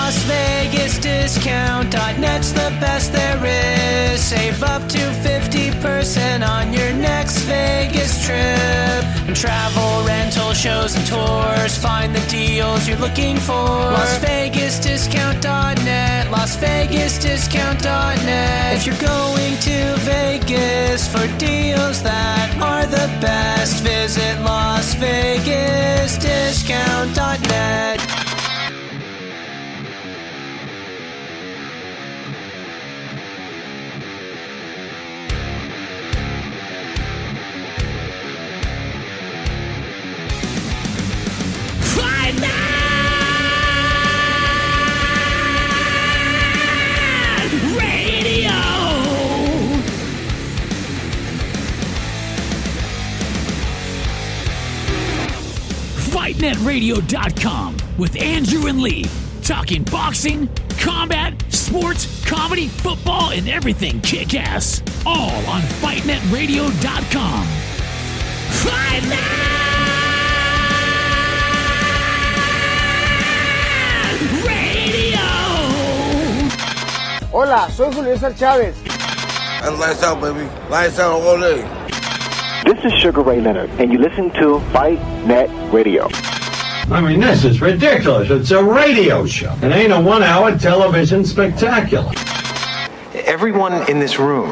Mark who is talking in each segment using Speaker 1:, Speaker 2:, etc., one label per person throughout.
Speaker 1: LasVegasDiscount.net's the best there is. Save up to 50% on your next Vegas trip. And travel, rental, shows, and tours. Find the deals you're looking for. LasVegasDiscount.net. LasVegasDiscount.net. If you're going to Vegas for deals that are the best, visit LasVegasDiscount.net.
Speaker 2: FightNetRadio.com with Andrew and Lee, talking boxing, combat, sports, comedy, football, and everything kick-ass. All on FightNetRadio.com. Fight Net Radio!
Speaker 3: Hola, soy Julio César Chávez.
Speaker 4: And lights out, baby. Lights out all day.
Speaker 5: This is Sugar Ray Leonard, and you listen to Fight Net Radio.
Speaker 6: I mean, this is ridiculous. It's a radio show. It ain't a one-hour television spectacular.
Speaker 7: Everyone in this room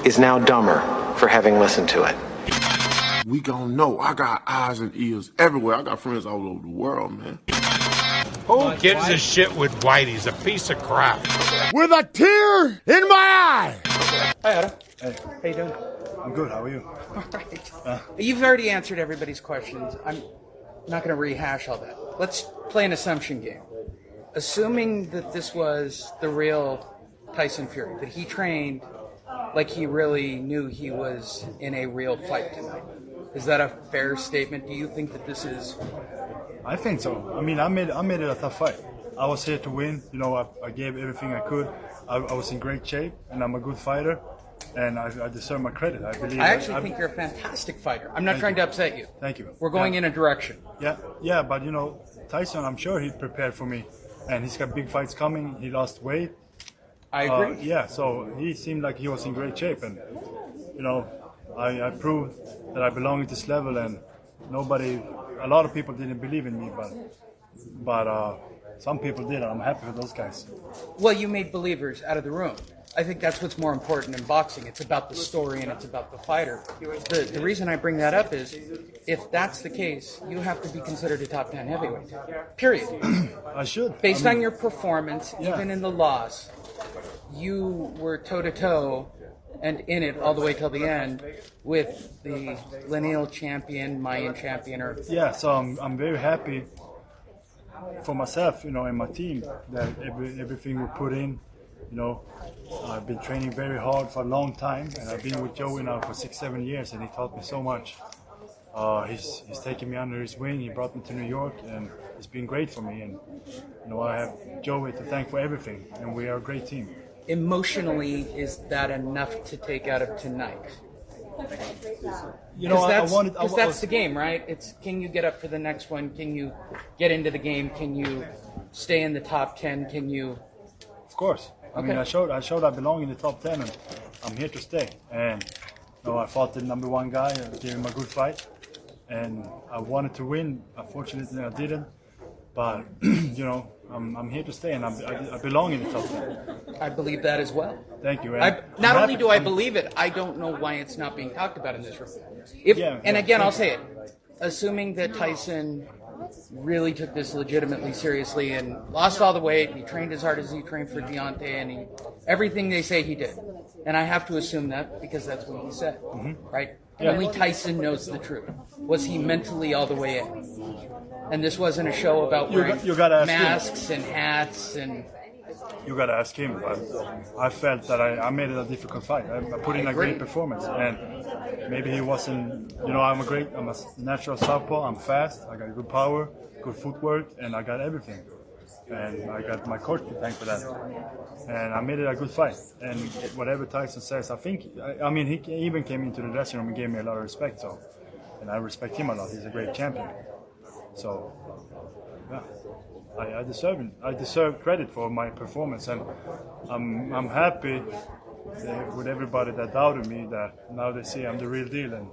Speaker 7: is now dumber for having listened to it.
Speaker 4: We gon' know. I got eyes and ears everywhere. I got friends all over the world, man.
Speaker 8: Who gives a shit with White? He's a piece of crap.
Speaker 3: With a tear in my eye.
Speaker 9: Hi, Adam. Hey. How you doing?
Speaker 10: I'm good. How are you?
Speaker 9: All right. You've already answered everybody's questions. I'm not going to rehash all that. Let's play an assumption game. Assuming that this was the real Tyson Fury, that he trained like he really knew he was in a real fight tonight. Is that a fair statement? Do you think that this is...
Speaker 10: I think so. I mean, I made it a tough fight. I was here to win. You know, I gave everything I could. I was in great shape, and I'm a good fighter. And I deserve my credit. I actually
Speaker 9: think you're a fantastic fighter. I'm not trying to upset you.
Speaker 10: Thank you.
Speaker 9: We're going in a direction.
Speaker 10: Yeah, but you know, Tyson, I'm sure he prepared for me, and he's got big fights coming. He lost weight.
Speaker 9: I agree.
Speaker 10: So he seemed like he was in great shape, and you know, I proved that I belong at this level, and a lot of people didn't believe in me, but some people did, and I'm happy with those guys.
Speaker 9: Well, you made believers out of the room. I think that's what's more important in boxing. It's about the story and it's about the fighter. The reason I bring that up is, if that's the case, you have to be considered a top 10 heavyweight. Period.
Speaker 10: I should.
Speaker 9: Based on your performance, even in the loss, you were toe-to-toe and in it all the way till the end with the lineal champion, Mayan champion.
Speaker 10: Yeah, so I'm very happy for myself, you know, and my team, that everything we put in. You know, I've been training very hard for a long time, and I've been with Joey now for 6-7 years, and he taught me so much. He's taken me under his wing. He brought me to New York, and it's been great for me. And you know, I have Joey to thank for everything, and we are a great team.
Speaker 9: Emotionally, is that enough to take out of tonight?
Speaker 10: You know,
Speaker 9: because that's the game, right? It's, can you get up for the next one? Can you get into the game? Can you stay in the top 10? Can you?
Speaker 10: Of course. I mean, I showed I belong in the top 10, and I'm here to stay. And you know, I fought the number one guy, I gave him a good fight, and I wanted to win. Unfortunately, I didn't. But you know, I'm here to stay, and I belong in the top 10.
Speaker 9: I believe that as well.
Speaker 10: Thank you.
Speaker 9: Not only do I believe it, I don't know why it's not being talked about in this room. Again, I'll say it. Assuming that Tyson really took this legitimately seriously and lost all the weight, he trained as hard as he trained for Deontay, and everything they say he did. And I have to assume that because that's what he said, right? Yeah. Only Tyson knows the truth. Was he mentally all the way in? And this wasn't a show about wearing masks and hats and...
Speaker 10: You got to ask him. I felt that I made it a difficult fight. I put in a great performance, and maybe he wasn't. You know, I'm a natural southpaw. I'm fast. I got good power, good footwork, and I got everything. And I got my coach to thank for that. And I made it a good fight. And whatever Tyson says, I think. I mean, he even came into the dressing room and gave me a lot of respect. So, and I respect him a lot. He's a great champion. So, yeah. I deserve it. I deserve credit for my performance, and I'm happy with everybody that doubted me, that now they see I'm the real deal. And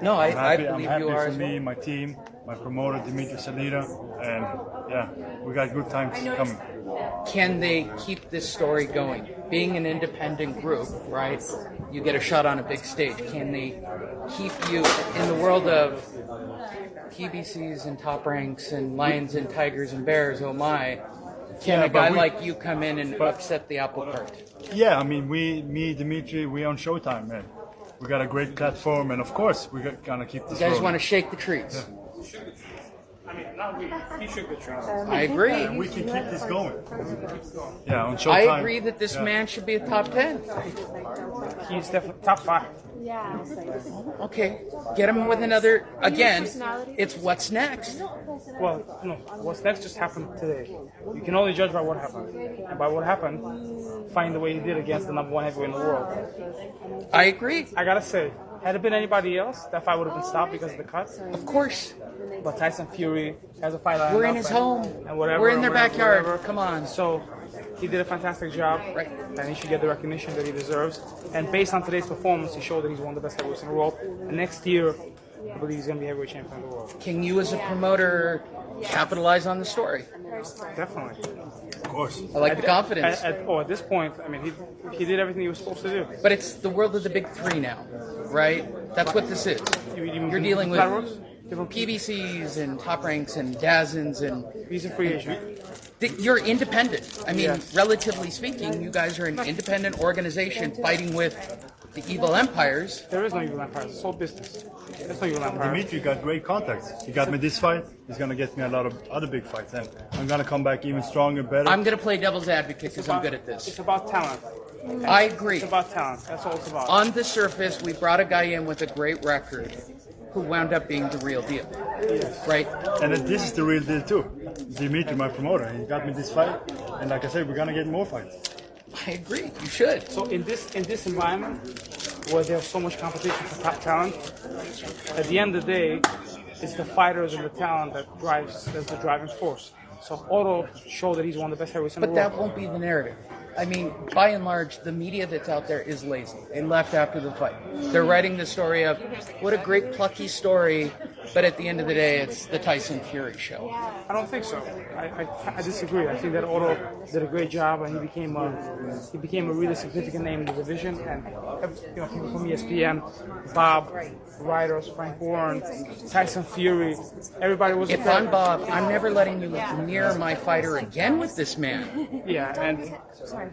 Speaker 9: No, I
Speaker 10: I'm
Speaker 9: believe
Speaker 10: happy
Speaker 9: you are
Speaker 10: for
Speaker 9: as
Speaker 10: me,
Speaker 9: well.
Speaker 10: my team, my promoter Dimitri Salita, and yeah, we got good times coming.
Speaker 9: Can they keep this story going? Being an independent group, right? You get a shot on a big stage. Can they keep you in the world of PBCs and Top Ranks and Lions and Tigers and Bears? Oh my! Can a guy like you come in and upset the apple cart?
Speaker 10: Yeah, I mean, me, Dimitri, we on Showtime, man. We got a great platform, and of course, we're gonna keep this.
Speaker 9: You guys
Speaker 10: rolling.
Speaker 9: want to shake the trees?
Speaker 10: Yeah.
Speaker 11: I mean, not we. He shook the trees.
Speaker 9: I agree.
Speaker 10: And we can keep this going. Yeah, on Showtime.
Speaker 9: I agree that this man should be a top 10.
Speaker 11: He's definitely top 5.
Speaker 12: Yeah.
Speaker 9: Okay, get him with another. Again, it's what's next.
Speaker 11: Well, no, what's next just happened today. You can only judge by what happened. And by what happened, find the way he did against the #1 heavyweight in the world.
Speaker 9: I agree.
Speaker 11: I gotta say, had it been anybody else, that fight would have been stopped because of the cuts.
Speaker 9: Of course.
Speaker 11: But Tyson Fury has a fight lined
Speaker 9: We're
Speaker 11: up
Speaker 9: in his
Speaker 11: and-
Speaker 9: home.
Speaker 11: and whatever.
Speaker 9: We're in their
Speaker 11: whatever,
Speaker 9: backyard.
Speaker 11: whatever.
Speaker 9: Come on.
Speaker 11: So he did a fantastic job,
Speaker 9: Right.
Speaker 11: and he should get the recognition that he deserves. And based on today's performance, he showed that he's one of the best heavyweights in the world. And next year, I believe he's going to be heavyweight champion of the world.
Speaker 9: Can you, as a promoter, capitalize on the story?
Speaker 11: Definitely.
Speaker 10: Of course.
Speaker 9: I like the confidence.
Speaker 11: At this point, I mean, he did everything he was supposed to do.
Speaker 9: But it's the world of the big three now, right? That's what this is. You're dealing with PBCs and Top Ranks and Dazens and...
Speaker 11: He's a free agent.
Speaker 9: You're independent. I mean,
Speaker 11: Yes.
Speaker 9: relatively speaking, you guys are an independent organization fighting with the evil empires.
Speaker 11: There is no evil empires. It's all business. There's no evil empires.
Speaker 10: Dimitri got great contacts. He got me this fight. He's gonna get me a lot of other big fights, and I'm gonna come back even stronger, better.
Speaker 9: I'm going to play devil's advocate because I'm good at this.
Speaker 11: It's about talent.
Speaker 9: I agree.
Speaker 11: It's about talent. That's all it's about.
Speaker 9: On the surface, we brought a guy in with a great record who wound up being the real deal, right?
Speaker 10: And this is the real deal too. Dimitri, my promoter, he got me this fight, and like I said, we're gonna get more fights.
Speaker 9: I agree. You should.
Speaker 11: So in this environment where there's so much competition for top talent, at the end of the day, it's the fighters and the talent that's the driving force. So Otto showed that he's one of the best heavyweights in the
Speaker 9: But
Speaker 11: world.
Speaker 9: that won't be the narrative. I mean, by and large, the media that's out there is lazy. They left after the fight. They're writing the story of, what a great plucky story, but at the end of the day, it's the Tyson Fury show.
Speaker 11: I don't think so. I disagree. I think that Otto did a great job, and he became a really significant name in the division. And people from ESPN, Bob, writers, Frank Warren, Tyson Fury, everybody was.
Speaker 9: If I'm Bob, I'm never letting you near my fighter again with this man.
Speaker 11: Yeah,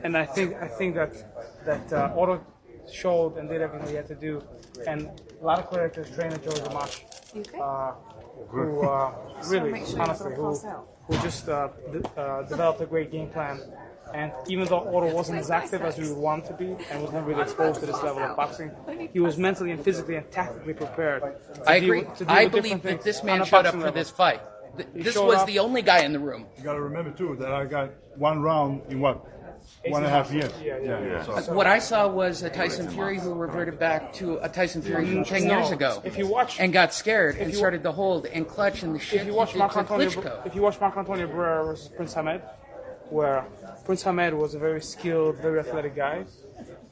Speaker 11: and I think that Otto showed and did everything he had to do, and a lot of credit to his trainer Joe Zamash, who really, honestly, who just developed a great game plan. And even though Otto wasn't as active as we would want him to be, and was never really exposed to this level of boxing, he was mentally and physically and tactically prepared.
Speaker 9: I agree. I believe that this man showed up for this fight. This was the only guy in the room.
Speaker 10: You gotta remember too that I got one round in what? 1.5 years.
Speaker 11: Yeah.
Speaker 10: So.
Speaker 9: What I saw was a Tyson Fury who reverted back to a Tyson Fury from 10 years ago.
Speaker 11: If you watch,
Speaker 9: and got scared and started to hold and clutch and the shit.
Speaker 11: If you watch Marc Antonio Barrera versus Prince Ahmed, where Prince Ahmed was a very skilled, very athletic guy,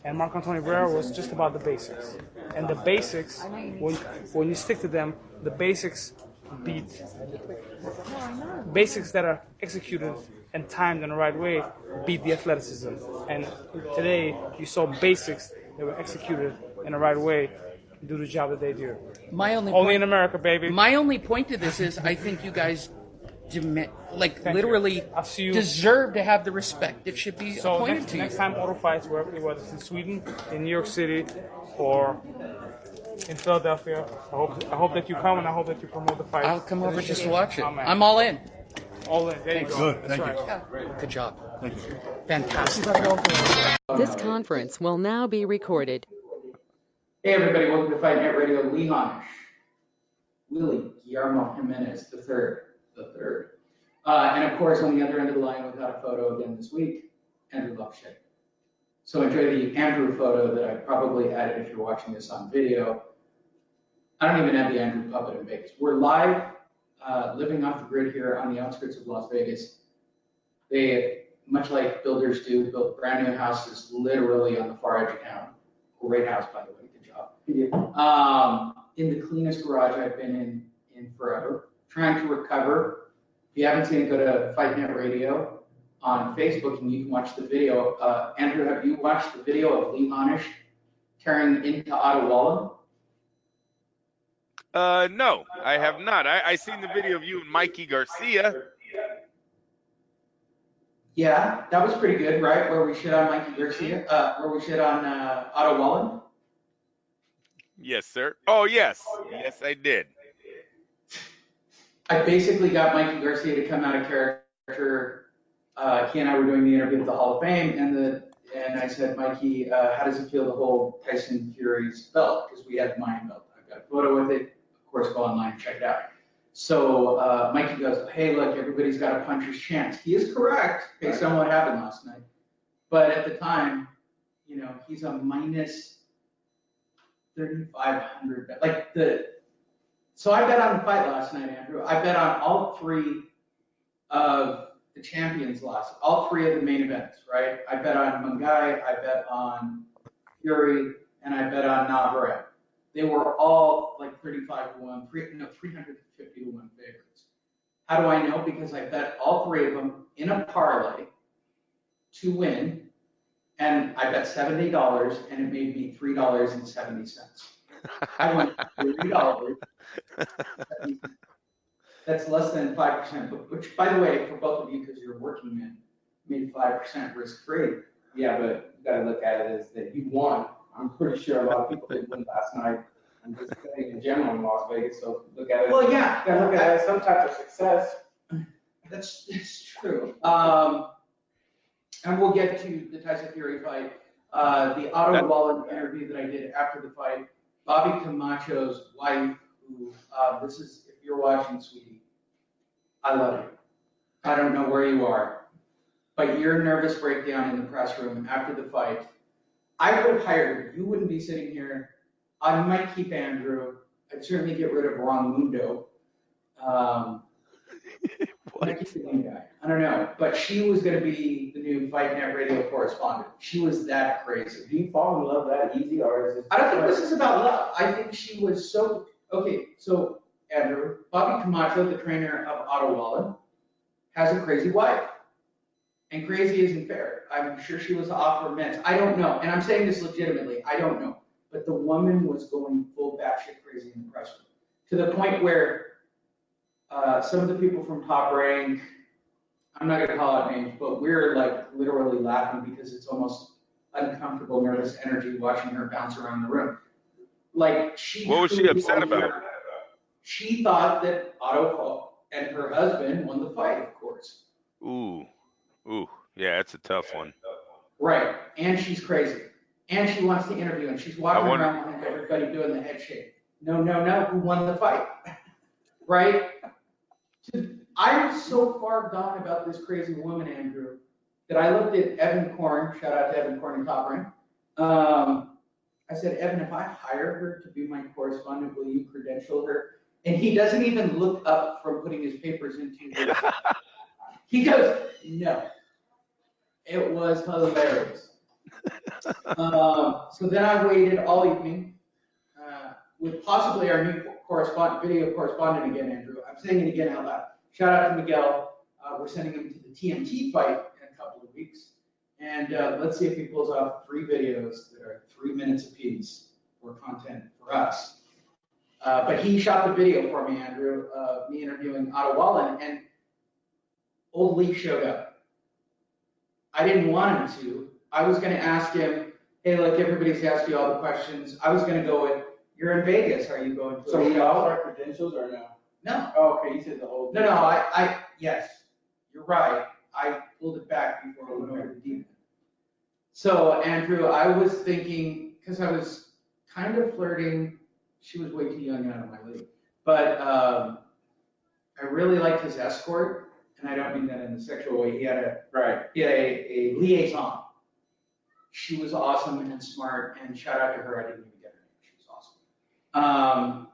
Speaker 11: and Marc Antonio Barrera was just about the basics. And the basics, when you stick to them, the basics beat. Basics that are executed and timed in the right way beat the athleticism. And today, you saw basics that were executed in the right way do the job that they do. Only in America, baby.
Speaker 9: My only point to this is I think you guys literally deserve to have the respect that should be appointed to you.
Speaker 11: Next time Otto fights, whether it's in Sweden, in New York City, or in Philadelphia, I hope that you come and I hope that you promote the fight.
Speaker 9: I'll come over just to watch it. I'm all in.
Speaker 11: All in. There you go.
Speaker 10: Good. Thank you.
Speaker 9: Good job.
Speaker 10: Thank you.
Speaker 9: Fantastic.
Speaker 13: This conference will now be recorded.
Speaker 9: Hey everybody, welcome to Fight Night Radio. Lee Honish, Willie Guillermo Jimenez the third. And of course, on the other end of the line, we've got a photo again this week, Andrew Luckshay. So enjoy the Andrew photo that I probably added if you're watching this on video. I don't even have the Andrew puppet in Vegas. We're live, living off the grid here on the outskirts of Las Vegas They, much like builders do, built brand new houses literally on the far edge of town. Great house, by the way. Good job.
Speaker 11: Yeah.
Speaker 9: In the cleanest garage I've been in forever. Trying to recover. If you haven't seen it, go to Fight Net Radio on Facebook and you can watch the video. Andrew, have you watched the video of Lee Honish tearing into Otto Wallen?
Speaker 12: No, I have not. I seen the video of you and Mikey Garcia.
Speaker 9: Yeah, that was pretty good, right? Where we shit on Mikey Garcia, where we shit on Otto Wallen.
Speaker 12: Yes, sir. Oh, yes. Yes, I did.
Speaker 9: I basically got Mikey Garcia to come out of character. He and I were doing the interview at the Hall of Fame, and I said, Mikey, how does it feel to hold Tyson Fury's belt? Because we had the Mayan belt. I've got a photo with it. Of course, go online and check it out. So Mikey goes, hey, look, everybody's got a puncher's chance. He is correct based on what happened last night. But at the time, you know, he's a minus 3,500. So I bet on the fight last night, Andrew. I bet on all three of the champions all three of the main events, right? I bet on Mungai, I bet on Fury, and I bet on Navarrete. They were all like 35-1, 350-1 favorites. How do I know? Because I bet all three of them in a parlay to win, and I bet $70, and it made me $3.70. I won $3. That's less than 5%, which, by the way, for both of you, because you're working men, made 5% risk-free.
Speaker 11: Yeah, but you got to look at it as that you won. I'm pretty sure a lot of people didn't win last night. I'm just saying in general in Las Vegas, so look at it.
Speaker 9: Well, yeah.
Speaker 11: You got to look at it as some type of success.
Speaker 9: That's true. And we'll get to the Tyson Fury fight. The Otto Wallen interview that I did after the fight, Bobby Camacho's wife, who, this is, if you're watching, sweetie, I love you. I don't know where you are, but your nervous breakdown in the press room after the fight, I would have hired you. You wouldn't be sitting here. I might keep Andrew. I'd certainly get rid of Ron Mundo. Might keep the one guy. I don't know. But she was going to be the new Fight Net Radio correspondent. She was that crazy.
Speaker 11: Do you fall in love that easy, or is it?
Speaker 9: I don't think this is about love. I think she was so, okay, so Andrew, Bobby Camacho, the trainer of Otto Wallen, has a crazy wife. And crazy isn't fair. I'm sure she was off her meds. I don't know. And I'm saying this legitimately. I don't know. But the woman was going full batshit crazy in the press room. To the point where some of the people from Top Rank, I'm not going to call out names, but we're like literally laughing because it's almost uncomfortable, nervous energy watching her bounce around the room. Like
Speaker 12: what was she upset about?
Speaker 9: She thought that Otto and her husband won the fight, of course.
Speaker 12: Ooh, yeah, that's a tough one.
Speaker 9: Right, and she's crazy, and she wants to interview, and she's walking around behind everybody doing the head shake. No, who won the fight? Right? I'm so far gone about this crazy woman, Andrew, that I looked at Evan Korn, shout out to Evan Korn and Top Rank. I said, Evan, if I hire her to be my correspondent, will you credential her? And he doesn't even look up from putting his papers into his. He goes, no. It was hilarious. So then I waited all evening with possibly our new video correspondent again, Andrew. I'm saying it again out loud. Shout out to Miguel. We're sending him to the TMT fight in a couple of weeks. And let's see if he pulls off 3 videos that are 3 minutes apiece for content for us. But he shot the video for me, Andrew, of me interviewing Otto Wallen, and old Lee showed up. I didn't want him to. I was going to ask him, hey, look, everybody's asked you all the questions. I was going to go with, you're in Vegas. Are you going to?
Speaker 11: So we all our credentials or no?
Speaker 9: No.
Speaker 11: Oh, okay, you said the whole.
Speaker 9: No, yes, you're right. I pulled it back before I went over the deep end. So, Andrew, I was thinking, because I was kind of flirting, she was way too young and out of my league, but I really liked his escort, and I don't mean that in a sexual way. He had a liaison. She was awesome and smart, and shout out to her. I didn't even get her name. She was awesome.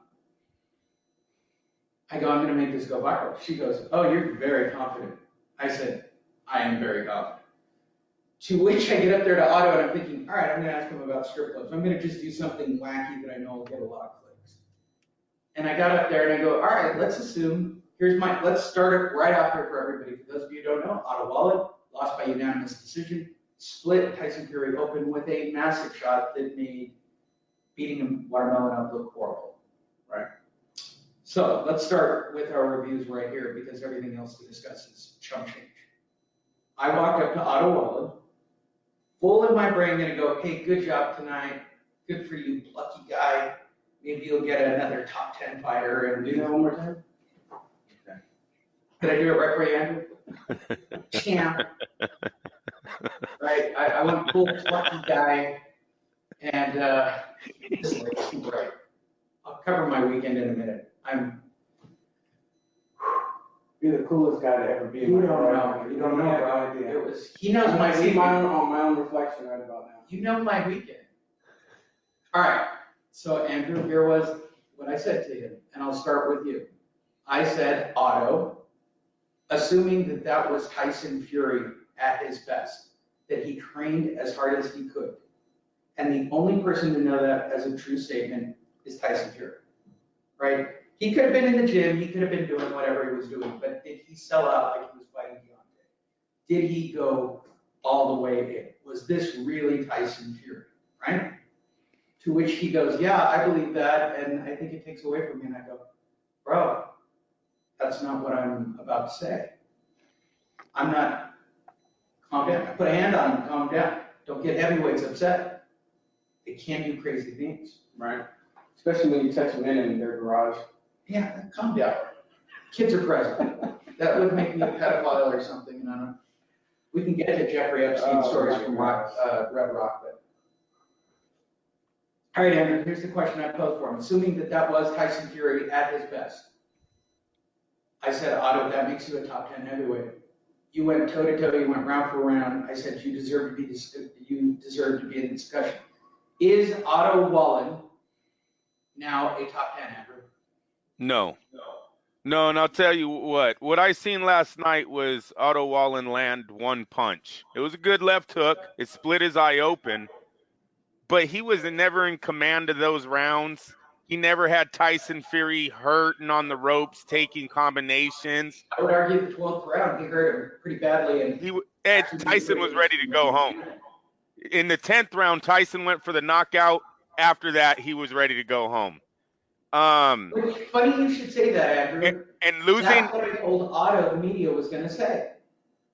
Speaker 9: I go, I'm going to make this go viral. She goes, oh, you're very confident. I said, I am very confident. To which I get up there to Otto and I'm thinking, all right, I'm going to ask him about strip clubs. I'm going to just do something wacky that I know will get a lot of clicks. And I got up there and I go, all right, let's assume, let's start it right off here for everybody. For those of you who don't know, Otto Wallin lost by unanimous decision, split Tyson Fury open with a massive shot that made beating him watermelon up look horrible, right? So let's start with our reviews right here because everything else to discuss is chump change. I walked up to Otto Wallin, full in my brain, gonna go, hey, good job tonight. Good for you, plucky guy. Maybe you'll get another top 10 fighter. And do that one more time? Okay. Did I do it right for you, Andrew? Champ. Right? I want a cool, plucky guy. And this is right. I'll cover my weekend in a minute.
Speaker 14: You're the coolest guy to ever be.
Speaker 9: You don't know. You don't know, bro. It was. He knows my weekend.
Speaker 14: I see my own reflection right about now.
Speaker 9: You know my weekend. All right. So Andrew, here was what I said to him, and I'll start with you. I said, Otto, assuming that that was Tyson Fury at his best, that he trained as hard as he could, and the only person to know that as a true statement is Tyson Fury, right? He could have been in the gym, he could have been doing whatever he was doing, but did he sell out like he was fighting Deontay? Did he go all the way in? Was this really Tyson Fury, right? To which he goes, yeah, I believe that, and I think it takes away from me. And I go, bro, that's not what I'm about to say. I'm not, calm down. I put a hand on him, calm down. Don't get heavyweights upset. They can do crazy things.
Speaker 14: Right. Especially when you touch men in their garage.
Speaker 9: Yeah, calm down. Kids are present. That would make me a pedophile or something. And I don't. We can get to Jeffrey Epstein stories from Red Rock. But. All right, Andrew, here's the question I posed for him. Assuming that that was Tyson Fury at his best, I said, Otto, that makes you a top 10 heavyweight. You went toe-to-toe, you went round for round. I said, you deserve to be in the discussion. Is Otto Wallin now a top 10, Andrew?
Speaker 12: No. No, and I'll tell you what. What I seen last night was Otto Wallin land one punch. It was a good left hook. It split his eye open. But he was never in command of those rounds. He never had Tyson Fury hurting on the ropes, taking combinations.
Speaker 9: I would argue the 12th round, he hurt him pretty badly. And
Speaker 12: Tyson was ready to go home. In the 10th round, Tyson went for the knockout. After that, he was ready to go home.
Speaker 9: Which, funny you should say that, Andrew.
Speaker 12: And losing.
Speaker 9: That's what I told Otto the media was going to say.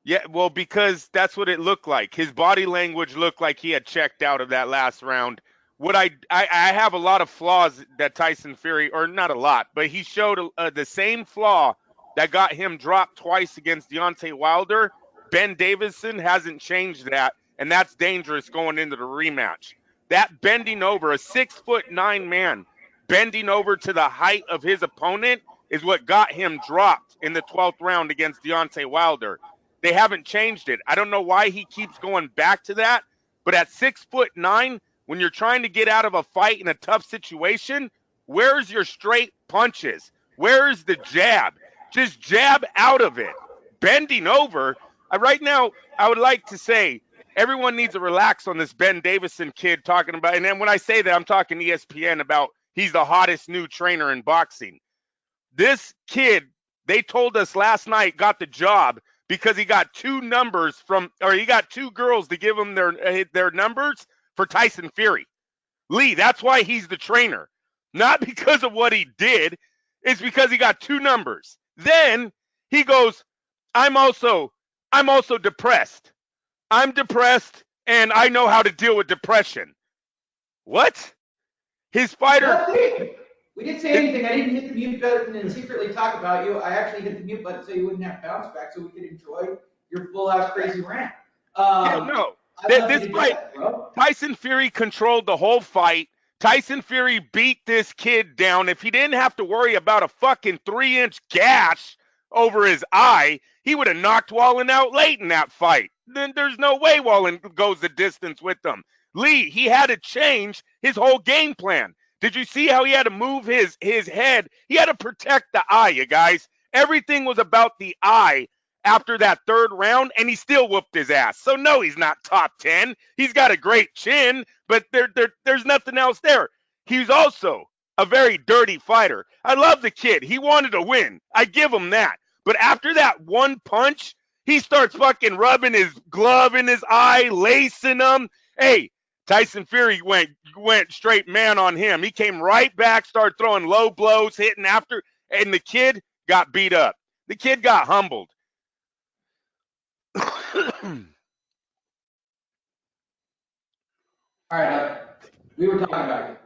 Speaker 12: Yeah, well, because that's what it looked like. His body language looked like he had checked out of that last round. What I have a lot of flaws that Tyson Fury, or not a lot, but he showed the same flaw that got him dropped twice against Deontay Wilder. Ben Davison hasn't changed that, and that's dangerous going into the rematch. That bending over, a 6'9" man, bending over to the height of his opponent is what got him dropped in the 12th round against Deontay Wilder. They haven't changed it. I don't know why he keeps going back to that, but at 6'9", when you're trying to get out of a fight in a tough situation, where's your straight punches? Where's the jab? Just jab out of it. Bending over. Right now, I would like to say everyone needs to relax on this Ben Davison kid talking about, and then when I say that, I'm talking ESPN about he's the hottest new trainer in boxing. This kid, they told us last night, got the job because he got two girls to give him their numbers for Tyson Fury. Lee, that's why he's the trainer. Not because of what he did. It's because he got two numbers. Then he goes, I'm also depressed. I'm depressed and I know how to deal with depression. What? His fighter.
Speaker 9: We didn't say anything. I didn't hit the mute button and secretly talk about you. I actually hit the mute button so you wouldn't have bounce back so we could enjoy your full-ass crazy rant.
Speaker 12: This fight, Tyson Fury controlled the whole fight. Tyson Fury beat this kid down. If he didn't have to worry about a fucking 3-inch gash over his eye, he would have knocked Wallin out late in that fight. Then there's no way Wallin goes the distance with them. Lee, he had to change his whole game plan. Did you see how he had to move his head? He had to protect the eye, you guys. Everything was about the eye after that third round, and he still whooped his ass. So no, he's not top 10. He's got a great chin, but there's nothing else there. He's also a very dirty fighter. I love the kid. He wanted to win. I give him that. But after that one punch, he starts fucking rubbing his glove in his eye, lacing him. Hey, Tyson Fury went straight man on him. He came right back, started throwing low blows, hitting after, and the kid got beat up. The kid got humbled.
Speaker 9: All right, we were talking about it.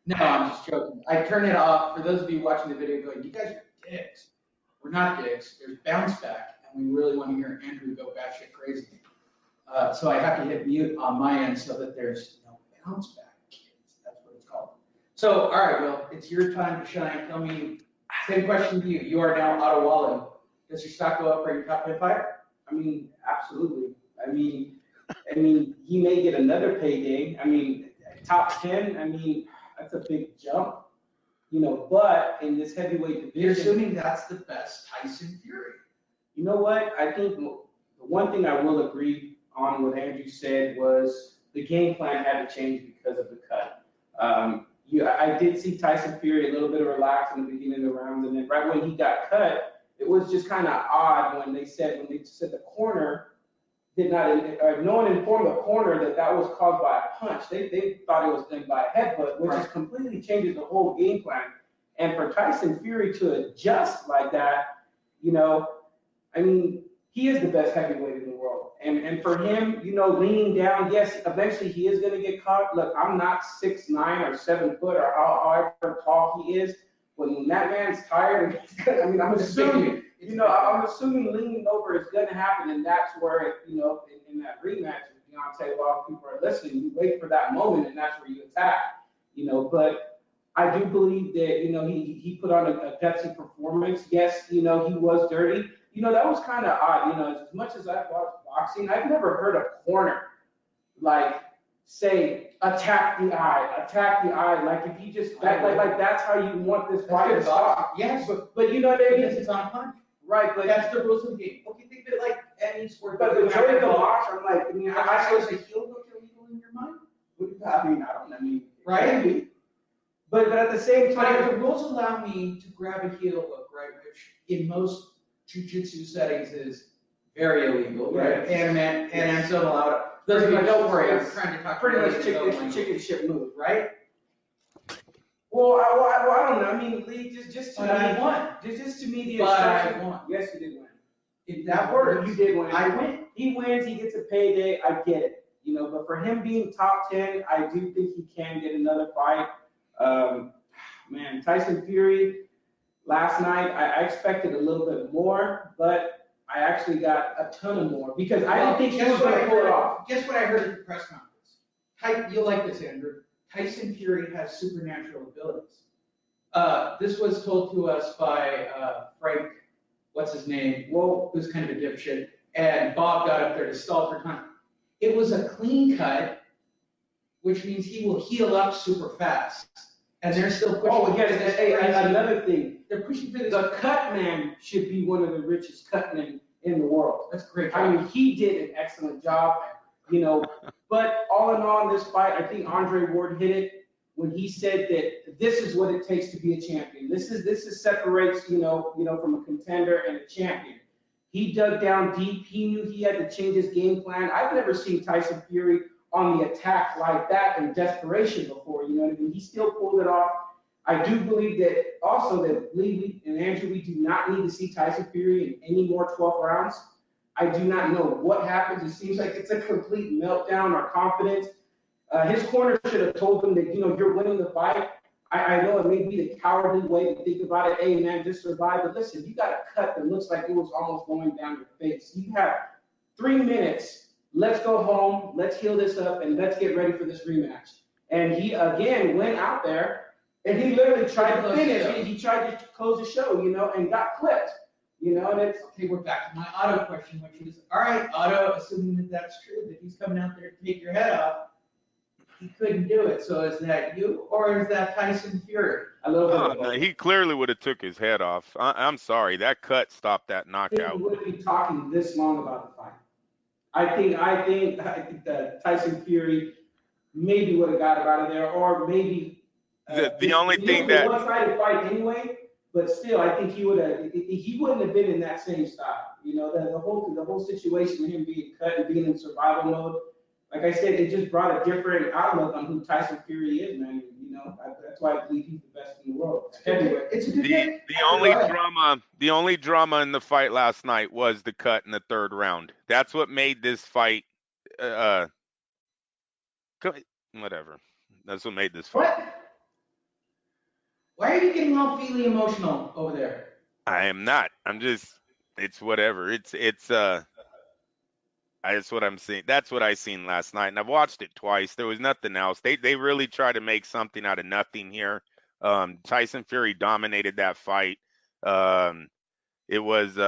Speaker 9: No, I'm just joking. I turned it off. For those of you watching the video going, you guys are dicks. We're not dicks. There's bounce back, and we really want to hear Andrew go batshit crazy. So I have to hit mute on my end so that there's no bounce back, kids. That's what it's called. So, all right, Will, it's your time to shine. Tell me, same question to you. You are now Otto Wally. Does your stock go up for your top 10 fighter?
Speaker 14: I mean, absolutely. I mean, he may get another payday. I mean, top 10. I mean, that's a big jump, you know. But in this heavyweight division,
Speaker 9: You're assuming that's the best Tyson Fury.
Speaker 14: You know what? I think the one thing I will agree on what Andrew said was the game plan had to change because of the cut. I did see Tyson Fury a little bit relaxed in the beginning of the rounds, and then right when he got cut, it was just kind of odd when they said the corner did not, no one informed the corner that was caused by a punch. They thought it was done by a headbutt, which just completely changes the whole game plan. And for Tyson Fury to adjust like that, you know, I mean, he is the best heavyweight in the world. And for him, you know, leaning down, yes, eventually he is going to get caught. Look, I'm not 6'9" or 7 foot or however tall he is. When that man's tired, I'm assuming, I'm assuming leaning over is going to happen, and that's where, you know, in that rematch with Deontay, a lot of people are listening. You wait for that moment, and that's where you attack, you know. But I do believe that, you know, he put on a gutsy performance. Yes, you know, he was dirty. You know, that was kind of odd. You know, as much as I've watched boxing, I've never heard a corner like say attack the eye. Like if you just like that's how you want this fight to stop.
Speaker 9: Yes,
Speaker 14: but you know what I mean?
Speaker 9: Because it's on punch.
Speaker 14: Right, but
Speaker 9: that's the rules of the game. Okay, think of it like any sport.
Speaker 14: But the joy of the watch, I'm like, I mean,
Speaker 9: I suppose the heel hook illegal in your mind?
Speaker 14: I mean,
Speaker 9: right?
Speaker 14: Maybe. But at the same time,
Speaker 9: but if the rules allow me to grab a heel hook, right, which in most jiu-jitsu settings is very illegal, right? And I'm still allowed. Don't worry, I'm trying to talk
Speaker 14: pretty much chicken shit move, right? Well, I don't know. I mean, Lee, just to me,
Speaker 9: I won.
Speaker 14: Just to me, the
Speaker 9: instruction. I won.
Speaker 14: Yes, you did win.
Speaker 9: In that word,
Speaker 14: you did win.
Speaker 9: I win.
Speaker 14: He wins. He gets a payday. I get it. You know, but for him being top 10, I do think he can get another fight. Man, Tyson Fury. Last night, I expected a little bit more, but I actually got a ton of more because I didn't think he was going to pull it off.
Speaker 9: Guess what I heard at the press conference? You'll like this, Andrew. Tyson Fury has supernatural abilities. This was told to us by Frank, what's his name? Whoa, who's kind of a dipshit. And Bob got up there to stall for time. It was a clean cut, which means he will heal up super fast. And they're still pushing.
Speaker 14: Oh, yeah, another thing.
Speaker 9: They're pushing for this.
Speaker 14: The cut man should be one of the richest cut men in the world.
Speaker 9: That's great.
Speaker 14: I mean, he did an excellent job, you know. But all in all, in this fight, I think Andre Ward hit it when he said that this is what it takes to be a champion. This is separates, you know, from a contender and a champion. He dug down deep. He knew he had to change his game plan. I've never seen Tyson Fury on the attack like that in desperation before, you know what I mean? He still pulled it off. I do believe that also that Lee and Andrew, we do not need to see Tyson Fury in any more 12 rounds. I do not know what happens. It seems like it's a complete meltdown or confidence. His corner should have told him that, you know, you're winning the fight. I know it may be the cowardly way to think about it. Hey, man, just survive. But listen, you got a cut that looks like it was almost going down your face. You have 3 minutes. Let's go home. Let's heal this up, and let's get ready for this rematch. And he, again, went out there, and he literally tried to finish. He tried to close the show, you know, and got clipped. You know, and it's...
Speaker 9: Okay, we're back to my Otto question, which is, all right, Otto, assuming that that's true, that he's coming out there to take your head off,
Speaker 14: he couldn't do it. So is that you or is that Tyson Fury? A little bit of
Speaker 12: No,
Speaker 14: both.
Speaker 12: he clearly would have took his head off. I'm sorry, that cut stopped that
Speaker 14: I
Speaker 12: knockout.
Speaker 14: think we wouldn't be talking this long about the fight. I think that Tyson Fury maybe would have got him out of there, or maybe
Speaker 12: The only thing
Speaker 14: a
Speaker 12: that
Speaker 14: one-sided fight anyway. But still, I think he wouldn't have been in that same style. You know, the whole situation with him being cut and being in survival mode. Like I said, it just brought a different outlook on who Tyson Fury is, man. You know, that's why I believe he's the best in the world. Everywhere.
Speaker 12: the only drama in the fight last night was the cut in the third round. That's what made this fight whatever. That's what made this fight.
Speaker 14: What? Why are you getting all feely emotional over there?
Speaker 12: I am not. I'm just. It's whatever. It's that's what I'm seeing. That's what I seen last night, and I've watched it twice. There was nothing else. They really tried to make something out of nothing here. Tyson Fury dominated that fight. It was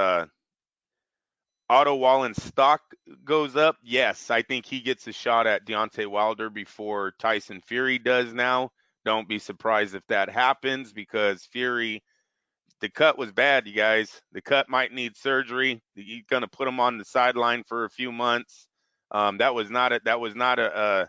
Speaker 12: Otto Wallen's stock goes up. Yes, I think he gets a shot at Deontay Wilder before Tyson Fury does now. Don't be surprised if that happens because Fury, the cut was bad, you guys. The cut might need surgery. He's going to put him on the sideline for a few months. That was not a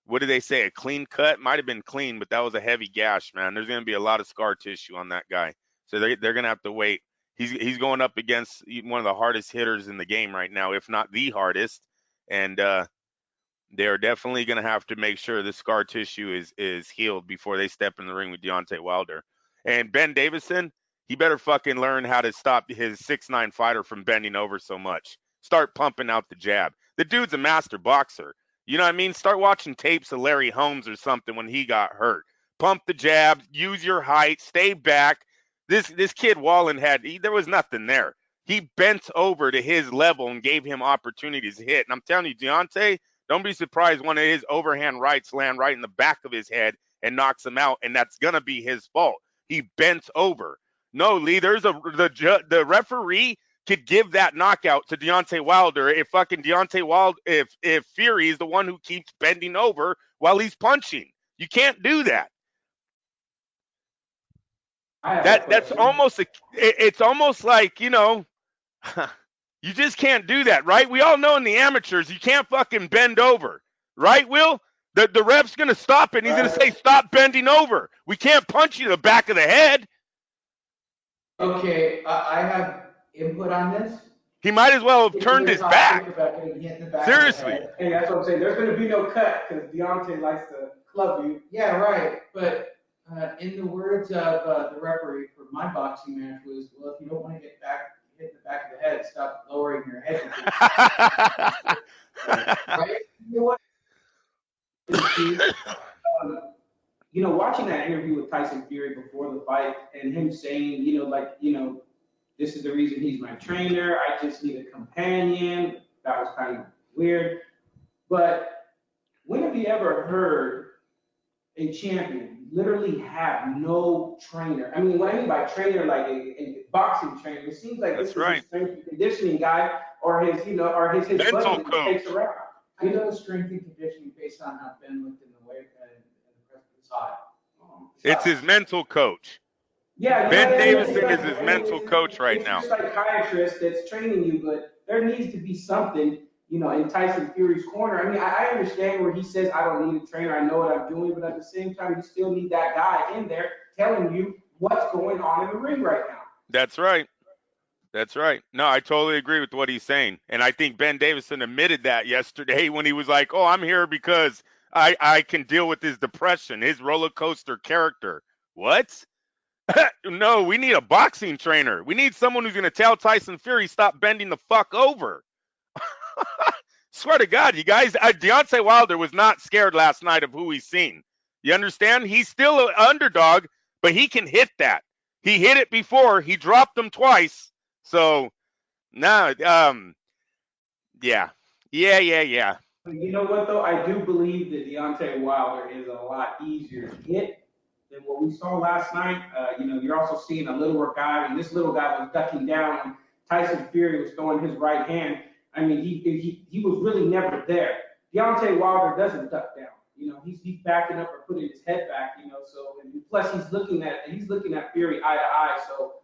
Speaker 12: what do they say? A clean cut? Might have been clean, but that was a heavy gash, man. There's going to be a lot of scar tissue on that guy. So they're going to have to wait. He's going up against one of the hardest hitters in the game right now, if not the hardest. And they're definitely going to have to make sure the scar tissue is healed before they step in the ring with Deontay Wilder. And Ben Davison, he better fucking learn how to stop his 6'9" fighter from bending over so much. Start pumping out the jab. The dude's a master boxer. You know what I mean? Start watching tapes of Larry Holmes or something when he got hurt. Pump the jab, use your height, stay back. This kid Wallen there was nothing there. He bent over to his level and gave him opportunities to hit. And I'm telling you, Deontay, don't be surprised one of his overhand rights land right in the back of his head and knocks him out, and that's going to be his fault. He bent over. No, Lee, the referee could give that knockout to Deontay Wilder if fucking Deontay Wilder, if Fury is the one who keeps bending over while he's punching. You can't do that. That's almost it's almost like, you know, you just can't do that, right? We all know in the amateurs you can't fucking bend over, right, Will? The ref's going to stop it and he's going to say, stop bending over. We can't punch you in the back of the head.
Speaker 14: Okay, I have input on this.
Speaker 12: He might as well have turned his back. Seriously.
Speaker 14: Hey, that's what I'm saying. There's going to be no cut because Deontay likes to club you. Yeah, right. But in the words of the referee for my boxing match was, well, if you don't want to hit the back of the head, stop lowering your head. Right? You know what? You know, watching that interview with Tyson Fury before the fight and him saying, this is the reason he's my trainer. I just need a companion. That was kind of weird. But when have you ever heard a champion literally have no trainer? I mean, what I mean by trainer, like a boxing trainer, it seems like this is a strength and conditioning guy or his mental coach that takes around.
Speaker 15: I know strength and conditioning based on how Ben looked in the weight and the rest of the side.
Speaker 12: It's his mental coach.
Speaker 14: Yeah,
Speaker 12: Ben Davison is his mental coach right now.
Speaker 14: It's a psychiatrist that's training you, but there needs to be something, in Tyson Fury's corner. I mean, I understand where he says, I don't need a trainer, I know what I'm doing, but at the same time, you still need that guy in there telling you what's going on in the ring right now.
Speaker 12: That's right. That's right. No, I totally agree with what he's saying. And I think Ben Davison admitted that yesterday when he was like, oh, I'm here because I can deal with his depression, his roller coaster character. What? No, we need a boxing trainer. We need someone who's going to tell Tyson Fury, stop bending the fuck over. Swear to God, you guys, Deontay Wilder was not scared last night of who he's seen. You understand? He's still an underdog, but he can hit that. He hit it before. He dropped him twice. So, no, yeah.
Speaker 14: You know what, though? I do believe that Deontay Wilder is a lot easier to hit than what we saw last night. You're also seeing a littler guy, and this little guy was ducking down when Tyson Fury was throwing his right hand. I mean, he was really never there. Deontay Wilder doesn't duck down. He's backing up or putting his head back, so and plus he's looking at Fury eye to eye, so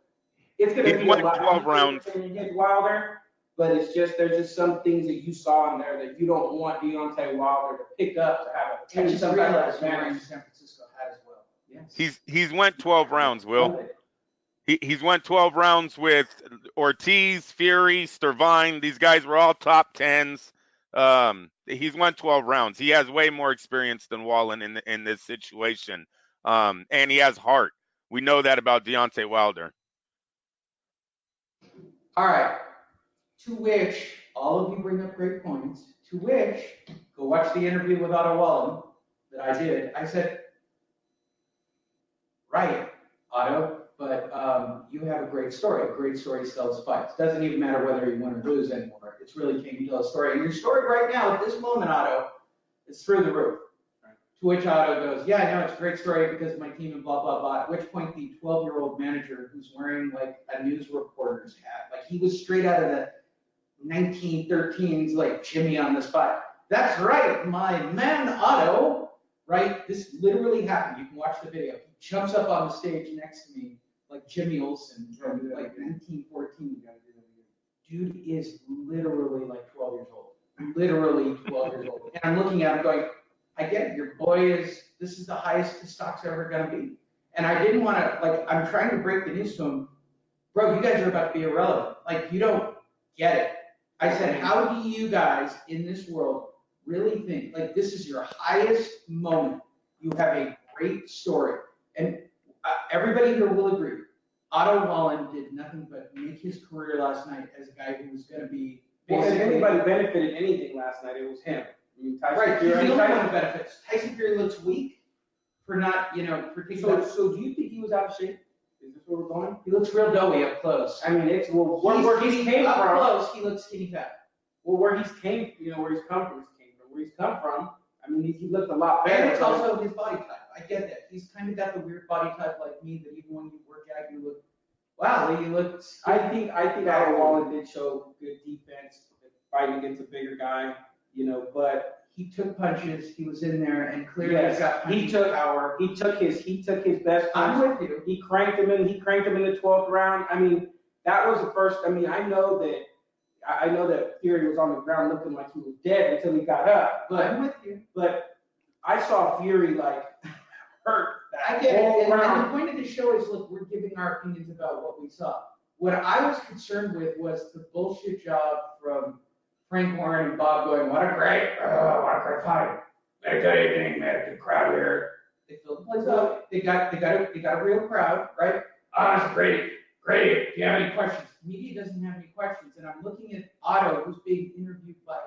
Speaker 14: it's gonna be a lot.
Speaker 12: 12 rounds.
Speaker 14: Against Wilder, but there's just some things that you saw in there that you don't want Deontay Wilder to pick up to have a
Speaker 15: And some
Speaker 14: advantage.
Speaker 15: San Francisco had as well.
Speaker 14: Yes.
Speaker 12: He's went 12 rounds, Will. He's went 12 rounds with Ortiz, Fury, Stervine. These guys were all top 10s. He's went 12 rounds. He has way more experience than Wallen in this situation. And he has heart. We know that about Deontay Wilder.
Speaker 15: All right. To which, all of you bring up great points, to which, go watch the interview with Otto Wallen that I did. I said, right, Otto, but you have a great story. A great story sells fights. Doesn't even matter whether you win or lose anymore. It's really can you tell a story. And your story right now, at this moment, Otto, is through the roof. Right. To which Otto goes, yeah, I know it's a great story because of my team and blah, blah, blah. At which point the 12-year-old manager who's wearing like a news reporter's hat, like he was straight out of the 1913s, like Jimmy on the spot. That's right, my man Otto, right? This literally happened. You can watch the video. He jumps up on the stage next to me, like Jimmy Olsen from like 1914. Dude is literally like 12 years old. Literally 12 years old. And I'm looking at him going, I get it. Your boy this is the highest his stock's ever going to be. And I didn't want to, like, I'm trying to break the news to him. Bro, you guys are about to be irrelevant. Like, you don't get it. I said, how do you guys in this world really think, like, this is your highest moment? You have a great story. And everybody here will agree. Otto Wallen did nothing but make his career last night as a guy who was going to be
Speaker 14: Well, if anybody benefited anything last night, it was him. I mean, Tyson
Speaker 15: right,
Speaker 14: Fury.
Speaker 15: he's the only one who benefits. Tyson Fury looks weak for not, for taking
Speaker 14: So do you think he was out of shape? Is this where we're going?
Speaker 15: He looks real doughy up close.
Speaker 14: I mean, it's where he's came
Speaker 15: up
Speaker 14: from.
Speaker 15: Close, he looks skinny fat.
Speaker 14: Well, where he's come from. I mean, he looked a lot better.
Speaker 15: And it's also his body type. I get that. He's kind of got the weird body type like me that even when you work out, you look. Wow, he looks.
Speaker 14: I think Otto Wallen did show good defense, fighting against a bigger guy, but
Speaker 15: he took punches. He was in there, and clearly
Speaker 14: yes,
Speaker 15: got punching power.
Speaker 14: He took his best punch.
Speaker 15: I'm with you.
Speaker 14: He cranked him in the 12th round. I mean, that was the first. I mean, I know that Fury was on the ground looking like he was dead until he got up. But
Speaker 15: I'm with you.
Speaker 14: But I saw Fury like hurt.
Speaker 15: I get it. And the point of the show is, look, we're giving our opinions about what we saw. What I was concerned with was the bullshit job from Frank Warren and Bob going, what a great fight. Hey, good evening, man. Good crowd here. They filled the place up. They got a real crowd, right? It's great. Great. Do you have any questions? The media doesn't have any questions. And I'm looking at Otto, who's being interviewed by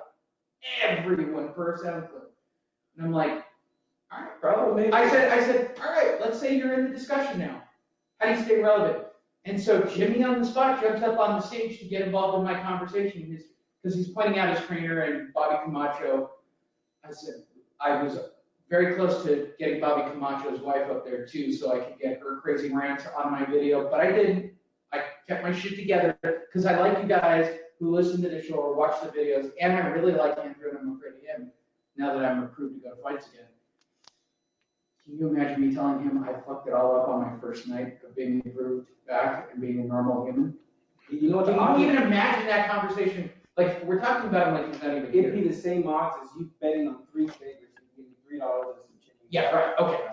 Speaker 15: everyone for a sound clip. And I'm like, all right, bro. I said, all right, let's say you're in the discussion now. How do you stay relevant? And so Jimmy on the spot jumps up on the stage to get involved in my conversation because he's pointing out his trainer and Bobby Camacho. I said, I was very close to getting Bobby Camacho's wife up there too, so I could get her crazy rants on my video, but I didn't. I kept my shit together because I like you guys who listen to the show or watch the videos, and I really like Andrew and I'm afraid of him now that I'm approved to go to fights again. Can you imagine me telling him I fucked it all up on my first night of being approved back and being a normal human? Can you even imagine that conversation? Like, we're talking about him like he's not even here.
Speaker 14: It'd be the same odds as you betting on 3 favors and giving $3 and some chicken.
Speaker 15: Yeah, right. Okay.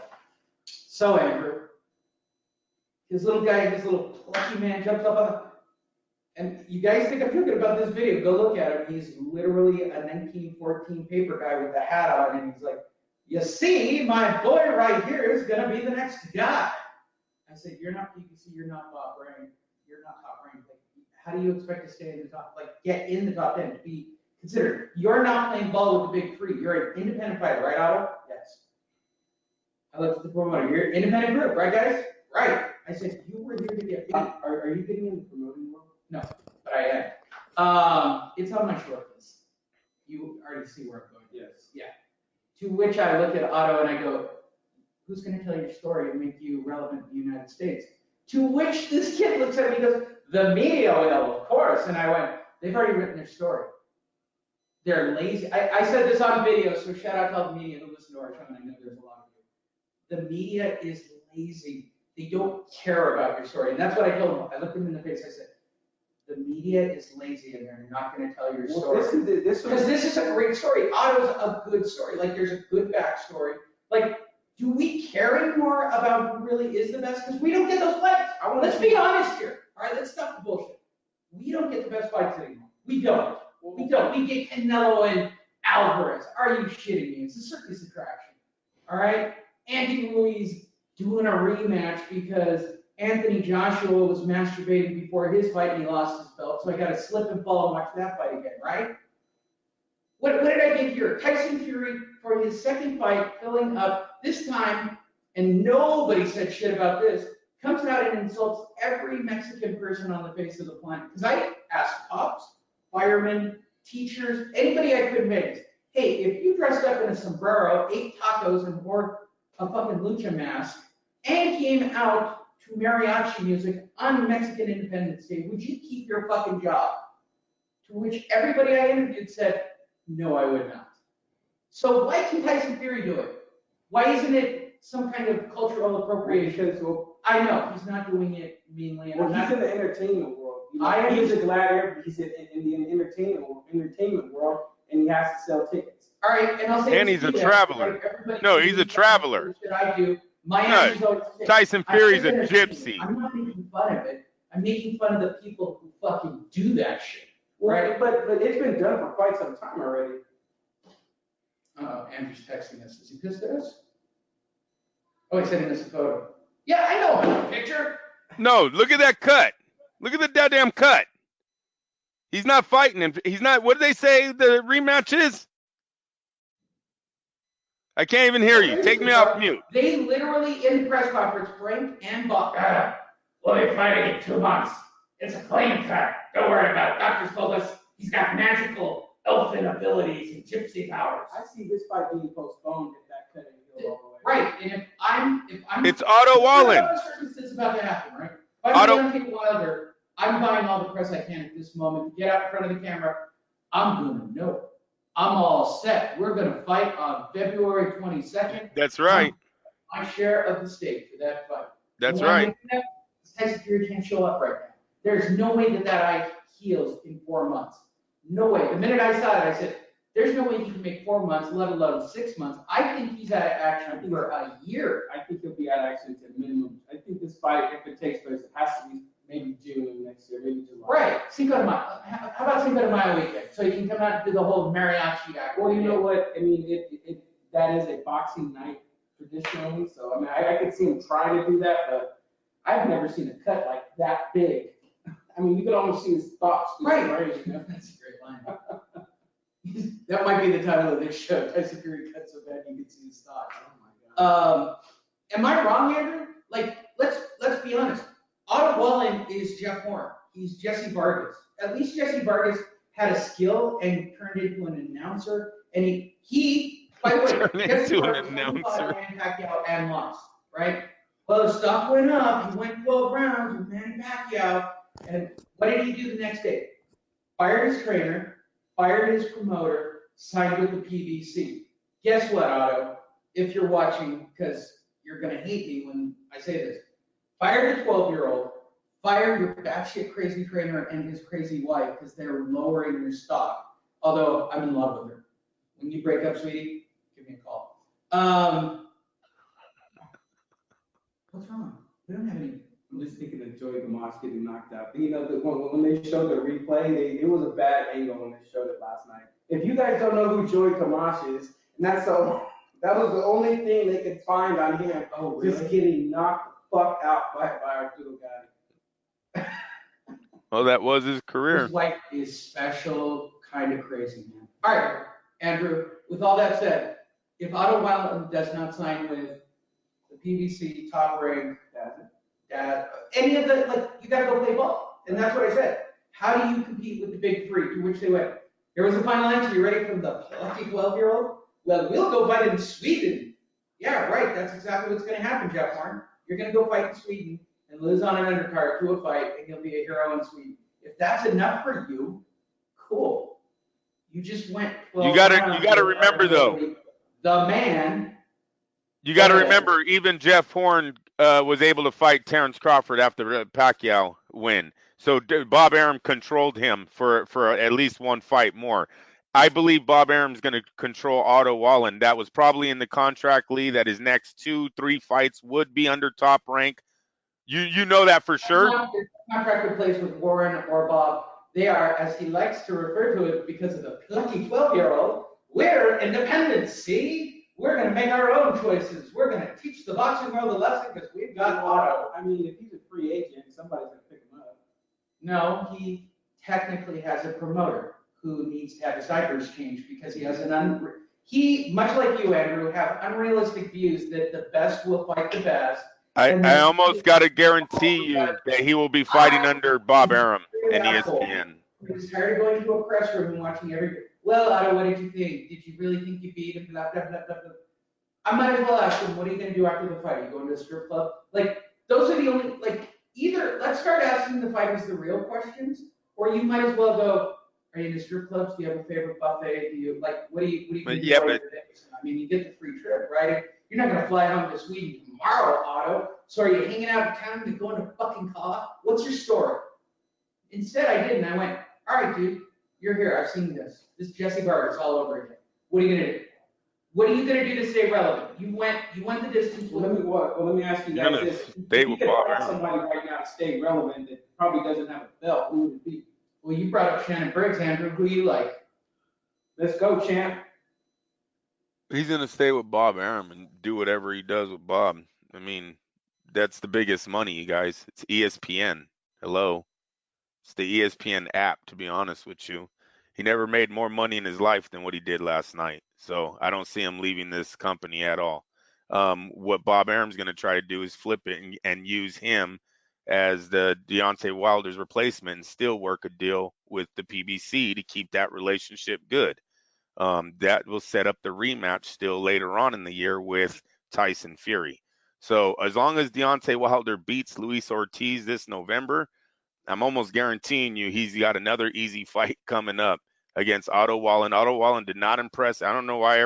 Speaker 15: So, Andrew, his little plucky man jumps up on and you guys think I'm joking about this video, go look at him. He's literally a 1914 paper guy with a hat on, and he's like, you see, my boy right here is going to be the next guy. I said, you're not PPC, you're not top ranked. You're not top ranked. Like, how do you expect to stay in the top, get in the top 10 to be considered? You're not playing ball with the big three. You're an independent fighter, right, Otto? Yes. I looked at the promoter. You're an independent group, right, guys? Right. I said, you were here to get paid.
Speaker 14: Are you getting in the promoting world?
Speaker 15: No, but I am. It's on my short list. You already see where I'm going.
Speaker 14: Yes.
Speaker 15: Yeah. To which I look at Otto and I go, who's going to tell your story and make you relevant in the United States? To which this kid looks at me and goes, the media will, of course. And I went, they've already written their story. They're lazy. I said this on video, so shout out to all the media who listen to our show, and I know there's a lot of you. The media is lazy. They don't care about your story. And that's what I told them. I looked them in the face. I said, the media is lazy and they're not going to tell your story. Because this is a great story. Otto's a good story. Like, there's a good backstory. Like, do we care anymore about who really is the best? Because we don't get those fights. Let's be honest here. All right, let's stop the bullshit. We don't get the best fights anymore. We don't. We don't. We get Canelo and Alvarez. Are you shitting me? It's a circus attraction. All right? Andy Ruiz doing a rematch because Anthony Joshua was masturbating before his fight and he lost his belt. So I got to slip and fall and watch that fight again, right? What did I get here? Tyson Fury for his second fight, filling up this time, and nobody said shit about this, comes out and insults every Mexican person on the face of the planet. Because I asked cops, firemen, teachers, anybody I could make, hey, if you dressed up in a sombrero, ate tacos, and wore a fucking lucha mask, and came out to mariachi music on Mexican Independence Day, would you keep your fucking job? To which everybody I interviewed said, no, I would not. So why can Tyson Fury do it? Why isn't it some kind of cultural appropriation? Because I know he's not doing it meanly.
Speaker 16: Well, he's in the entertainment world. You know, he's a gladiator. He's in the entertainment world, and he has to sell tickets.
Speaker 15: All right, and I'll say.
Speaker 12: And he's a traveler. No, he's a traveler.
Speaker 15: Should I do? My
Speaker 12: No,
Speaker 15: answer's always the same.
Speaker 12: Tyson Fury's a gypsy.
Speaker 15: I'm not making fun of it. I'm making fun of the people who fucking do that shit.
Speaker 16: Well,
Speaker 15: right?
Speaker 16: But it's been done for quite some time already.
Speaker 15: Andrew's texting us. Is he pissed at us? Oh, he's sending us a photo. Yeah, I know him. Picture.
Speaker 12: No, look at that cut. Look at the goddamn cut. He's not fighting him. He's not. What did they say the rematch is? I can't even hear you. Take me off mute.
Speaker 15: They literally, in the press conference, Frank and Bob, we'll be fighting in 2 months. It's a clean cut. Don't worry about it. Doctors told us he's got magical elfin abilities and gypsy powers.
Speaker 16: I see this fight being postponed if that cut ain't go all the way.
Speaker 15: Right, and if I'm
Speaker 12: It's Otto Wallen.
Speaker 15: It's about to happen, right? If I'm Deontay Wilder, I'm buying all the press I can at this moment to get out in front of the camera. I'm going to know. I'm all set. We're going to fight on February 22nd.
Speaker 12: That's right.
Speaker 15: My share of the stage for that fight.
Speaker 12: That's right.
Speaker 15: Tyson Fury can't show up right now. There's no way that eye heals in 4 months. No way. The minute I saw it, I said, there's no way he can make 4 months, let alone 6 months. I think he's out of action for a year.
Speaker 16: I think he'll be out of action to minimum. I think this fight, if it takes place, it has to be maybe June next year, maybe July.
Speaker 15: Right. Cinco de Mayo. How about Cinco de Mayo weekend? So you can come out and do the whole mariachi act.
Speaker 16: Well, you know what? I mean, that is a boxing night traditionally. So, I mean, I could see him trying to do that, but I've never seen a cut like that big. I mean, you could almost see his thoughts.
Speaker 15: Right. That's a great line. That might be the title of this show. Tyson Fury cuts so bad you can see his thoughts. Oh my God. Am I wrong, Andrew? Like, let's be honest. Otto Wallen is Jeff Horn. He's Jesse Vargas. At least Jesse Vargas had a skill and turned into an announcer. And he by the way,
Speaker 12: turned into an announcer.
Speaker 15: Pacquiao and lost, right? Well, the stock went up. He went 12 rounds with Manny Pacquiao. And what did he do the next day? Fired his trainer, fired his promoter, signed with the PBC. Guess what, Otto? If you're watching, because you're going to hate me when I say this. Fire the 12-year-old, fire your batshit crazy trainer and his crazy wife because they're lowering your stock. Although I'm in love with her. When you break up, sweetie, give me a call. What's wrong? We don't have any.
Speaker 16: I'm just thinking of Joey Gamache getting knocked out. You know, when they showed the replay, it was a bad angle when they showed it last night. If you guys don't know who Joey Gamache is, and that was the only thing they could find on him, just getting knocked the fuck out by Arturo Gatti.
Speaker 12: Well, that was his career.
Speaker 15: His wife is special, kind of crazy, man. All right, Andrew, with all that said, if Otto Wallen does not sign with the PBC top rank, any of the, like, you got to go play ball. And that's what I said. How do you compete with the big three, to which they went? Here was the final answer. You ready from the lucky 12-year-old? Well, we'll go fight in Sweden. Yeah, right. That's exactly what's going to happen, Jeff Horn. You're going to go fight in Sweden and lose on an undercard to a fight, and you'll be a hero in Sweden. If that's enough for you, cool.
Speaker 14: You just went 12
Speaker 12: You gotta
Speaker 14: rounds.
Speaker 12: remember though.
Speaker 14: The man.
Speaker 12: You got to remember, even Jeff Horn was able to fight Terrence Crawford after the Pacquiao win. So Bob Arum controlled him for at least one fight more. I believe Bob Arum's going to control Otto Wallen. That was probably in the contract, Lee, that his next 2-3 fights would be under top rank. You know that for sure?
Speaker 14: The contract replace with Warren or Bob. They are, as he likes to refer to it, because of the lucky 12-year-old, we're independent, see? We're going to make our own choices. We're going to teach the boxing world a lesson because we've got Otto.
Speaker 16: I mean, if he's a free agent, somebody's going to pick him up.
Speaker 14: No, he technically has a promoter who needs to have his diapers changed because he has he, much like you, Andrew, have unrealistic views that the best will fight the best.
Speaker 12: I almost got to guarantee you that he will be fighting under Bob Arum and ESPN.
Speaker 14: He's tired of going to a press room and watching well, Otto, what did you think? Did you really think you beat him? Blah, blah, blah, blah, blah. I might as well ask him, what are you going to do after the fight? Are you going to a strip club? Like, those are the only, either let's start asking the fighters the real questions, or you might as well go, are you in the strip clubs? Do you have a favorite buffet? Do you, what do you do?
Speaker 12: Yeah, but
Speaker 14: I mean, you get the free trip, right? You're not going to fly home to Sweden tomorrow, Otto. So are you hanging out in town and going to fucking college? What's your story? Instead, I didn't. I went, all right, dude, you're here. I've seen this. This is Jesse Vargas all over again. What are you gonna do? What are you gonna do to stay relevant? You went the distance.
Speaker 16: Let me ask you guys this: if you could find somebody right now to stay relevant that probably doesn't have a belt, who would it be?
Speaker 14: Well, you brought up Shannon Briggs, Andrew. Who you like?
Speaker 16: Let's go, champ.
Speaker 12: He's going to stay with Bob Arum and do whatever he does with Bob. I mean, that's the biggest money, you guys. It's ESPN. Hello. It's the ESPN app, to be honest with you. He never made more money in his life than what he did last night. So I don't see him leaving this company at all. What Bob Arum's going to try to do is flip it and use him as the Deontay Wilder's replacement and still work a deal with the PBC to keep that relationship good. That will set up the rematch still later on in the year with Tyson Fury. So as long as Deontay Wilder beats Luis Ortiz this November, I'm almost guaranteeing you he's got another easy fight coming up against Otto Wallen. Otto Wallen did not impress. I don't know why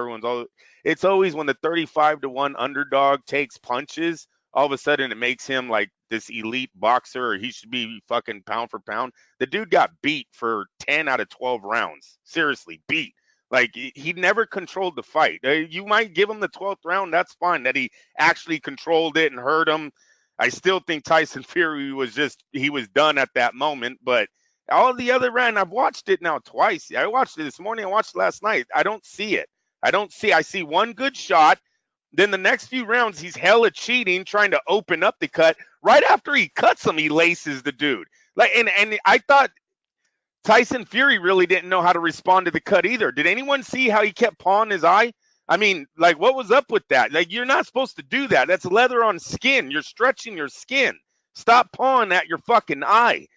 Speaker 12: it's always when the 35-1 underdog takes punches, all of a sudden it makes him like this elite boxer, or he should be fucking pound for pound. The dude got beat for 10 out of 12 rounds. Seriously, beat. Like, he never controlled the fight. You might give him the 12th round. That's fine that he actually controlled it and hurt him. I still think Tyson Fury was done at that moment. But all of the other round, I've watched it now twice. I watched it this morning. I watched it last night. I don't see it. I see one good shot. Then the next few rounds, he's hella cheating, trying to open up the cut. Right after he cuts him, he laces the dude. And I thought Tyson Fury really didn't know how to respond to the cut either. Did anyone see how he kept pawing his eye? I mean, what was up with that? You're not supposed to do that. That's leather on skin. You're stretching your skin. Stop pawing at your fucking eye.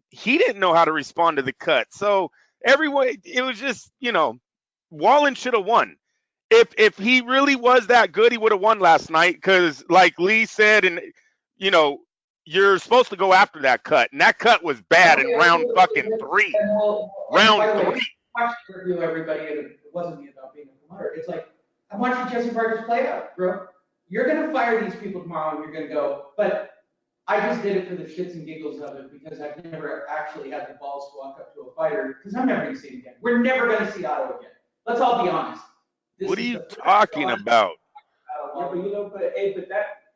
Speaker 12: He didn't know how to respond to the cut. So everyone, it was just, Wallen should have won. If he really was that good, he would have won last night. Because like Lee said, and you're supposed to go after that cut, and that cut was bad in round fucking 3. Round 3.
Speaker 14: I watched the review, everybody, and it wasn't me about being a promoter. It's like, I'm watching Jesse Vargas play out, bro. You're going to fire these people tomorrow, and you're going to go, but I just did it for the shits and giggles of it because I've never actually had the balls to walk up to a fighter because I'm never going to see him again. We're never going to see Otto again. Let's all be honest.
Speaker 12: What are you talking about?
Speaker 16: Yeah, but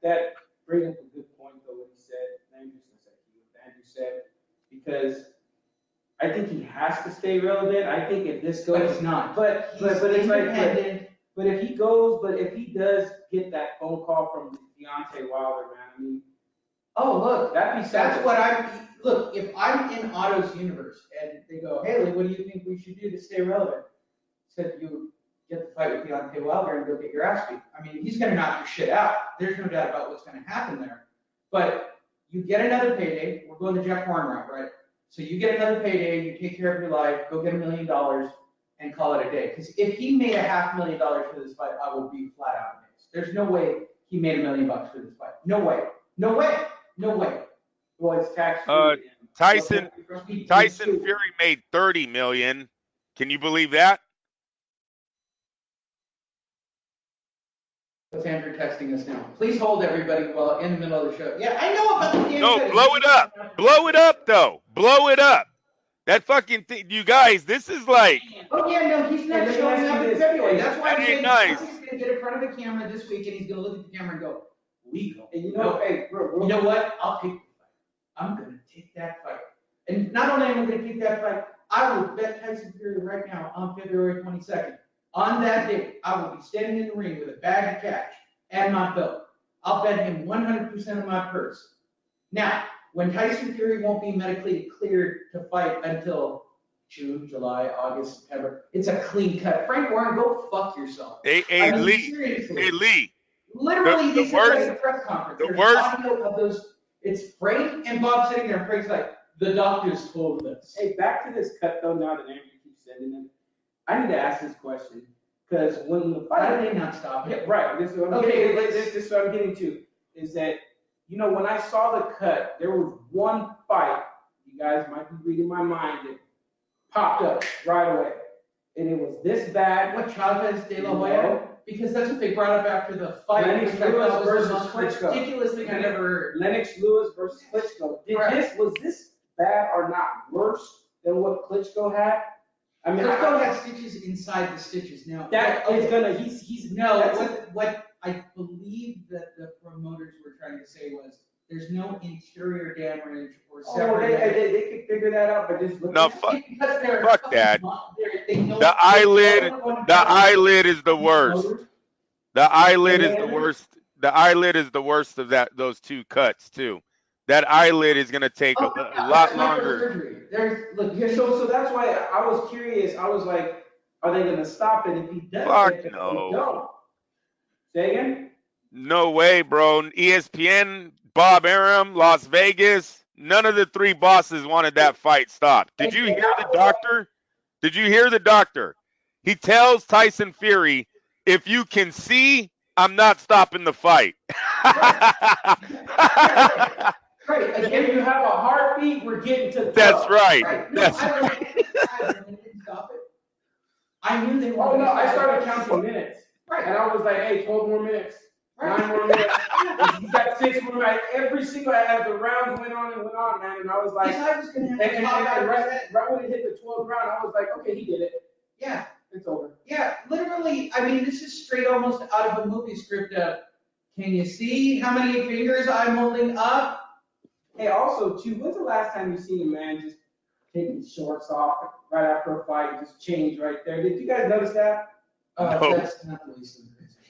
Speaker 16: that brings up a good point, though, what he said. I'm just going to say what Andrew said, because I think he has to stay relevant. I think if this goes,
Speaker 14: but it's not.
Speaker 16: But it's like, but if he does get that phone call from Deontay Wilder, man, I mean,
Speaker 14: oh look, look. If I'm in Otto's universe and they go, Haley, what do you think we should do to stay relevant? Said you get the fight with Deontay Wilder and go get your ass beat. I mean, he's going to knock your shit out. There's no doubt about what's going to happen there. But you get another payday. We're going the Jeff Horn route, right? So you get another payday, you take care of your life, go get $1 million, and call it a day. Because if he made $500,000 for this fight, I will be flat out amazed. There's no way he made $1 million for this fight. No way. No way. No way.
Speaker 16: Well, it's tax.
Speaker 12: Tyson Fury made $30 million. Can you believe that?
Speaker 15: What's Andrew texting us now? Please hold everybody while in the middle of the show. Yeah, I know about the game.
Speaker 12: No, blow it up. Blow it up, though. Blow it up. That fucking thing, you guys, this is like.
Speaker 15: Oh, yeah, no, he's not showing up in February. That's why I'm saying
Speaker 12: nice.
Speaker 15: He's going to get in front of the camera this week, and he's going to look at the camera and go, legal.
Speaker 16: And you know,
Speaker 15: you know what? I'll take the fight. I'm going to take that fight. And not only am I going to take that fight, I will bet Tyson Fury right now on February 22nd. On that day, I will be standing in the ring with a bag of cash and my belt. I'll bet him 100% of my purse. Now, when Tyson Fury won't be medically cleared to fight until June, July, August, September, it's a clean cut. Frank Warren, go fuck yourself.
Speaker 12: Hey, Lee. Seriously. Hey, Lee.
Speaker 15: Literally, he said at the press conference.
Speaker 12: The worst.
Speaker 15: Audio of those. It's Frank and Bob sitting there, and Frank's like, the doctors told us.
Speaker 16: Hey, back to this cut though. Now that Andrew keeps sending them, I need to ask this question because when the fight,
Speaker 15: why did they not stop it?
Speaker 16: Yeah, right. This is what I'm getting. This is what I'm getting to. Is that when I saw the cut, there was one fight. You guys might be reading my mind. That popped up right away, and it was this bad.
Speaker 15: What, Chavez De La Hoya? Because that's what they brought up after the fight.
Speaker 16: Lennox Lewis versus Klitschko.
Speaker 15: Ridiculous thing I never heard.
Speaker 16: Lennox Lewis versus Klitschko. Was this bad or not worse than what Klitschko had? I mean,
Speaker 15: Klitschko had stitches inside the stitches. Now
Speaker 16: that is gonna. He's
Speaker 15: no. What I believe that the promoters were trying to say was there's no interior damage or separate.
Speaker 16: They could figure that out, but just
Speaker 12: no, fuck that. The eyelid is the worst. The eyelid is the worst. The eyelid is the worst of those two cuts too. That eyelid is gonna take a lot longer.
Speaker 16: So that's why I was curious. I was like, are they gonna stop it if he does?
Speaker 12: Fuck no.
Speaker 16: Don't. Say again?
Speaker 12: No way, bro. ESPN, Bob Arum, Las Vegas. None of the three bosses wanted that fight stopped. Did you hear the doctor? Did you hear the doctor? He tells Tyson Fury, if you can see, I'm not stopping the fight.
Speaker 16: Right. If you have a heartbeat, we're getting to.
Speaker 12: That's right. No, that's right.
Speaker 15: I knew they were.
Speaker 16: Oh no! I started counting minutes, and I was like, "Hey, 12 more minutes, 9 more minutes." You got 6 more minutes. Every single as the rounds went on, man, and I was like, right when it hit the 12th round, I was like, "Okay, he did it."
Speaker 15: Yeah,
Speaker 16: it's over.
Speaker 15: Yeah, literally. I mean, this is straight almost out of a movie script. Can you see how many fingers I'm holding up?
Speaker 16: Hey, also, too, when's the last time you seen a man just take his shorts off right after a fight and just change right there? Did you guys notice that?
Speaker 12: No.
Speaker 15: That's not the least of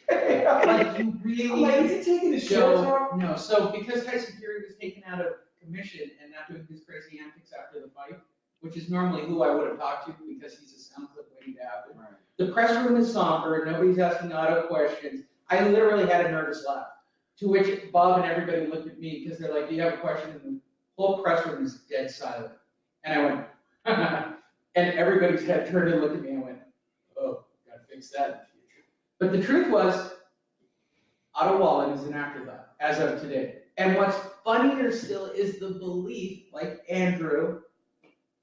Speaker 15: it. Like, you really.
Speaker 16: Like, is he taking his shorts off?
Speaker 15: No, so because Tyson Fury was taken out of commission and not doing his crazy antics after the fight, which is normally who I would have talked to because he's a sound clip waiting to happen. Right. The press room is somber, nobody's asking auto questions. I literally had a nervous laugh. To which Bob and everybody looked at me because they're like, do you have a question? And the whole press room is dead silent. And I went, and everybody's head turned and looked at me and went, oh, gotta fix that in the future. But the truth was, Otto Wallen is an afterthought as of today. And what's funnier still is the belief, like Andrew,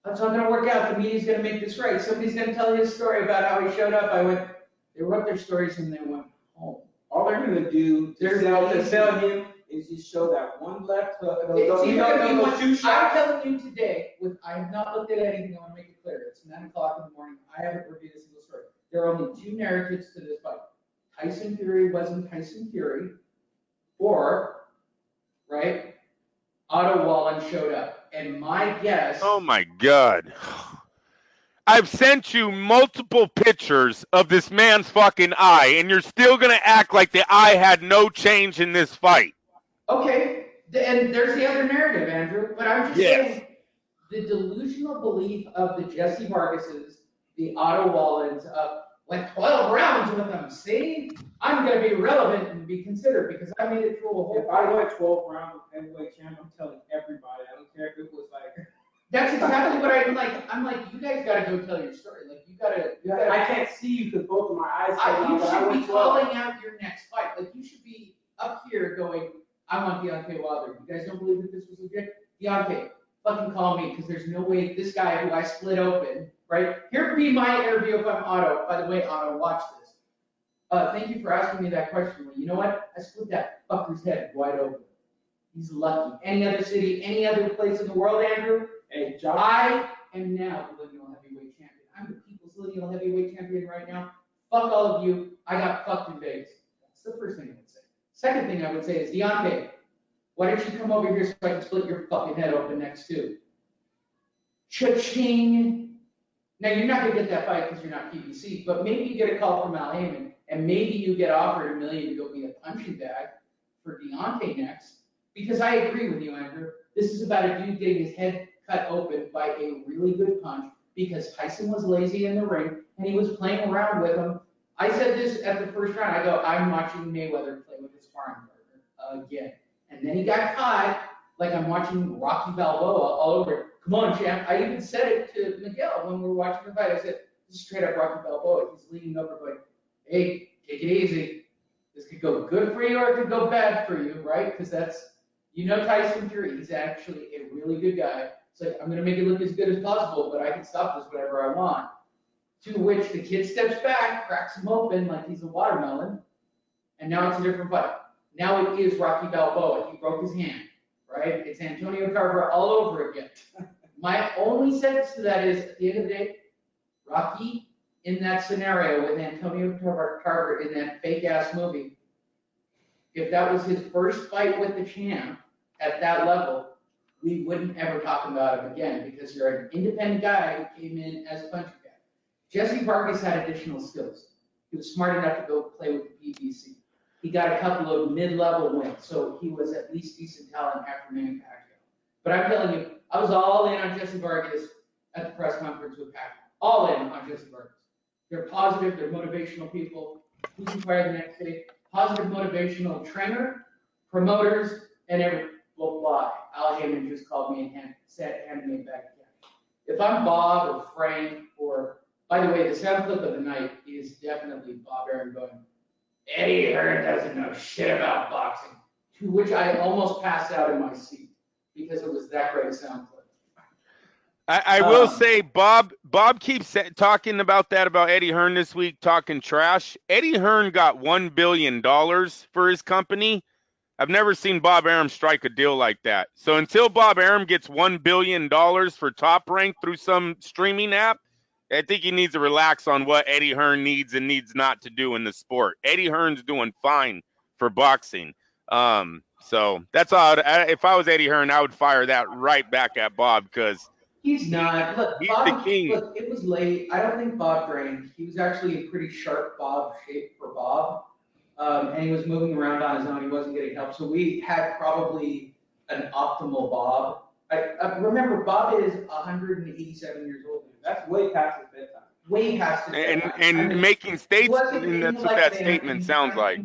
Speaker 15: that's not going to work out. The media's going to make this right. Somebody's going to tell his story about how he showed up. I went, they wrote their stories and they went home.
Speaker 16: All they're going to do to sell him is just show that one left hook.
Speaker 15: I'm telling you today, I have not looked at anything. I want to make it clear. It's 9 o'clock in the morning. I haven't reviewed a single story. There are only 2 narratives to this fight. Tyson Fury wasn't Tyson Fury, or, right, Otto Wallen showed up. And my guess.
Speaker 12: Oh my God. I've sent you multiple pictures of this man's fucking eye, and you're still going to act like the eye had no change in this fight.
Speaker 15: Okay, and there's the other narrative, Andrew. But I'm just saying the delusional belief of the Jesse Vargases, the Otto Wallens, went 12 rounds with them. See, I'm going to be relevant and be considered because I made it through a whole.
Speaker 16: If I went 12 rounds with heavyweight champ, I'm telling everybody. I don't care if it was like.
Speaker 15: That's exactly what I'm like. I'm like, you guys got to go tell your story. Like, you gotta.
Speaker 16: I can't see you because both of my eyes.
Speaker 15: You should be calling out your next fight. Like, you should be up here going, I want Deontay Wilder. You guys don't believe that this was legit? Deontay, fucking call me because there's no way this guy who I split open right? Here would be my interview if I'm Otto. By the way, Otto, watch this. Thank you for asking me that question. Well, you know what? I split that fucker's head wide open. He's lucky. Any other city, any other place in the world, Andrew?
Speaker 14: Hey, John.
Speaker 15: I am now the lineal heavyweight champion. I'm the people's lineal heavyweight champion right now. Fuck all of you. I got fucked in Vegas. That's the first thing I would say. Second thing I would say is, Deontay, why don't you come over here so I can split your fucking head open next to? Cha-ching. Now, you're not going to get that fight because you're not PBC, but maybe you get a call from Al Heyman, and maybe you get offered $1 million to go be a punching bag for Deontay next. Because I agree with you, Andrew. This is about a dude getting his head cut open by a really good punch because Tyson was lazy in the ring, and he was playing around with him. I said this at the first round. I go, I'm watching Mayweather play with his sparring partner again. And then he got caught like I'm watching Rocky Balboa all over it. Come on, champ. I even said it to Miguel when we were watching the fight. I said, this is straight up Rocky Balboa. He's leaning over going, hey, take it easy. This could go good for you or it could go bad for you, right? Because that's, you know, Tyson Fury. He's actually a really good guy. It's like, I'm going to make it look as good as possible, but I can stop this whenever I want. To which the kid steps back, cracks him open like he's a watermelon, and now it's a different fight. Now it is Rocky Balboa. He broke his hand, right? It's Antonio Carver all over again. My only sense to that is, at the end of the day, Rocky, in that scenario with Antonio Carver in that fake-ass movie, if that was his first fight with the champ at that level, we wouldn't ever talk about him again because you're an independent guy who came in as a punching guy. Jesse Vargas had additional skills. He was smart enough to go play with the PBC. He got a couple of mid-level wins, so he was at least decent talent after Manny Pacquiao. But I'm telling you, I was all in on Jesse Vargas at the press conference with Pacquiao. All in on Jesse Vargas. They're positive, they're motivational people. Who's in fire the next day? Positive motivational trainer, promoters, and everything will fly. Al Heyman just called me and handed me back again. If I'm Bob or Frank or, by the way, the sound clip of the night is definitely Bob Arum going, Eddie Hearn doesn't know shit about boxing, to which I almost passed out in my seat because it was that great a sound clip.
Speaker 12: I will say, Bob keeps talking about that about Eddie Hearn this week, talking trash. Eddie Hearn got $1 billion for his company. I've never seen Bob Arum strike a deal like that. So until Bob Arum gets $1 billion for Top Rank through some streaming app, I think he needs to relax on what Eddie Hearn needs and needs not to do in the sport. Eddie Hearn's doing fine for boxing. So that's all. If I was Eddie Hearn, I would fire that right back at Bob because
Speaker 15: he's not. Look,
Speaker 12: he's
Speaker 15: Bob,
Speaker 12: the king.
Speaker 15: Look, it was late. I don't think Bob drank. He was actually in pretty sharp Bob shape for Bob. And he was moving around on his own. He wasn't getting help. So we had probably an optimal Bob. I remember, Bob is 187 years old.
Speaker 14: That's way past his bedtime.
Speaker 15: Way past his bedtime.
Speaker 12: And making statements, and that's what that statement sounds like.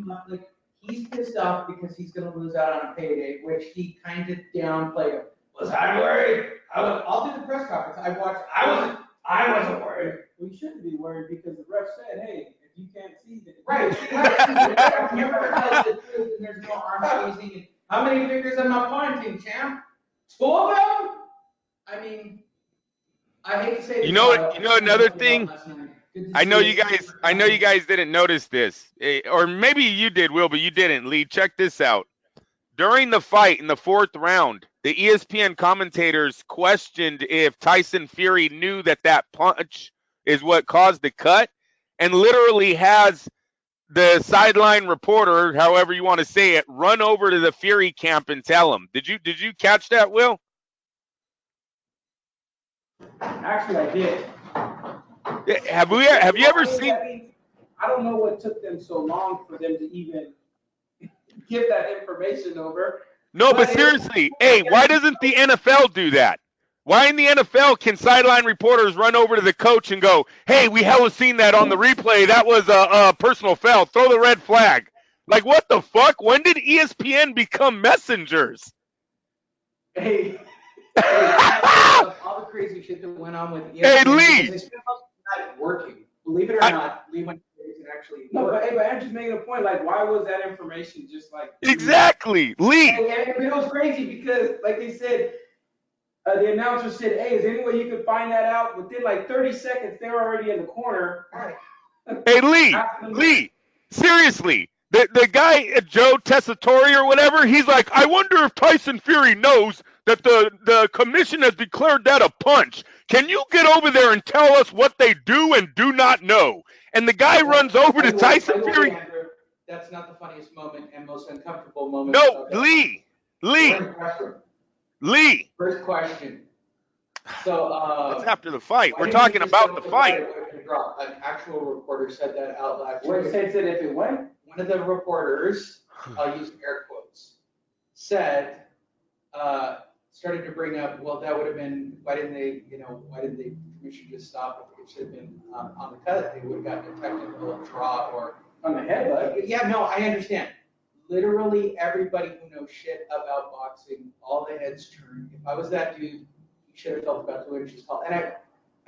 Speaker 15: He's pissed off because he's going to lose out on a payday, which he kind of downplayed. Was I worried? I'll do the press conference. I wasn't worried.
Speaker 14: We shouldn't be worried because the ref said, hey, if you can't see the
Speaker 15: right. Remember tells the truth and there's no arm squeezing. And how many fingers am I pointing, champ? 2 of them? I mean, I hate to say this.
Speaker 12: You know another thing. I know you guys didn't notice this, or maybe you did, Will, but you didn't. Lee, check this out. During the fight in the 4th round, the ESPN commentators questioned if Tyson Fury knew that punch is what caused the cut, and literally has the sideline reporter, however you want to say it, run over to the Fury camp and tell him. Did you catch that, Will?
Speaker 14: Actually, I did.
Speaker 12: Have you ever seen?
Speaker 14: I don't know what took them so long for them to even give that information over.
Speaker 12: No, but seriously, hey, why doesn't the NFL do that? Why in the NFL can sideline reporters run over to the coach and go, hey, we haven't seen that on the replay. That was a personal foul. Throw the red flag. Like, what the fuck? When did ESPN become messengers?
Speaker 15: Hey, all the crazy shit that went on with ESPN.
Speaker 12: Hey, Lee.
Speaker 15: They spent most of the night working. Believe it or not, Lee went to actually
Speaker 14: no, but Andrew's making a point. Like, why was that information just like
Speaker 12: exactly, Lee?
Speaker 14: And it was crazy because, like they said, the announcer said, "Hey, is there any way you could find that out?" Within like 30 seconds, they were already in the corner.
Speaker 12: Hey, Lee, seriously. The guy, Joe Tessitore or whatever, he's like, I wonder if Tyson Fury knows that the commission has declared that a punch. Can you get over there and tell us what they do and do not know? And the guy runs over to Tyson Fury.
Speaker 15: Andrew, that's not the funniest moment and most uncomfortable moment.
Speaker 12: No, Lee.
Speaker 15: First question. So
Speaker 12: that's after the fight. We're talking about the fight.
Speaker 15: An actual reporter said that out loud.
Speaker 14: What said if it went?
Speaker 15: One of the reporters, I'll use air quotes, said, started to bring up, well, that would have been, why didn't the commission just stop it? It should have been on the cut. They would have gotten a technical draw or
Speaker 14: on the head.
Speaker 15: Yeah, no, I understand. Literally everybody who knows shit about boxing, all the heads turn. If I was that dude, you should have felt about 2 inches tall. And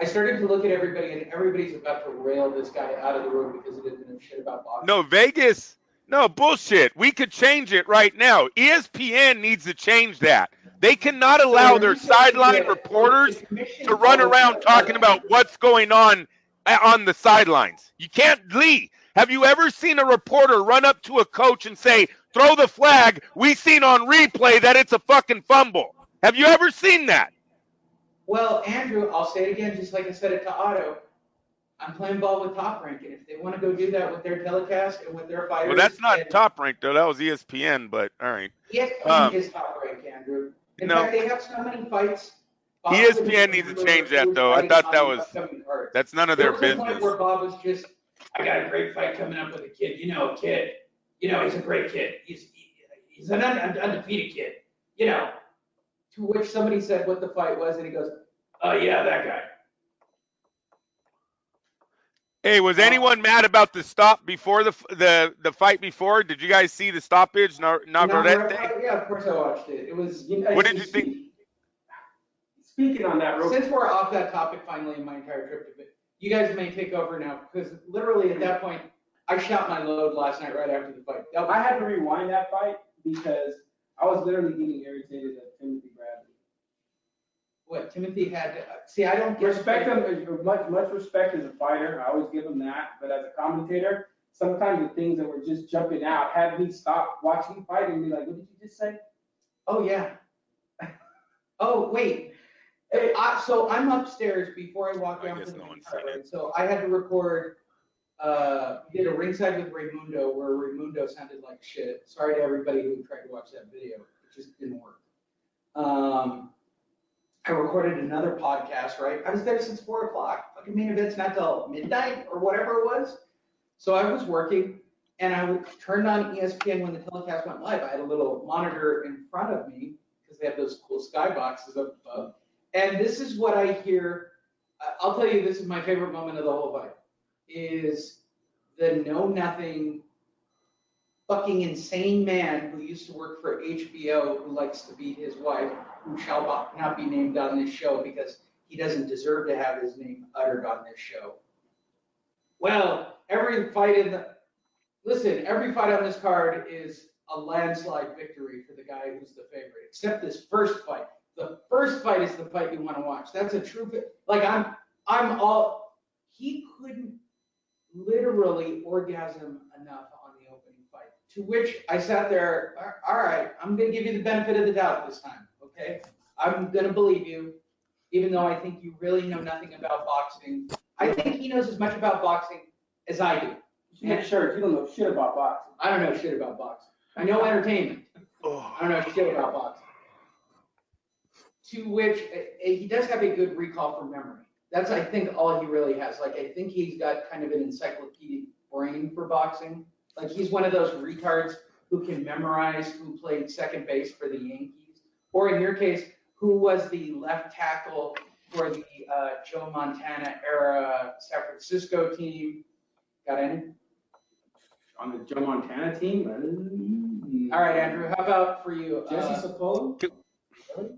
Speaker 15: I started to look at everybody, and everybody's about to rail this guy out of the room because he didn't know shit about boxing.
Speaker 12: No, Vegas. No, bullshit. We could change it right now. ESPN needs to change that. They cannot allow their sideline reporters to run around talking about what's going on the sidelines. You can't, Lee. Have you ever seen a reporter run up to a coach and say, throw the flag, we seen on replay that it's a fucking fumble? Have you ever seen that?
Speaker 15: Well, Andrew, I'll say it again, just like I said it to Otto. I'm playing ball with Top Rank, and if they want to go do that with their telecast and with their fighters.
Speaker 12: Well, that's not Top Rank, though. That was ESPN, but all right.
Speaker 15: ESPN is Top Rank, Andrew. In fact, they have so many fights.
Speaker 12: ESPN needs to change that, though. I thought that's none of their business.
Speaker 15: There was a point where Bob was just, I got a great fight coming up with a kid. He's a great kid. He's an undefeated kid. To which somebody said what the fight was, and he goes, "Oh yeah, that guy."
Speaker 12: Hey, was anyone mad about the stop before the fight before? Did you guys see the stoppage?
Speaker 15: Yeah, of course I watched it. It was.
Speaker 12: What did you think?
Speaker 14: Speaking on that,
Speaker 15: since we're off that topic finally in my entire trip to it, you guys may take over now because literally at that point I shot my load last night right after the fight.
Speaker 14: I had to rewind that fight because I was literally getting irritated at Timothy Bradley.
Speaker 15: What Timothy had to see, I don't
Speaker 14: respect him. Much respect as a fighter. I always give him that. But as a commentator, sometimes the things that were just jumping out had me stop watching the fight and be like, "What did you just say?"
Speaker 15: Oh yeah. Oh wait. So I'm upstairs before I walk down to the car, right? So I had to record. Did a ringside with Raymundo where Raymundo sounded like shit. Sorry to everybody who tried to watch that video. It just didn't work. I recorded another podcast, right? I was there since 4 o'clock. Fucking main event's not till midnight or whatever it was. So I was working and I turned on ESPN when the telecast went live. I had a little monitor in front of me because they have those cool skyboxes up above. And this is what I hear. I'll tell you, this is my favorite moment of the whole fight. Is the know-nothing fucking insane man who used to work for HBO who likes to beat his wife, who shall not be named on this show because he doesn't deserve to have his name uttered on this show. Well, every fight on this card is a landslide victory for the guy who's the favorite, except this first fight. The first fight is the fight you want to watch. That's a true fit. Like he couldn't literally orgasm enough on the opening fight. To which I sat there, all right, I'm going to give you the benefit of the doubt this time, okay? I'm going to believe you, even though I think you really know nothing about boxing. I think he knows as much about boxing as I do.
Speaker 14: Make sure you don't know shit about boxing.
Speaker 15: I don't know shit about boxing. I know entertainment. I don't know shit about boxing. To which he does have a good recall from memory. That's, I think, all he really has. Like, I think he's got kind of an encyclopedic brain for boxing. Like, he's one of those retards who can memorize who played second base for the Yankees. Or in your case, who was the left tackle for the Joe Montana era San Francisco team. Got any?
Speaker 14: On the Joe Montana team?
Speaker 15: All right, Andrew, how about for you?
Speaker 14: Jesse Sapolo?
Speaker 15: Really?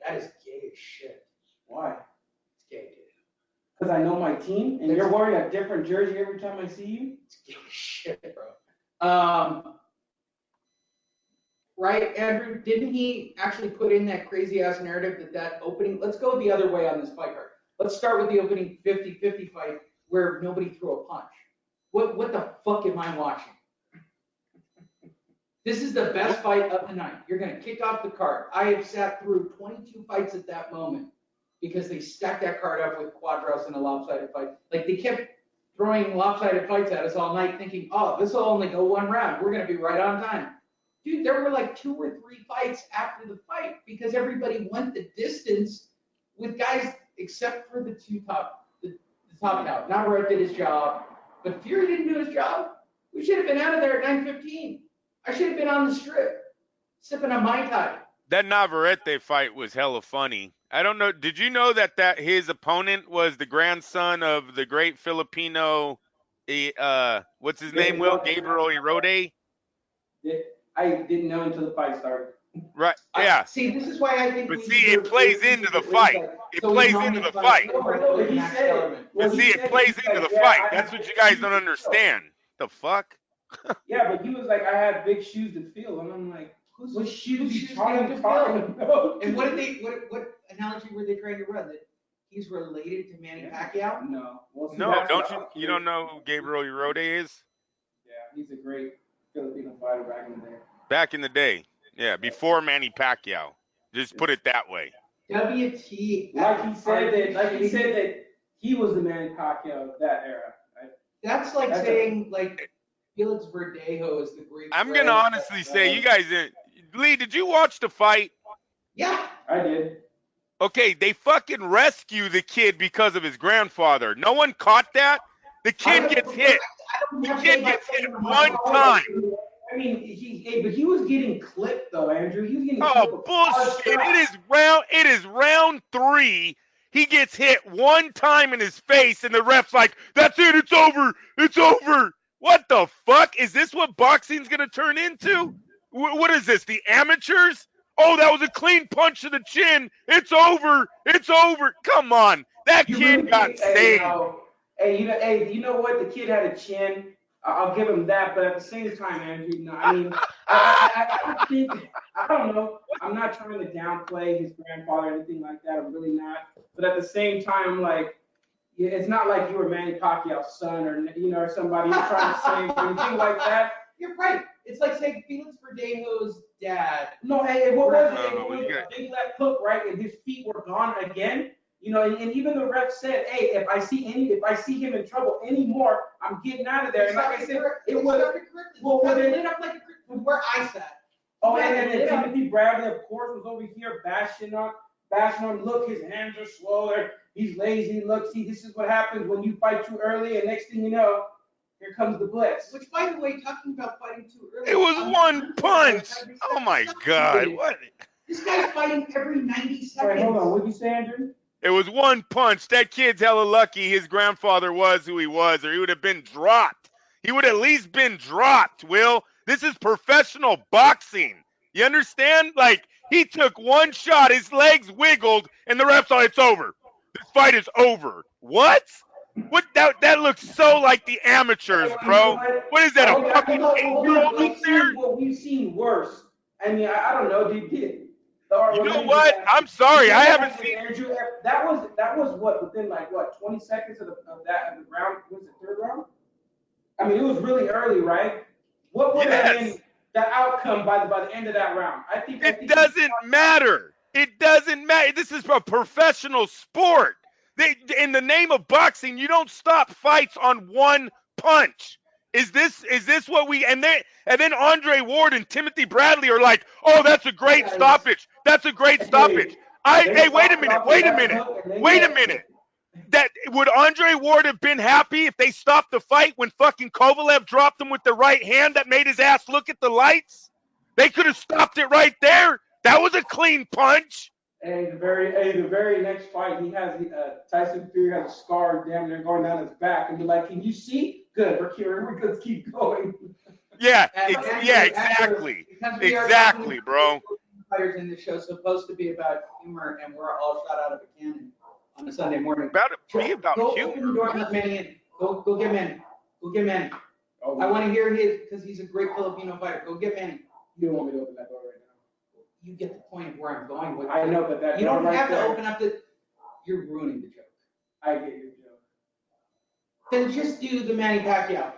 Speaker 15: That is gay as shit.
Speaker 14: Why?
Speaker 15: It's gay, dude.
Speaker 14: Because I know my team, and you're wearing a different jersey every time I see you?
Speaker 15: It's gay as shit, bro. right, Andrew? Didn't he actually put in that crazy ass narrative that opening? Let's go the other way on this fight card. Let's start with the opening 50-50 fight where nobody threw a punch. What the fuck am I watching? This is the best fight of the night. You're going to kick off the card. I have sat through 22 fights at that moment because they stacked that card up with Quadros and a lopsided fight. Like, they kept throwing lopsided fights at us all night thinking, oh, this will only go one round. We're going to be right on time. Dude, there were like 2 or 3 fights after the fight because everybody went the distance with guys except for the top out. Navarrete did his job, but Fury didn't do his job. We should have been out of there at 9:15. I should have been on the strip, sipping a Mai Tai.
Speaker 12: That Navarrete fight was hella funny. I don't know. Did you know that his opponent was the grandson of the great Filipino, what's his name, Will? Gabriel Irode?
Speaker 16: I didn't know until the fight started.
Speaker 12: Right, yeah.
Speaker 15: See, this is why I think.
Speaker 12: But see, it plays into the fight. It plays into the fight. But see, it plays into the fight. That's what you guys don't understand. The fuck?
Speaker 16: Yeah, but he was like, I had big shoes to fill, and I'm like,
Speaker 15: Whose shoes you talking about? And what analogy were they trying to run? That he's related to Manny Pacquiao?
Speaker 16: No. Well,
Speaker 12: No, you don't know who Gabriel Irode is?
Speaker 16: Yeah, he's a great Filipino fighter back in the day.
Speaker 12: Back in the day. Yeah, before Manny Pacquiao. Just put it that way.
Speaker 15: WT.
Speaker 16: Like he said that he was the Manny Pacquiao of that era. Right?
Speaker 15: That's like saying like Felix Verdejo is the great.
Speaker 12: I'm gonna honestly say, you guys didn't. Lee, did you watch the fight?
Speaker 15: Yeah,
Speaker 16: I did.
Speaker 12: Okay, they fucking rescue the kid because of his grandfather. No one caught that. The kid gets hit. The kid gets hit one time.
Speaker 16: I mean, but he was getting clipped though, Andrew. He was getting
Speaker 12: clipped. Bullshit! It is round 3. He gets hit one time in his face, and the ref's like, "That's it. It's over. It's over." What the fuck? Is this what boxing's gonna turn into? What is this? The amateurs? Oh, that was a clean punch to the chin. It's over. It's over. Come on, that kid got saved.
Speaker 16: You know what? The kid had a chin. I'll give him that, but at the same time, Andrew, no, I mean, I don't know. I'm not trying to downplay his grandfather or anything like that. I'm really not. But at the same time, like, it's not like you were Manny Pacquiao's son or somebody you're trying to save or anything like that.
Speaker 15: You're right. It's like saying Felix Verdejo's dad.
Speaker 16: No, hey, what was it? It was a big left hook, right? And his feet were gone again. You know, and even the ref said, "Hey, if I see him in trouble anymore, I'm getting out of there." And like I said, it was
Speaker 15: lit up like where I sat.
Speaker 16: Oh, and then Timothy Bradley, of course, was over here bashing on. Look, his hands are swollen. He's lazy. Look, see, this is what happens when you fight too early, and next thing you know, here comes the blitz.
Speaker 15: Which, by the way, talking about fighting too early.
Speaker 12: It was one punch. Oh my God! What?
Speaker 15: This guy's fighting every 90 seconds.
Speaker 16: Right, hold on. What did you say, Andrew?
Speaker 12: It was one punch. That kid's hella lucky his grandfather was who he was, or he would have been dropped. He would at least been dropped, Will. This is professional boxing. You understand? Like, he took one shot, his legs wiggled, and the ref thought it's over. This fight is over. What? What? That looks so like the amateurs, bro. What is that, a fucking 8-year-old up there?
Speaker 16: Well, we've seen worse. I mean, I don't know. Did
Speaker 12: you know what? I'm sorry, I haven't seen.
Speaker 16: Andrew, that was what, within like what 20 seconds of the round? Was it third round? I mean, it was really early, right? What would have been the outcome by the end of that round? I think
Speaker 12: it doesn't matter. It doesn't matter. This is a professional sport. In the name of boxing, you don't stop fights on one punch. Is this what we and then Andre Ward and Timothy Bradley are like, oh, that's a great stoppage. That's a great stoppage. Hey, wait a minute. That would Andre Ward have been happy if they stopped the fight when fucking Kovalev dropped him with the right hand that made his ass look at the lights? They could have stopped it right there. That was a clean punch.
Speaker 16: And the very next fight, he has Tyson Fury has a scar damn near going down his back, and be like, "Can you see? Good, we're gonna keep going."
Speaker 12: Yeah, exactly, bro.
Speaker 15: Fighters in the show supposed to be about humor, and we're all shot out of a cannon on a Sunday morning.
Speaker 12: About humor.
Speaker 15: Open the door and let Manny in. Go get Manny. Go get Manny. I want to hear his because he's a great Filipino fighter. Go get Manny.
Speaker 16: You don't want me to open that door right
Speaker 15: you get the point of where I'm going with it.
Speaker 16: I know, but that
Speaker 15: you don't
Speaker 16: right
Speaker 15: have
Speaker 16: there,
Speaker 15: to open up the. You're ruining the joke.
Speaker 16: I get your joke.
Speaker 15: Then just do the Manny Pacquiao.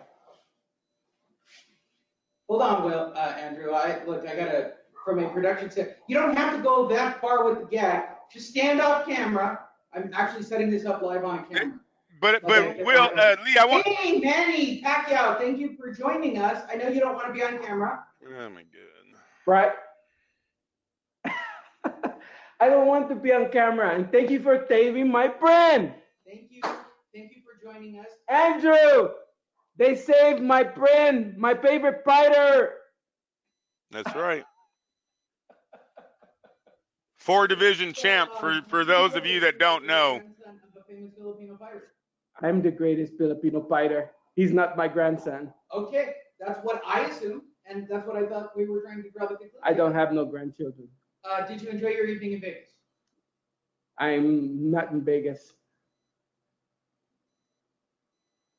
Speaker 15: Hold on, Will, Andrew. I gotta, from a production set. You don't have to go that far with the gag. Just stand off camera. I'm actually setting this up live on camera.
Speaker 12: But
Speaker 15: Okay.
Speaker 12: Will, Lee, I want.
Speaker 15: Hey, Manny Pacquiao, thank you for joining us. I know you don't want to be on camera.
Speaker 12: Oh my god.
Speaker 16: Right. I don't want to be on camera, and thank you for saving my friend.
Speaker 15: Thank you for joining us.
Speaker 16: Andrew, they saved my friend, my favorite fighter.
Speaker 12: That's right. 4-division champ for those of you that don't know.
Speaker 16: I'm the greatest Filipino fighter. He's not my grandson.
Speaker 15: Okay, that's what I assumed, and that's what I thought we were trying to draw the conclusion.
Speaker 16: I don't have no grandchildren.
Speaker 15: Did you enjoy your evening in Vegas?
Speaker 16: I'm not in Vegas.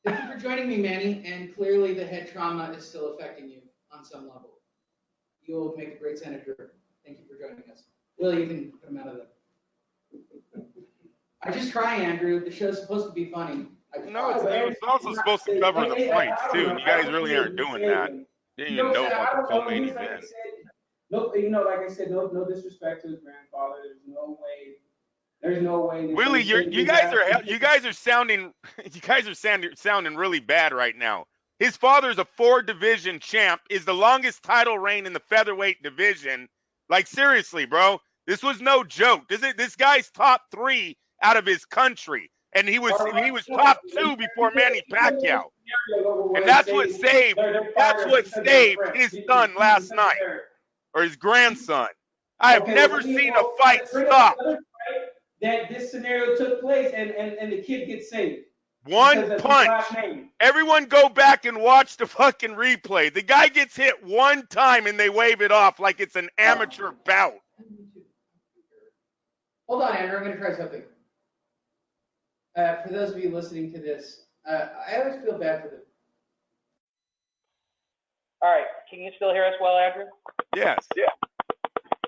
Speaker 15: Thank you for joining me, Manny, and clearly the head trauma is still affecting you on some level. You'll make a great senator. Thank you for joining us. Will, you can put him out of there. I just try, Andrew. The show's supposed to be funny.
Speaker 12: No, it's also supposed to cover the fights too, and you guys really aren't doing that. You didn't even know about the co-main event.
Speaker 16: No, like I said, no disrespect to his grandfather. There's no way.
Speaker 12: Willie, you guys are sounding really bad right now. His father's a 4-division champ, is the longest title reign in the featherweight division. Like seriously, bro, this was no joke. This guy's top 3 out of his country, and he was top 2 before Manny Pacquiao, and that's what saved his son last night, or his grandson. I have never seen a fight stop.
Speaker 16: That this scenario took place and the kid gets saved.
Speaker 12: One punch. Everyone go back and watch the fucking replay. The guy gets hit one time and they wave it off like it's an amateur bout.
Speaker 15: Hold on, Andrew. I'm going to try something. For those of you listening to this, I always feel bad for them.
Speaker 17: All right. Can you still hear us well, Andrew?
Speaker 12: Yes.
Speaker 17: Yeah.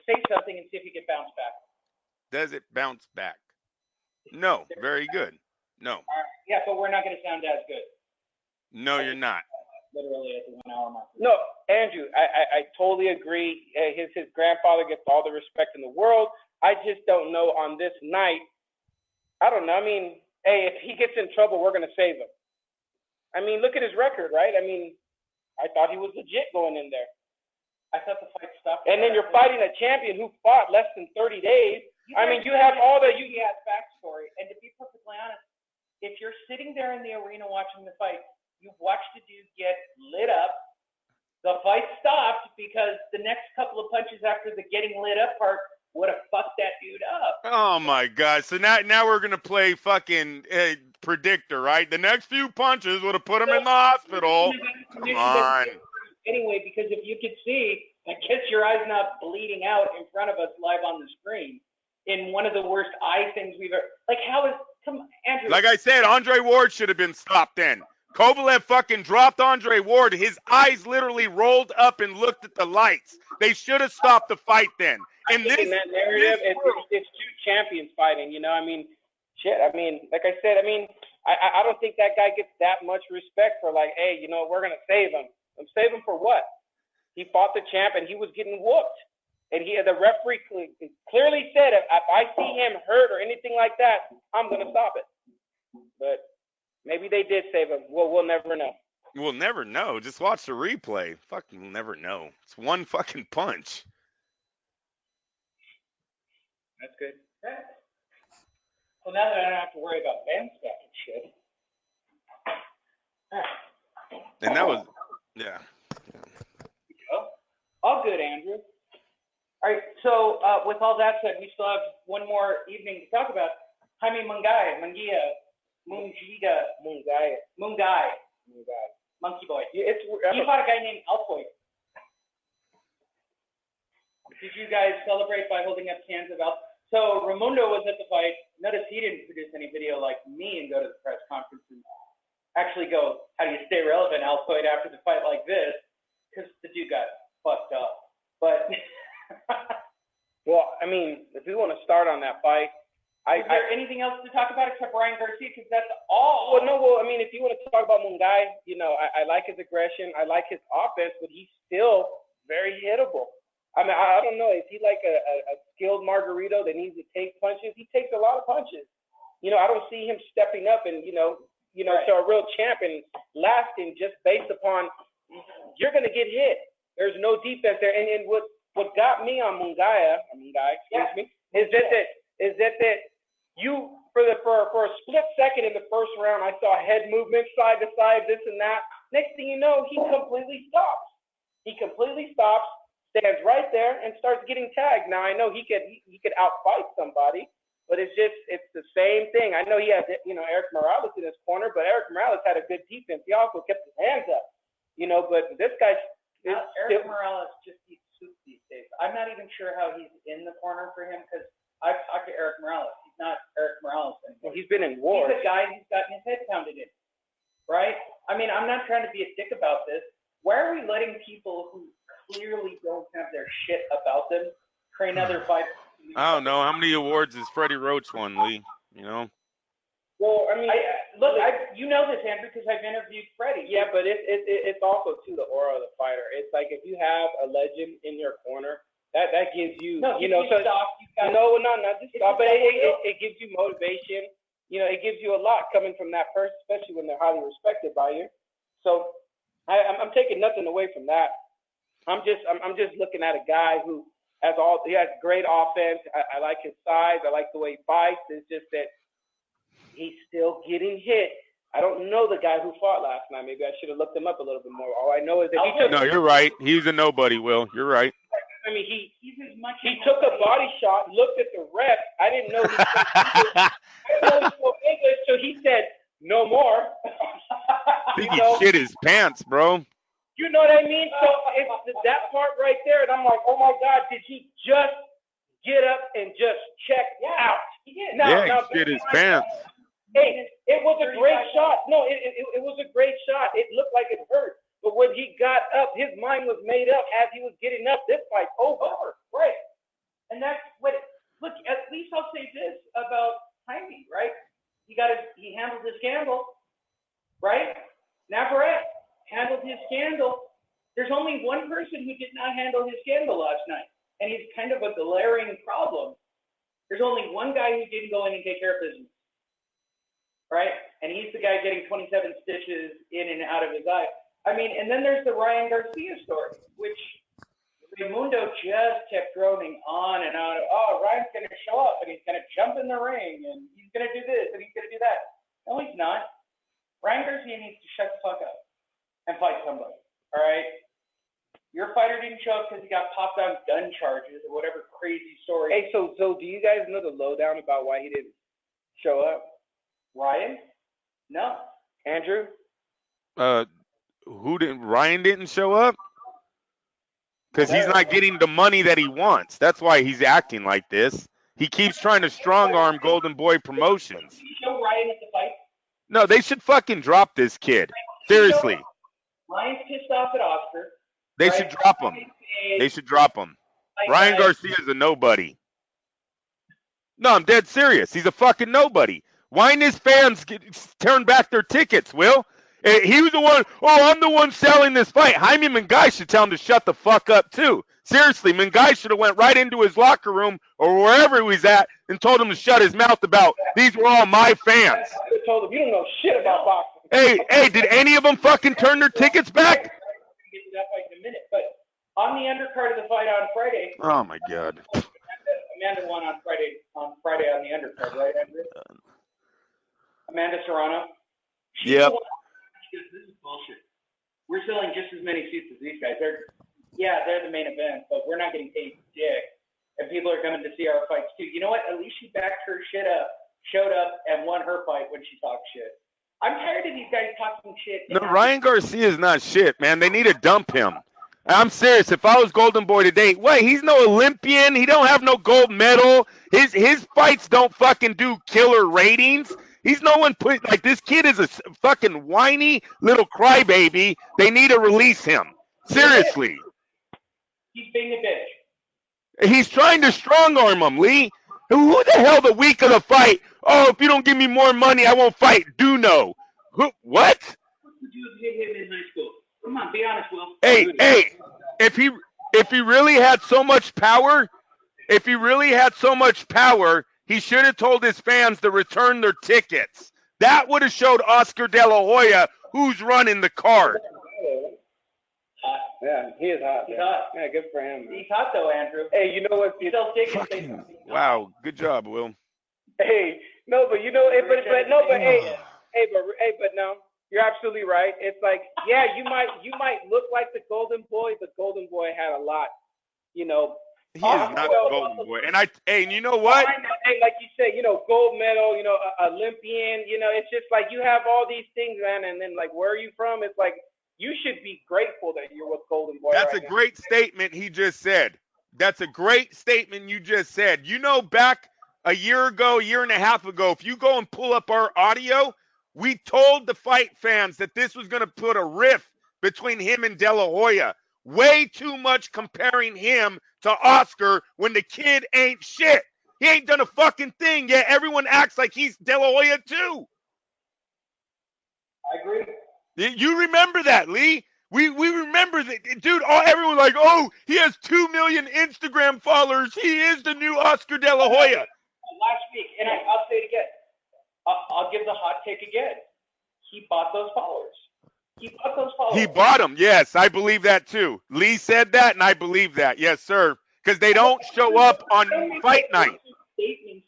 Speaker 17: Say something and see if you can bounce back.
Speaker 12: Does it bounce back? No. Very good. No.
Speaker 17: All right. Yeah, but we're not going to sound as good.
Speaker 12: No, you're not.
Speaker 17: Literally at the 1 hour mark. No, Andrew, I totally agree. His grandfather gets all the respect in the world. I just don't know on this night. I don't know. I mean, hey, if he gets in trouble, we're going to save him. I mean, look at his record, right? I mean, I thought he was legit going in there.
Speaker 9: I thought the fight stopped.
Speaker 17: And then you're fighting a champion who fought less than 30 days. I mean, you have all the
Speaker 9: backstory. And to be perfectly honest, if you're sitting there in the arena watching the fight, you've watched the dude get lit up. The fight stopped because the next couple of punches after the getting lit up part would have fucked that dude up.
Speaker 12: Oh my God! So now we're gonna play fucking predictor, right? The next few punches would have put him in the hospital. Come on.
Speaker 17: Anyway, because if you could see, I guess your eye's not bleeding out in front of us live on the screen. In one of the worst eye things we've ever, like, how is, come, Andrew.
Speaker 12: Like I said, Andre Ward should have been stopped then. Kovalev fucking dropped Andre Ward. His eyes literally rolled up and looked at the lights. They should have stopped the fight then. And
Speaker 17: in that narrative, it's two champions fighting, you know? I mean, shit, I mean, like I said, I mean, I don't think that guy gets that much respect for, like, hey, you know, we're going to save him. Save him for what? He fought the champ and he was getting whooped. And the referee clearly said, if I see him hurt or anything like that, I'm going to stop it. But maybe they did save him. We'll never know.
Speaker 12: We'll never know. Just watch the replay. Fucking we'll never know. It's one fucking punch.
Speaker 17: That's good. Well, now that I don't have to worry about bounce back and shit.
Speaker 12: And that was, yeah.
Speaker 17: All good, Andrew. All right, so with all that said, we still have one more evening to talk about. Jaime Mungai, Monkey Boy. He fought a guy named Alfoy. Did you guys celebrate by holding up cans of Alfoy? So Raimundo was at the fight. Notice he didn't produce any video like me and go to the press conference and actually go, how do you stay relevant, Alfoy, after the fight like this? Because the dude got fucked up. But want to start on that fight.
Speaker 9: Is there anything else to talk about except Ryan Garcia? Because that's all.
Speaker 17: Well, I mean, if you want to talk about Mungai, I like his aggression. I like his offense, but he's still very hittable. I mean, I don't know. Is he like a skilled Margarito that needs to take punches? He takes a lot of punches. I don't see him stepping up and, to a real champ and lasting just based upon you're going to get hit. There's no defense there. And what got me on Mungai, is that you for a split second in the first round, I saw head movement side to side, this and that. Next thing you know, he completely stops. Stands right there and starts getting tagged. Now I know he could outfight somebody, but it's the same thing. I know he has Eric Morales in his corner, but Eric Morales had a good defense. He also kept his hands up, but this guy's
Speaker 9: Eric Morales just eats soup these days. I'm not even sure how he's in the corner for him because I've talked to Eric Morales. He's not Eric Morales anymore.
Speaker 17: Well, he's been in war.
Speaker 9: He's a guy who's gotten his head pounded in, right? I mean, I'm not trying to be a dick about this. Why are we letting people who clearly don't have their shit about them train other fighters?
Speaker 12: I don't know. How many awards has Freddie Roach won, Lee?
Speaker 17: Well, I mean,
Speaker 9: you know this, Andrew, because I've interviewed Freddie.
Speaker 17: Yeah, but it's also to the aura of the fighter. It's like if you have a legend in your corner, that gives you, not just stop, but it gives you motivation. It gives you a lot coming from that person, especially when they're highly respected by you. So I'm taking nothing away from that. I'm just looking at a guy who he has great offense. I like his size. I like the way he fights. It's just that he's still getting hit. I don't know the guy who fought last night. Maybe I should have looked him up a little bit more. All I know is that
Speaker 12: No, you're right. He's a nobody, Will. You're right.
Speaker 17: I mean, he took a body shot, looked at the ref. I didn't know he spoke English, so he said, "No more."
Speaker 12: I think he shit his pants, bro.
Speaker 17: You know what I mean? So it's that part right there, and I'm like, oh my God, did he just get up and just check out?
Speaker 9: He did.
Speaker 12: He shit his pants.
Speaker 17: Hey, it was a great shot. No, it was a great shot. It looked like it hurt. But when he got up, his mind was made up as he was getting up. This fight's over.
Speaker 9: Right. And that's what, look, at least I'll say this about Jaime, right? He handled his scandal, right? Navarrete handled his scandal. There's only one person who did not handle his scandal last night, and he's kind of a glaring problem. There's only one guy who didn't go in and take care of business, right? And he's the guy getting 27 stitches in and out of his eye. I mean, and then there's the Ryan Garcia story, which Raimundo just kept droning on and on. Oh, Ryan's going to show up, and he's going to jump in the ring, and he's going to do this, and he's going to do that. No, he's not. Ryan Garcia needs to shut the fuck up and fight somebody, all right? Your fighter didn't show up because he got popped on gun charges or whatever crazy story.
Speaker 17: Hey, so do you guys know the lowdown about why he didn't show up?
Speaker 9: Ryan? No.
Speaker 17: Andrew?
Speaker 12: Ryan didn't show up? Because he's not getting the money that he wants. That's why he's acting like this. He keeps trying to strong arm Golden Boy Promotions.
Speaker 9: Did you show Ryan at the fight?
Speaker 12: No, they should fucking drop this kid. Seriously.
Speaker 9: Ryan's pissed off at Oscar.
Speaker 12: They should drop him. They should drop him. Ryan Garcia is a nobody. No, I'm dead serious. He's a fucking nobody. Why didn't his fans turn back their tickets, Will? He was the one, I'm the one selling this fight. Jaime Mungai should tell him to shut the fuck up, too. Seriously, Mungai should have went right into his locker room or wherever he was at and told him to shut his mouth about, these were all my fans.
Speaker 17: I told him, you don't know shit about boxing.
Speaker 12: Hey, did any of them fucking turn their tickets back?
Speaker 9: We'll get to that fight in a minute, but on the undercard of the fight on Friday.
Speaker 12: Oh, my God.
Speaker 9: Amanda won on Friday on the undercard, right, Andrew? Amanda Serrano.
Speaker 12: Yep.
Speaker 9: This is bullshit. We're selling just as many seats as these guys. They're the main event, but we're not getting paid dick. And people are coming to see our fights too. You know what? At least she backed her shit up, showed up, and won her fight when she talked shit. I'm tired of these guys talking shit.
Speaker 12: No, Ryan Garcia is not shit, man. They need to dump him. I'm serious. If I was Golden Boy today, he's no Olympian. He don't have no gold medal. His fights don't fucking do killer ratings. He's no one this kid is a fucking whiny little crybaby. They need to release him. Seriously.
Speaker 9: He's being a bitch.
Speaker 12: He's trying to strong arm him, Lee. Who the hell the week of the fight? Oh, if you don't give me more money, I won't fight. Duno. Who? What?
Speaker 17: What would you have hit him in high school? Come on, be honest, Will.
Speaker 12: Hey, if he really had so much power, he should have told his fans to return their tickets. That would have showed Oscar De La Hoya who's running the card.
Speaker 17: Yeah, he is hot.
Speaker 9: He's hot.
Speaker 17: Yeah, good for him.
Speaker 9: He's hot though, Andrew.
Speaker 17: Hey, you know what?
Speaker 9: He sells tickets.
Speaker 12: Wow, good job, Will.
Speaker 17: Hey, no, but no, you're absolutely right. It's like, yeah, you might look like the Golden Boy, but Golden Boy had a lot,
Speaker 12: He is not the Golden Boy. And you know what?
Speaker 17: Hey, like you said, gold medal, Olympian, it's just like you have all these things, man, and then like, where are you from? It's like, you should be grateful that you're with Golden Boy.
Speaker 12: That's a great statement he just said. That's a great statement you just said. Back a year and a half ago, if you go and pull up our audio, we told the fight fans that this was going to put a rift between him and De La Hoya. Way too much comparing him to Oscar when the kid ain't shit. He ain't done a fucking thing, yet everyone acts like he's De La Hoya too.
Speaker 17: I agree.
Speaker 12: You remember that, Lee? We remember that, dude. Everyone's like, oh, he has 2 million Instagram followers. He is the new Oscar De La Hoya.
Speaker 17: Last week, and I'll say it again. I'll give the hot take again. He bought those followers.
Speaker 12: He bought them. Yes, I believe that too. Lee said that, and I believe that. Yes, sir. Because they don't show up on fight night.
Speaker 17: Statements.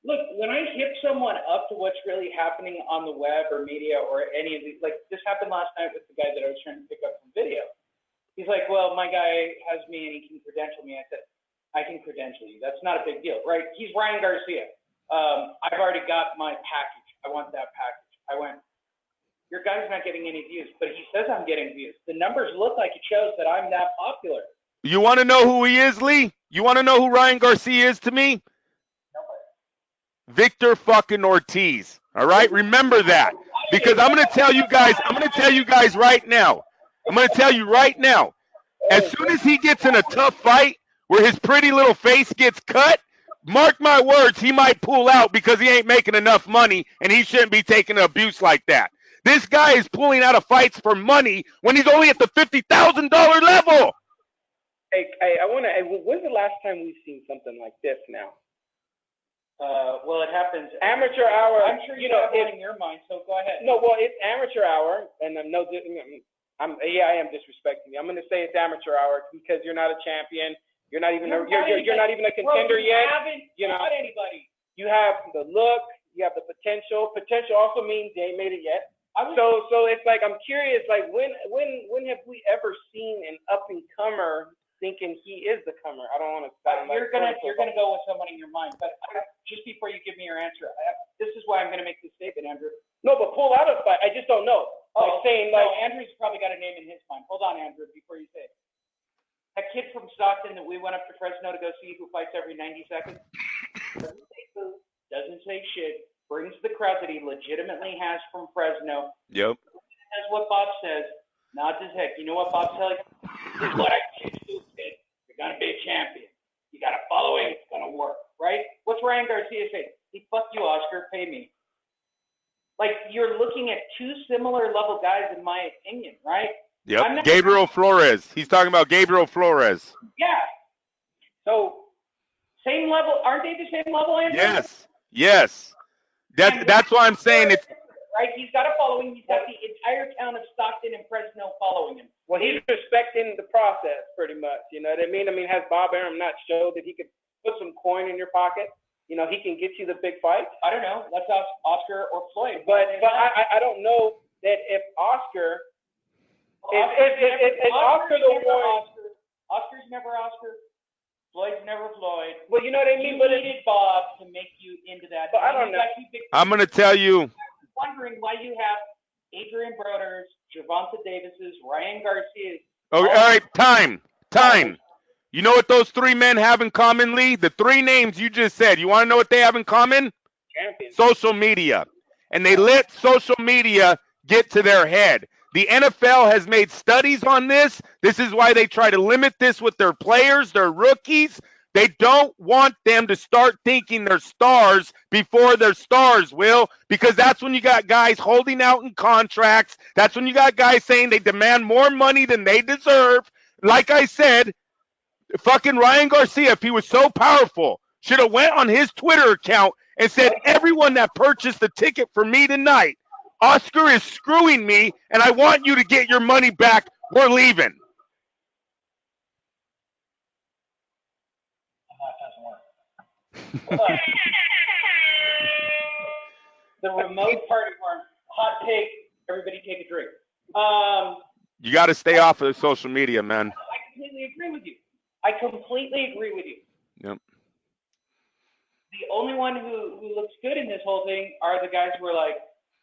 Speaker 17: Look, when I hip someone up to what's really happening on the web or media or any of these, like this happened last night with the guy that I was trying to pick up from video. He's like, well, my guy has me and he can credential me. I said, I can credential you. That's not a big deal, right? He's Ryan Garcia. I've already got my package. I want that package. I went, your guy's not getting any views, but he says I'm getting views. The numbers look like it shows that I'm that popular.
Speaker 12: You want to know who he is, Lee? You want to know who Ryan Garcia is to me? Victor fucking Ortiz. All right? Remember that. Because I'm going to tell you guys right now. As soon as he gets in a tough fight where his pretty little face gets cut, mark my words, he might pull out because he ain't making enough money and he shouldn't be taking abuse like that. This guy is pulling out of fights for money when he's only at the $50,000 level.
Speaker 17: Hey, when's the last time we've seen something like this now?
Speaker 9: Well, it happens.
Speaker 17: Amateur hour.
Speaker 9: I'm sure you know it in your mind, so go ahead.
Speaker 17: No, well, it's amateur hour, and I am disrespecting you. I'm going to say it's amateur hour because you're not a champion. You're not even a contender yet.
Speaker 9: You haven't fought anybody.
Speaker 17: You have the look. You have the potential. Potential also means they ain't made it yet. So it's like I'm curious. Like when have we ever seen an up and comer thinking he is the comer? I don't want to.
Speaker 9: You're gonna go with someone in your mind, but just before you give me your answer, this is why I'm gonna make this statement, Andrew.
Speaker 17: No, but pull out of fight. I just don't know.
Speaker 9: Andrew's probably got a name in his mind. Hold on, Andrew, before you say it. That kid from Stockton that we went up to Fresno to go see who fights every 90 seconds doesn't say boo, doesn't say shit, brings the crowd that he legitimately has from Fresno.
Speaker 12: Yep.
Speaker 9: Says what Bob says, nods his head. You know what Bob tells you? This is what I teach you, kid. You're gonna be a champion. You gotta follow it. It's gonna work, right? What's Ryan Garcia say? Hey, fuck you, Oscar. Pay me. Like you're looking at two similar level guys, in my opinion, right?
Speaker 12: Yep. Gabriel Flores. He's talking about Gabriel Flores.
Speaker 9: Yeah. So same level. Aren't they the same level, Andrew?
Speaker 12: Yes. That's why I'm saying it's.
Speaker 9: Right, he's got a following. He's got the entire town of Stockton and Fresno following him.
Speaker 17: Well, he's respecting the process pretty much. You know what I mean? Has Bob Arum not showed that he could put some coin in your pocket? He can get you the big fights.
Speaker 9: I don't know. Let's ask Oscar or Floyd.
Speaker 17: But I don't know that if Oscar, Oscar the one.
Speaker 9: Oscar's never Oscar. Floyd's never Floyd.
Speaker 17: Well, you know what I mean.
Speaker 9: You needed Bob to make you into that.
Speaker 17: But I don't know.
Speaker 12: I'm gonna tell you.
Speaker 9: Wondering why you have Adrian Broders, Gervonta Davises, Ryan Garcia.
Speaker 12: Oh, all right, time. You know what those three men have in common, Lee? The three names you just said. You want to know what they have in common?
Speaker 17: Champions.
Speaker 12: Social media. And they let social media get to their head. The NFL has made studies on this. This is why they try to limit this with their players, their rookies. They don't want them to start thinking they're stars before they're stars, Will, because that's when you got guys holding out in contracts. That's when you got guys saying they demand more money than they deserve. Like I said, fucking Ryan Garcia, if he was so powerful, should have went on his Twitter account and said, everyone that purchased the ticket for me tonight, Oscar is screwing me, and I want you to get your money back. We're leaving.
Speaker 17: The remote party farm. Hot take. Everybody take a drink.
Speaker 12: You got to stay off of the social media, man.
Speaker 17: I completely agree with you.
Speaker 12: Yep.
Speaker 17: The only one who looks good in this whole thing are the guys who are like,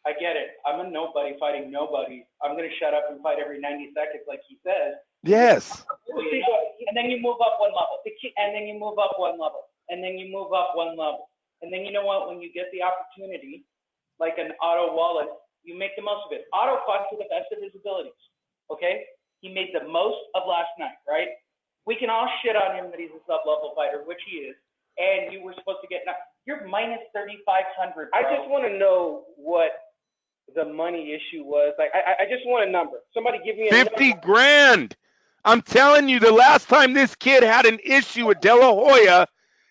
Speaker 17: I get it. I'm a nobody fighting nobody. I'm going to shut up and fight every 90 seconds like he says.
Speaker 12: Yes.
Speaker 17: And then you move up one level. And then you move up one level. And then you move up one level. And then you know what? When you get the opportunity, like an Otto Wallace, you make the most of it. Otto fought to the best of his abilities. Okay? He made the most of last night, right? We can all shit on him that he's a sub-level fighter, which he is. And you were supposed to get you're minus 3,500.
Speaker 18: I just want to know what the money issue was. Like, I just want a number. Somebody give me a
Speaker 12: 50
Speaker 18: number.
Speaker 12: grand. I'm telling you, the last time this kid had an issue with De La Hoya,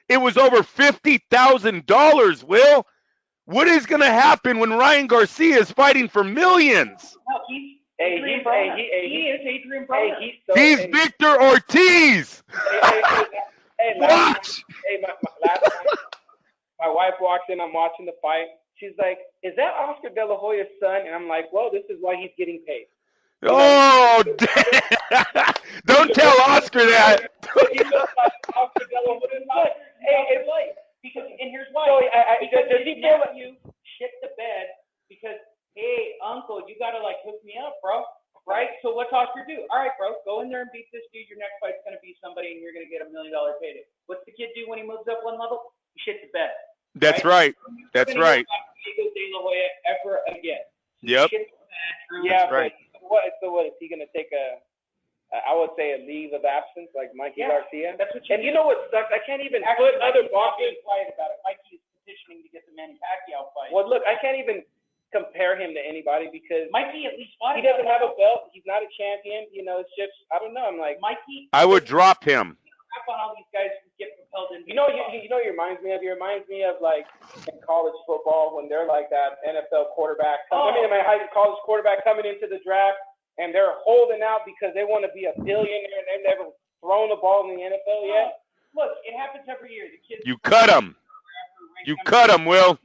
Speaker 12: it was over $50,000, Will. What is going to happen when Ryan Garcia is fighting for millions?
Speaker 17: No, he is Adrian Broner.
Speaker 12: He's Victor Ortiz. Watch.
Speaker 18: Last night, my wife walks in. I'm watching the fight. She's like, "Is that Oscar De La Hoya's son?" And I'm like, "Well, this is why he's getting paid."
Speaker 12: Oh, damn. Don't tell Oscar that.
Speaker 17: Oscar De La Hoya's son. Hey, it's like because, and here's why.
Speaker 18: So,
Speaker 17: does he feel like you shit the bed because, hey, uncle, you gotta like hook me up, bro. Right? So what's Oscar do? All right, bro, go in there and beat this dude. Your next fight's going to be somebody, and you're going to get $1 million payday. What's the kid do when he moves up one level? He shits the bed.
Speaker 12: That's right. That's right.
Speaker 17: Diego De La Hoya ever again.
Speaker 12: Yep.
Speaker 18: Yeah,
Speaker 12: that's right.
Speaker 18: So what is he going to take I would say a leave of absence like Mikey Garcia?
Speaker 17: That's what
Speaker 18: you know what sucks? I can't even put other boxers.
Speaker 17: Quiet about it. Mikey is petitioning to get the Manny Pacquiao fight.
Speaker 18: Well, look, I can't even compare him to anybody because
Speaker 17: Mikey at least fought.
Speaker 18: He doesn't have a belt. He's not a champion. You know, it's just I don't know. I'm like
Speaker 17: Mikey.
Speaker 12: I would drop him.
Speaker 17: On all these guys who get propelled into.
Speaker 18: You know, he reminds me of. He reminds me of like in college football when they're like that NFL quarterback. My college quarterback coming into the draft and they're holding out because they want to be a billionaire and they've never thrown a ball in the NFL yet.
Speaker 17: Look, it happens every year. The kids.
Speaker 12: You cut him. You cut him, Will.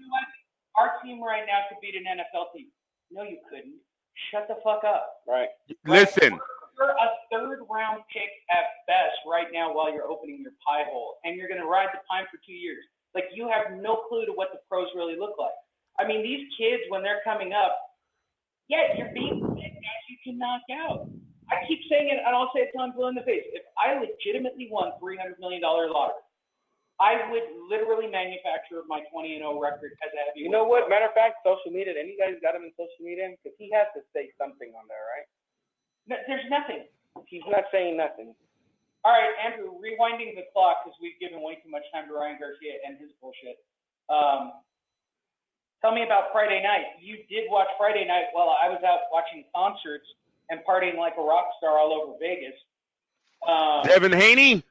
Speaker 17: Our team right now could beat an NFL team. No, you couldn't. Shut the fuck up.
Speaker 18: Right.
Speaker 12: Listen.
Speaker 17: You're a third-round pick at best right now while you're opening your pie hole, and you're going to ride the pine for 2 years. Like, you have no clue to what the pros really look like. I mean, these kids, when they're coming up, you're being guys you can knock out. I keep saying it, and I'll say it till I'm blue in the face. If I legitimately won $300 million lottery, I would literally manufacture my 20-0 record as a heavyweight.
Speaker 18: You know what? Matter of fact, social media. Any guys got him in social media? Because he has to say something on there, right?
Speaker 17: No, there's nothing.
Speaker 18: He's not saying nothing.
Speaker 17: All right, Andrew. Rewinding the clock because we've given way too much time to Ryan Garcia and his bullshit. Tell me about Friday night. You did watch Friday night while I was out watching concerts and partying like a rock star all over Vegas.
Speaker 12: Devin Haney.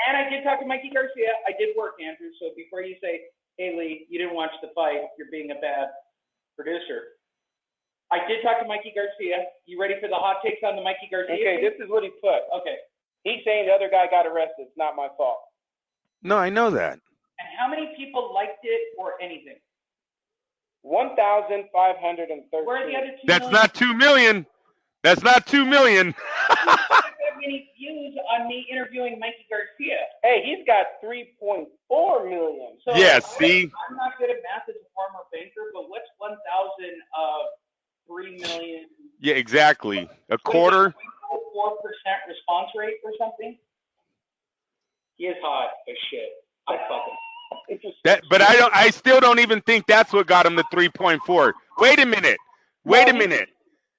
Speaker 17: And I did talk to Mikey Garcia. I did work, Andrew. So before you say, hey, Lee, you didn't watch the fight, you're being a bad producer. I did talk to Mikey Garcia. You ready for the hot takes on the Mikey Garcia?
Speaker 18: Okay, this is what he put.
Speaker 17: Okay.
Speaker 18: He's saying the other guy got arrested. It's not my fault.
Speaker 12: No, I know that.
Speaker 17: And how many people liked it or anything?
Speaker 18: 1,513.
Speaker 17: Where are the other 2
Speaker 12: That's
Speaker 17: million?
Speaker 12: not 2 million. That's not 2 million.
Speaker 17: That many views on me interviewing Mikey Garcia.
Speaker 18: Hey, he's got 3.4 million.
Speaker 17: So
Speaker 12: yes, see?
Speaker 17: I'm not good at math as a former banker, but what's 1,000 of 3 million?
Speaker 12: Yeah, exactly. A quarter.
Speaker 17: 4% response rate or something? He is hot as shit. I fuck him.
Speaker 12: But I still don't even think that's what got him to 3.4. Wait a minute.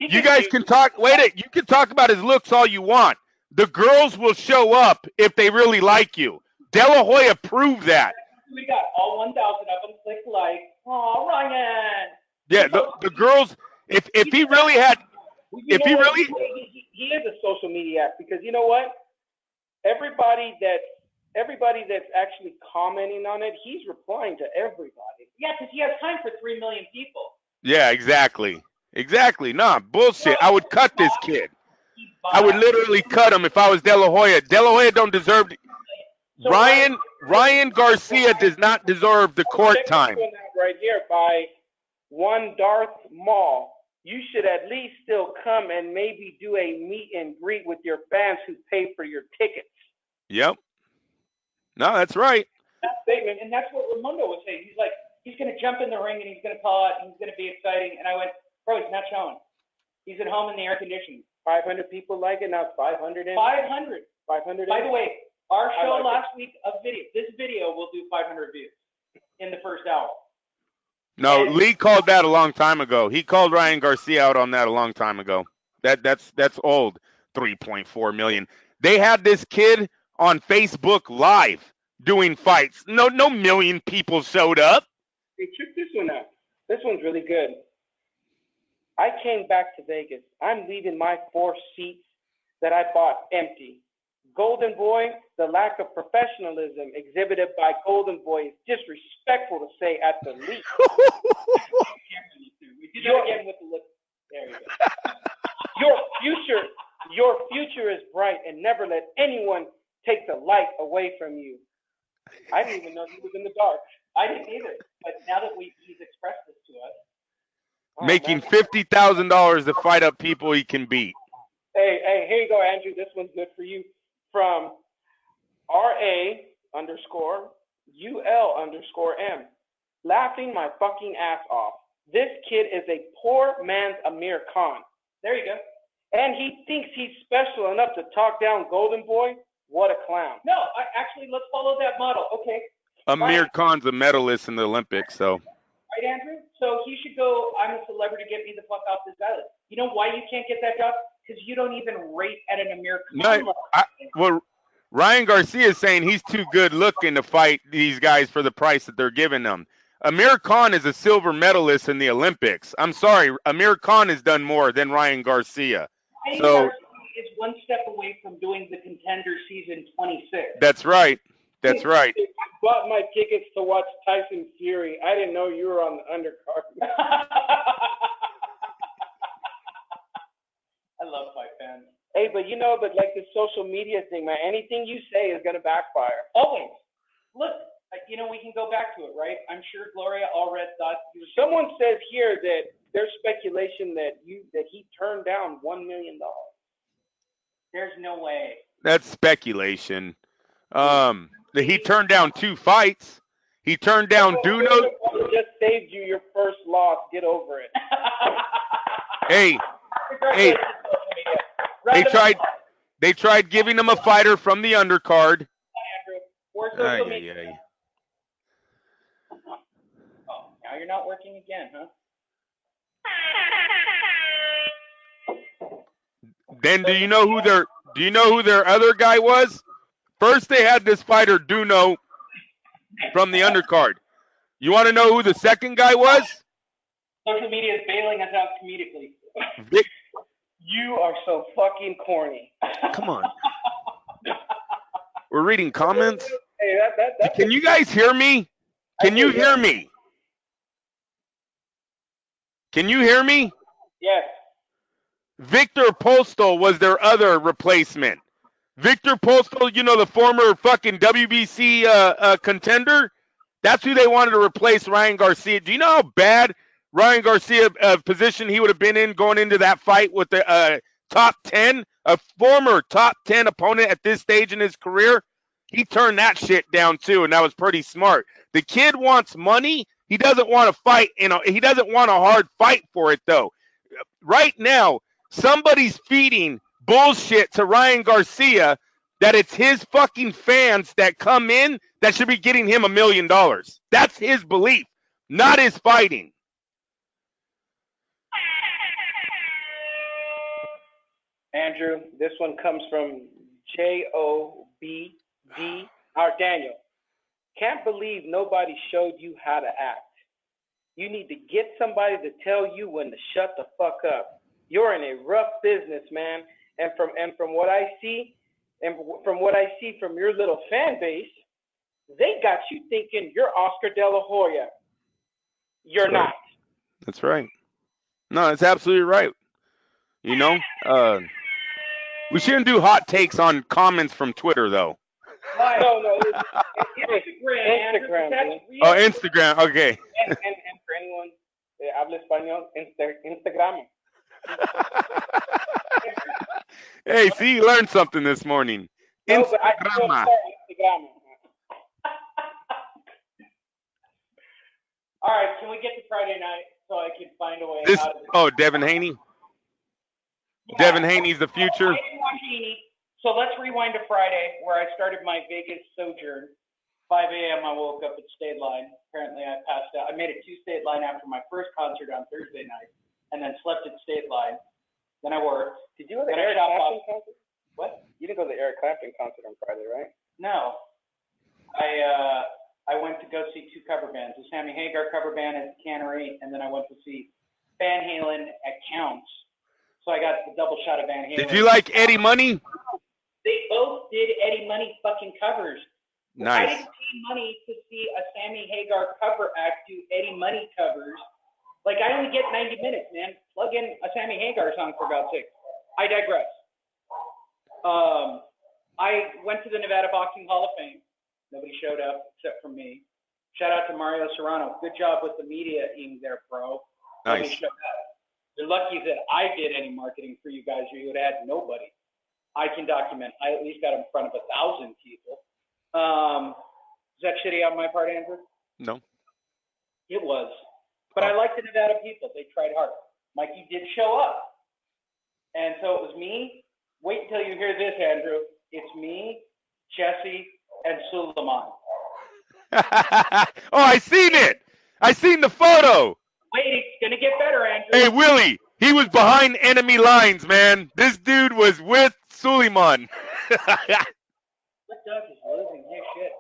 Speaker 12: You guys can talk. You can talk about his looks all you want. The girls will show up if they really like you. De La Hoya proved that.
Speaker 17: We got all 1,000 of them click like, oh, Ryan.
Speaker 12: Yeah, the girls. If he really had,
Speaker 17: He is a social media app because you know what? Everybody that's actually commenting on it, he's replying to everybody.
Speaker 18: Yeah, because he has time for 3 million people.
Speaker 12: Yeah, exactly. Nah, bullshit. I would cut this kid. I would literally cut him if I was De La Hoya. De La Hoya don't deserve. Ryan Garcia does not deserve the court time.
Speaker 17: Right here by one Darth Maul. You should at least still come and maybe do a meet and greet with your fans who paid for your tickets.
Speaker 12: Yep. No, that's right.
Speaker 18: That statement, and that's what Raimundo was saying. He's like, he's going to jump in the ring and he's going to call out and he's going to be exciting. And I went, bro, he's not showing. He's at home in the air conditioning.
Speaker 17: 500 people like it, now it's 500 in.
Speaker 18: 500.
Speaker 17: 500
Speaker 18: By the way, our show
Speaker 17: like
Speaker 18: last week of video, this video will do 500 views in the first hour.
Speaker 12: No, Lee called that a long time ago. He called Ryan Garcia out on that a long time ago. That's old. 3.4 million. They had this kid on Facebook Live doing fights. No million people showed up.
Speaker 17: Hey, check this one out. This one's really good. I came back to Vegas. I'm leaving my 4 seats that I bought empty. Golden Boy, the lack of professionalism exhibited by Golden Boy is disrespectful to say at the least.
Speaker 18: We did that again with the lip.
Speaker 17: There you go. Your future is bright, and never let anyone take the light away from you. I didn't even know he was in the dark.
Speaker 18: I didn't either. But now that he's expressed this to us.
Speaker 12: Making $50,000 to fight up people he can beat.
Speaker 17: Hey, here you go, Andrew. This one's good for you. From RA_UL_M. Laughing my fucking ass off. This kid is a poor man's Amir Khan.
Speaker 18: There you go.
Speaker 17: And he thinks he's special enough to talk down Golden Boy? What a clown.
Speaker 18: No, actually, let's follow that model. Okay.
Speaker 12: Amir Khan's a medalist in the Olympics, so.
Speaker 18: Right, Andrew? So he should go, I'm a celebrity, get me the fuck off this island. You know why you can't get that job? Because you don't even rate at an Amir Khan level.
Speaker 12: Well, Ryan Garcia is saying he's too good looking to fight these guys for the price that they're giving them. Amir Khan is a silver medalist in the Olympics. I'm sorry, Amir Khan has done more than Ryan Garcia.
Speaker 18: Ryan
Speaker 12: So
Speaker 18: Garcia is one step away from doing the Contender season 26.
Speaker 12: that's right. That's right.
Speaker 17: I bought my tickets to watch Tyson Fury. I didn't know you were on the undercard.
Speaker 18: I love fight fans.
Speaker 17: Hey, but like the social media thing, man, anything you say is going to backfire.
Speaker 18: Always. Look, we can go back to it, right? I'm sure Gloria Allred thought he was.
Speaker 17: Someone says here that there's speculation that he turned down $1 million.
Speaker 18: There's no way.
Speaker 12: That's speculation. He turned down 2 fights. He turned down Duno.
Speaker 17: Just saved you your first loss. Get over it.
Speaker 12: Hey, they tried giving him a fighter from the undercard.
Speaker 18: Oh, now you're not working again, huh?
Speaker 12: Then do you know who their other guy was? First they had this fighter Duno from the undercard. You want to know who the second guy was?
Speaker 18: Social media is bailing us out comedically.
Speaker 17: You are so fucking corny.
Speaker 12: Come on. We're reading comments.
Speaker 17: Hey, that's
Speaker 12: Can you guys hear me? Can you hear me? Can you hear me?
Speaker 17: Yes.
Speaker 12: Victor Postal was their other replacement. Victor Postal, the former fucking WBC contender, that's who they wanted to replace Ryan Garcia. Do you know how bad Ryan Garcia position he would have been in going into that fight with the top 10, a former top 10 opponent at this stage in his career? He turned that shit down too, and that was pretty smart. The kid wants money. He doesn't want to fight. He doesn't want a hard fight for it, though. Right now, somebody's feeding bullshit to Ryan Garcia that it's his fucking fans that come in that should be getting him $1 million. That's his belief, not his fighting.
Speaker 17: Andrew, this one comes from JOBD Daniel, can't believe nobody showed you how to act. You need to get somebody to tell you when to shut the fuck up. You're in a rough business, man. And from what I see, from your little fan base, they got you thinking you're Oscar De La Hoya. You're not.
Speaker 12: That's right. No, it's absolutely right. You know, we shouldn't do hot takes on comments from Twitter, though.
Speaker 17: No, Instagram.
Speaker 12: Oh, Instagram. Okay.
Speaker 17: And for anyone habla español, Instagram.
Speaker 12: Hey, see, you learned something this morning.
Speaker 17: No, but I still
Speaker 12: Instagram.
Speaker 17: Instagram. All right, can we get to Friday night so I can find a way out of
Speaker 12: Devin Haney. Yeah. Devin Haney's the future.
Speaker 9: I didn't watch Haney, so let's rewind to Friday where I started my Vegas sojourn. 5 a.m. I woke up at State Line. Apparently I passed out. I made it to State Line after my first concert on Thursday night, and then slept at State Line. Then I worked.
Speaker 17: Did you go to the Eric Clapton concert?
Speaker 9: What?
Speaker 17: You didn't go to the Eric Clapton concert on Friday, right?
Speaker 9: No. I went to go see two cover bands, the Sammy Hagar cover band at the Cannery, and then I went to see Van Halen at Counts. So I got the double shot of Van Halen.
Speaker 12: Did you like Eddie Money?
Speaker 9: They both did Eddie Money fucking covers.
Speaker 12: Nice.
Speaker 9: I didn't pay money to see a Sammy Hagar cover act do Eddie Money covers. Like, I only get 90 minutes, man. Plug in a Sammy Hagar song for God's sake. I digress. I went to the Nevada Boxing Hall of Fame. Nobody showed up except for me. Shout out to Mario Serrano. Good job with the media in there, bro.
Speaker 12: Nice.
Speaker 9: Nobody showed up. You're lucky that I did any marketing for you guys, or you would have had nobody. I can document. I at least got in front of 1,000 people. Is that shitty on my part, Andrew?
Speaker 12: No.
Speaker 9: It was. But I like the Nevada people. They tried hard. Mikey did show up. And so it was me. Wait until you hear this, Andrew. It's me, Jesse, and Suleiman.
Speaker 12: Oh, I seen it. I seen the photo.
Speaker 9: Wait, it's going to get better, Andrew.
Speaker 12: Hey, Willie, he was behind enemy lines, man. This dude was with Suleiman.
Speaker 9: What dog is losing his shit?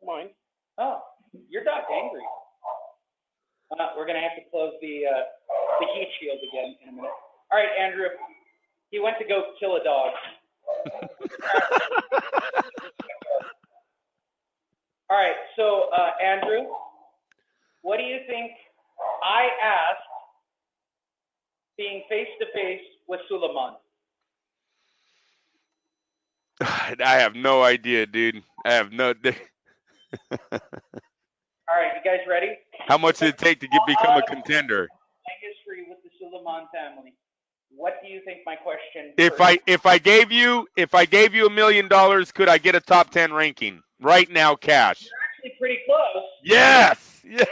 Speaker 9: Mine. Oh, your dog's angry. We're going to have to close the heat shield again in a minute. All right, Andrew. He went to go kill a dog. All right, so Andrew, what do you think I asked being face-to-face with Suleiman?
Speaker 12: I have no idea, dude. I have no...
Speaker 9: All right, you guys ready?
Speaker 12: How much did it take to become a contender?
Speaker 9: My history with the Suleiman family. What do you think my question?
Speaker 12: If I gave you $1 million, could I get a top 10 ranking right now, cash?
Speaker 9: You're actually pretty close.
Speaker 12: Yes. Yeah.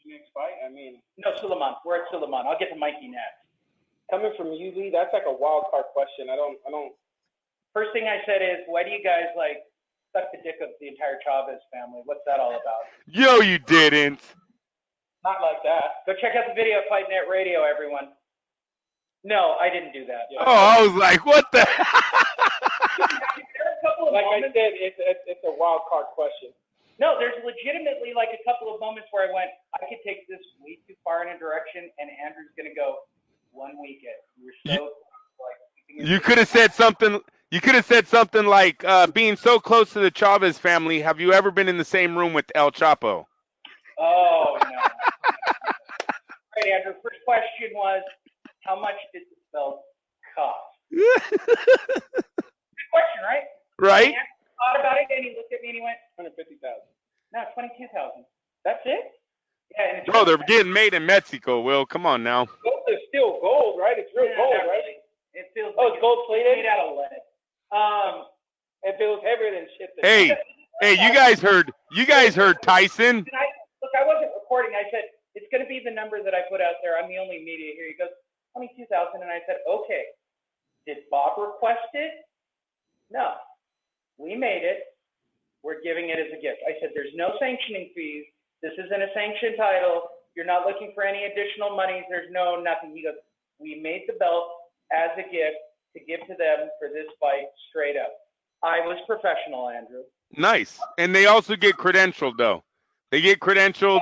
Speaker 17: Next fight, I mean.
Speaker 9: No, Suleiman. We're at Suleiman. I'll get to Mikey next.
Speaker 17: Coming from you, Lee, that's like a wild card question. I don't.
Speaker 9: First thing I said is, why do you guys like suck the dick of the entire Chavez family? What's that all about?
Speaker 12: Yo, you didn't.
Speaker 9: Not like that. Go check out the video of Fight Net Radio, everyone. No, I didn't do that.
Speaker 12: Oh, I was like, what the?
Speaker 17: Like I said, it's a wild card question.
Speaker 9: No, there's legitimately like a couple of moments where I went, I could take this way too far in a direction, and Andrew's gonna go one weekend. We're so
Speaker 12: You could have said something. You could have said something like, being so close to the Chavez family, have you ever been in the same room with El Chapo?
Speaker 9: Oh no. All right, Andrew. First question was, how much did the belt cost? Good question, right?
Speaker 12: Right.
Speaker 9: He thought about it, and he looked at me and he went,
Speaker 17: $150,000.
Speaker 9: No, $22,000. That's it? Yeah. And
Speaker 12: Bro, they're getting made in Mexico, Will. Come on now.
Speaker 17: Gold is still gold, right? It's real gold, right?
Speaker 9: Really. It feels
Speaker 17: it's gold plated?
Speaker 9: Made out of lead.
Speaker 17: It feels heavier than shit.
Speaker 12: Hey, you guys heard Tyson?
Speaker 9: Look, I wasn't recording. I said, it's going to be the number that I put out there. I'm the only media here. He goes, 22,000. And I said, okay. Did Bob request it? No. We made it. We're giving it as a gift. I said, there's no sanctioning fees. This isn't a sanctioned title. You're not looking for any additional monies. There's no nothing. He goes, we made the belt as a gift to give to them for this fight straight up.
Speaker 17: I was professional, Andrew.
Speaker 12: Nice. And they also get credentialed, though. They get credentialed.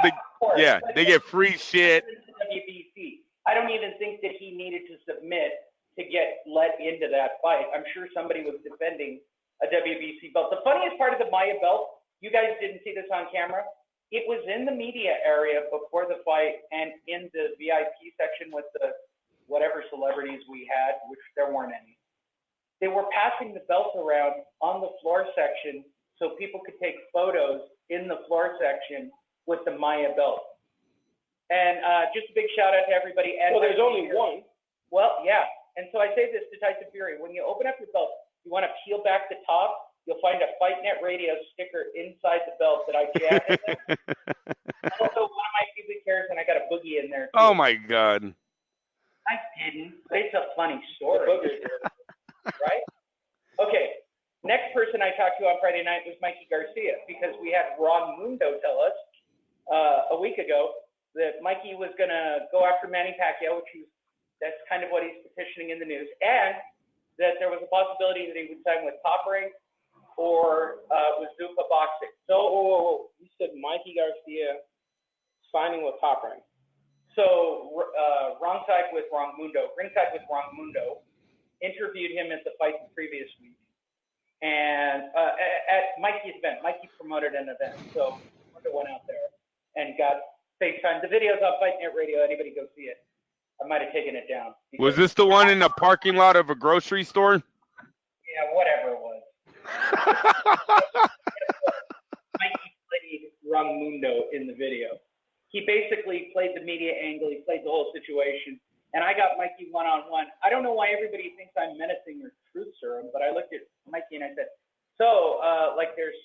Speaker 17: Yeah, of course.
Speaker 12: They get free shit.
Speaker 17: WBC. I don't even think that he needed to submit to get let into that fight. I'm sure somebody was defending a WBC belt. The funniest part of the Maya belt, you guys didn't see this on camera. It was in the media area before the fight and in the VIP section with the whatever celebrities we had, which there weren't any. They were passing the belt around on the floor section so people could take photos in the floor section with the Maya belt. And just a big shout out to everybody. And
Speaker 18: well, there's only one.
Speaker 17: Well, yeah. And so I say this to Tyson Fury. When you open up your belt, you want to peel back the top, you'll find a Fight Net Radio sticker inside the belt that I jammed in there. Also, one of my pubic hairs, and I got a boogie in there, too.
Speaker 12: Oh, my God.
Speaker 17: I didn't. But it's a funny story. Right? Okay. Next person I talked to on Friday night was Mikey Garcia, because we had Ron Mundo tell us a week ago that Mikey was going to go after Manny Pacquiao, that's kind of what he's petitioning in the news, and that there was a possibility that he would sign with Top Rank or with Zuffa Boxing.
Speaker 18: So you said Mikey Garcia signing with Top Rank.
Speaker 17: So Ringside with Ron Mundo interviewed him at the fight the previous week. And at Mikey's event, Mikey promoted an event. So Mundo went out there and got FaceTime. The video's on Fight Net Radio. Anybody go see it. I might have taken it down.
Speaker 12: Was this the one in the parking lot of a grocery store?
Speaker 17: Yeah, whatever it was. Mikey played Ron Mundo in the video. He basically played the media angle. He played the whole situation. And I got Mikey one-on-one. I don't know why everybody thinks I'm menacing or truth serum, but I looked at Mikey and I said, so, there's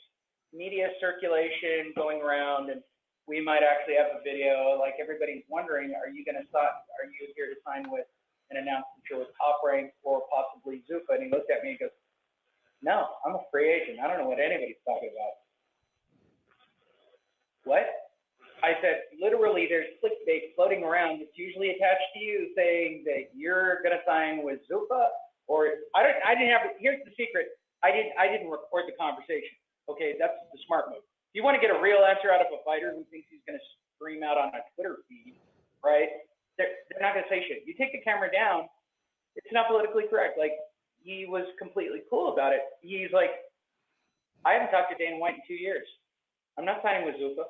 Speaker 17: media circulation going around, and we might actually have a video. Like, everybody's wondering, are you here to sign with and announce that you're with Top Rank or possibly Zuffa? And he looked at me and goes, no, I'm a free agent. I don't know what anybody's talking about. What? I said, literally, there's clickbait floating around that's usually attached to you saying that you're going to sign with Zuffa, or here's the secret. I didn't record the conversation. Okay, that's the smart move. If you want to get a real answer out of a fighter who thinks he's going to scream out on a Twitter feed, right? They're not going to say shit. You take the camera down, it's not politically correct. Like, he was completely cool about it. He's like, I haven't talked to Dana White in 2 years. I'm not signing with Zuffa.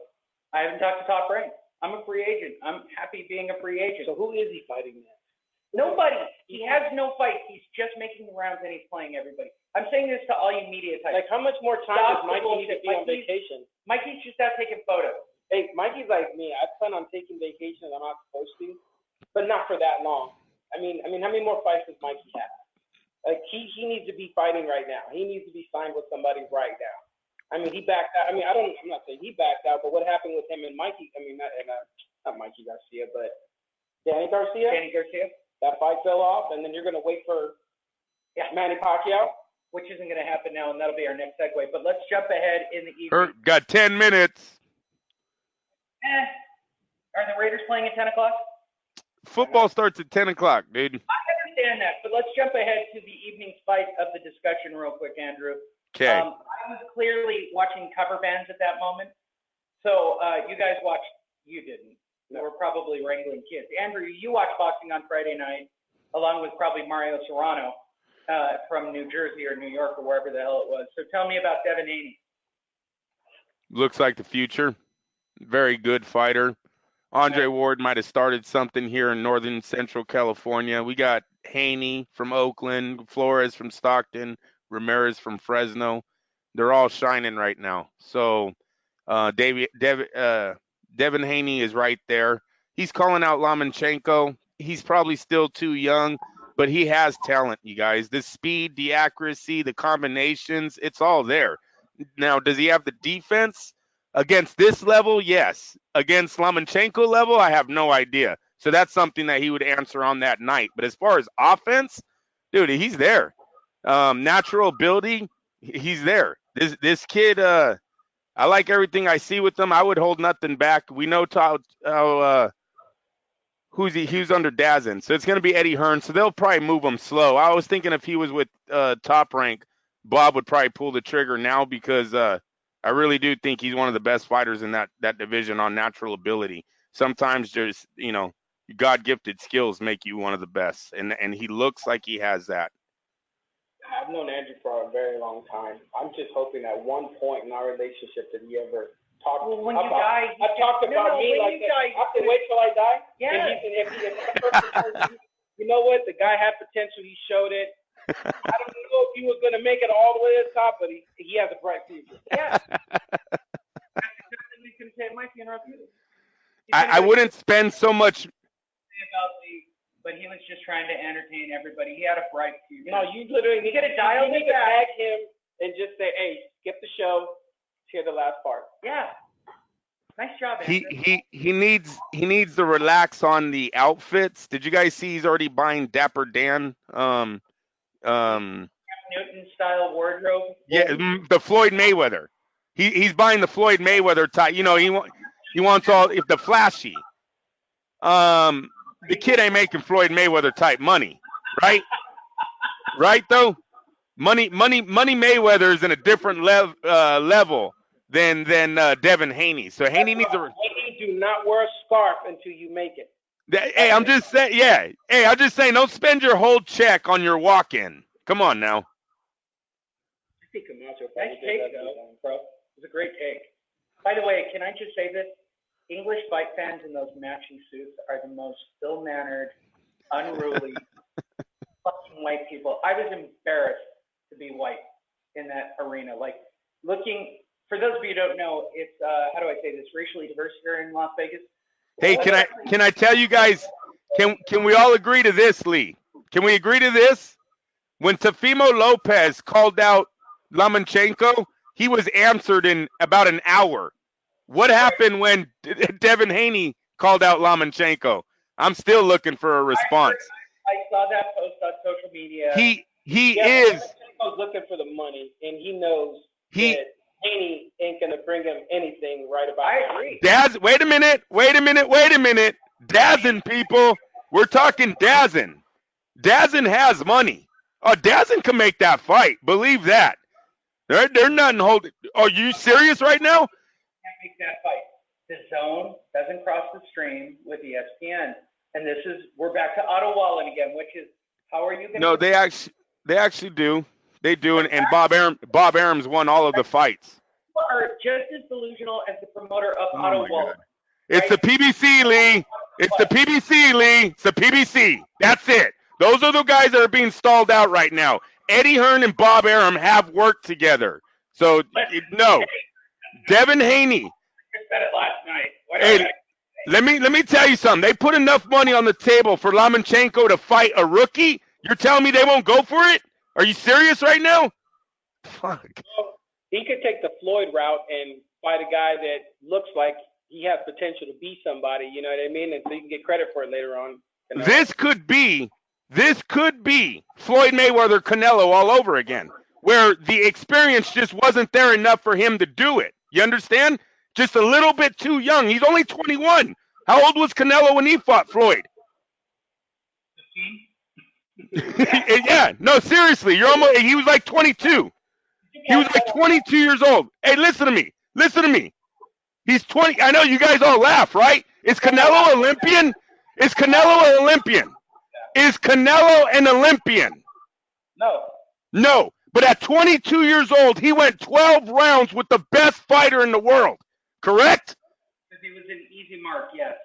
Speaker 17: I haven't talked to Top Rank. I'm a free agent. I'm happy being a free agent.
Speaker 18: So who is he fighting next?
Speaker 17: Nobody. He has no fight. He's just making the rounds and he's playing everybody. I'm saying this to all you media types.
Speaker 18: Like, how much more time does Mikey need to be on vacation?
Speaker 17: Mikey's just out taking photos.
Speaker 18: Hey, Mikey's like me. I plan on taking vacation. I'm not supposed to, but not for that long. I mean, how many more fights does Mikey have? Like, he needs to be fighting right now. He needs to be signed with somebody right now. I mean, he backed out. I mean, I'm not saying he backed out, but what happened with him and Mikey? I mean, not Mikey Garcia, but Danny Garcia. That fight fell off, and then you're going to wait for Manny Pacquiao,
Speaker 17: which isn't going to happen now, and that'll be our next segue. But let's jump ahead in the evening.
Speaker 12: Got 10 minutes.
Speaker 17: Are the Raiders playing at 10 o'clock?
Speaker 12: Football starts at 10 o'clock, dude.
Speaker 17: I understand that, but let's jump ahead to the evening's fight of the discussion real quick, Andrew.
Speaker 12: Okay.
Speaker 17: I was clearly watching cover bands at that moment. So you guys watched. You didn't. You were probably wrangling kids. Andrew, you watched boxing on Friday night, along with probably Mario Serrano from New Jersey or New York or wherever the hell it was. So tell me about Devin Haney.
Speaker 12: Looks like the future. Very good fighter. Andre Ward might have started something here in northern central California. We got Haney from Oakland, Flores from Stockton, Ramirez from Fresno. They're all shining right now. So Devin Haney is right there. He's calling out Lomachenko. He's probably still too young, but he has talent, you guys. The speed, the accuracy, the combinations, it's all there. Now, does he have the defense? Against this level, yes. Against Lomachenko level, I have no idea. So that's something that he would answer on that night. But as far as offense, dude, he's there. Natural ability, he's there. This kid, I like everything I see with him. I would hold nothing back. We know who's under Dazin. So it's going to be Eddie Hearn. So they'll probably move him slow. I was thinking if he was with Top Rank, Bob would probably pull the trigger now because I really do think he's one of the best fighters in that division on natural ability. Sometimes just, God-gifted skills make you one of the best, and he looks like he has that.
Speaker 17: I've known Andrew for a very long time. I'm just hoping at one point in our relationship that he ever talked about.
Speaker 9: When you die,
Speaker 17: I've talked about me like that. I have to wait till I die.
Speaker 9: Yeah.
Speaker 17: And if that person tells you know what, the guy had potential. He showed it. I don't know if he was going to make it all the way to the top, but he has a bright future.
Speaker 9: Yeah. Mike, interrupt you.
Speaker 12: I wouldn't spend so much.
Speaker 9: But he was just trying to entertain everybody. He had a bright future.
Speaker 17: No, you literally need to dial me back him and just say, "Hey, skip the show. Hear the last part."
Speaker 9: Yeah. Nice job, Andrew.
Speaker 12: He needs to relax on the outfits. Did you guys see he's already buying Dapper Dan
Speaker 9: Newton style wardrobe.
Speaker 12: Yeah, the Floyd Mayweather. He's buying the Floyd Mayweather type. He wants all if the flashy. The kid ain't making Floyd Mayweather type money, right? Right though, money Mayweather is in a different level than Devin Haney. So Haney needs to.
Speaker 17: Haney, do not wear a scarf until you make it.
Speaker 12: Hey, I'm just saying. Yeah. Hey, I'm just saying. Don't spend your whole check on your walk-in. Come on now.
Speaker 17: I think Camacho
Speaker 9: Nice take, though, bro. It was a great take. By the way, can I just say this? English fight fans in those matching suits are the most ill-mannered, unruly, fucking white people. I was embarrassed to be white in that arena. Like, for those of you who don't know, it's, how do I say this, racially diverse here in Las Vegas.
Speaker 12: Hey, can I tell you guys, can we all agree to this, Lee? Can we agree to this? When Teofimo Lopez called out Lomachenko, he was answered in about an hour. What happened when Devin Haney called out Lomachenko? I'm still looking for a response.
Speaker 9: I saw that post on social media.
Speaker 12: He is.
Speaker 17: Lomachenko's looking for the money, and he knows that Haney ain't gonna bring him anything right about.
Speaker 9: I agree.
Speaker 12: Wait a minute. Dazin, people. We're talking Dazin. Dazin has money. Oh, Dazin can make that fight. Believe that. They're nothing holding. Are you serious right now?
Speaker 9: Can't make that fight. The zone doesn't cross the stream with ESPN, and we're back to Otto Wallen again, which is how are you going to?
Speaker 12: No, they actually do. They do, and Bob Arum's won all of the fights.
Speaker 9: You are just as delusional as the promoter of Otto Wallen.
Speaker 12: It's the PBC, Lee. It's the PBC, Lee. It's the PBC. That's it. Those are the guys that are being stalled out right now. Eddie Hearn and Bob Arum have worked together. So, no. Devin Haney.
Speaker 9: I said it last night.
Speaker 12: Hey, let me tell you something. They put enough money on the table for Lomachenko to fight a rookie. You're telling me they won't go for it? Are you serious right now? Fuck.
Speaker 17: Well, he could take the Floyd route and fight a guy that looks like he has potential to be somebody. You know what I mean? And so you can get credit for it later on.
Speaker 12: This could be Floyd Mayweather Canelo all over again, where the experience just wasn't there enough for him to do it. You understand? Just a little bit too young. He's only 21. How old was Canelo when he fought Floyd? 15. Yeah, no, seriously. He was like 22. He was like 22 years old. Hey, listen to me. He's 20. I know you guys all laugh, right? Is Canelo Olympian? Is Canelo an Olympian? No. But at 22 years old, he went 12 rounds with the best fighter in the world. Correct?
Speaker 9: Because he was an easy mark, yes.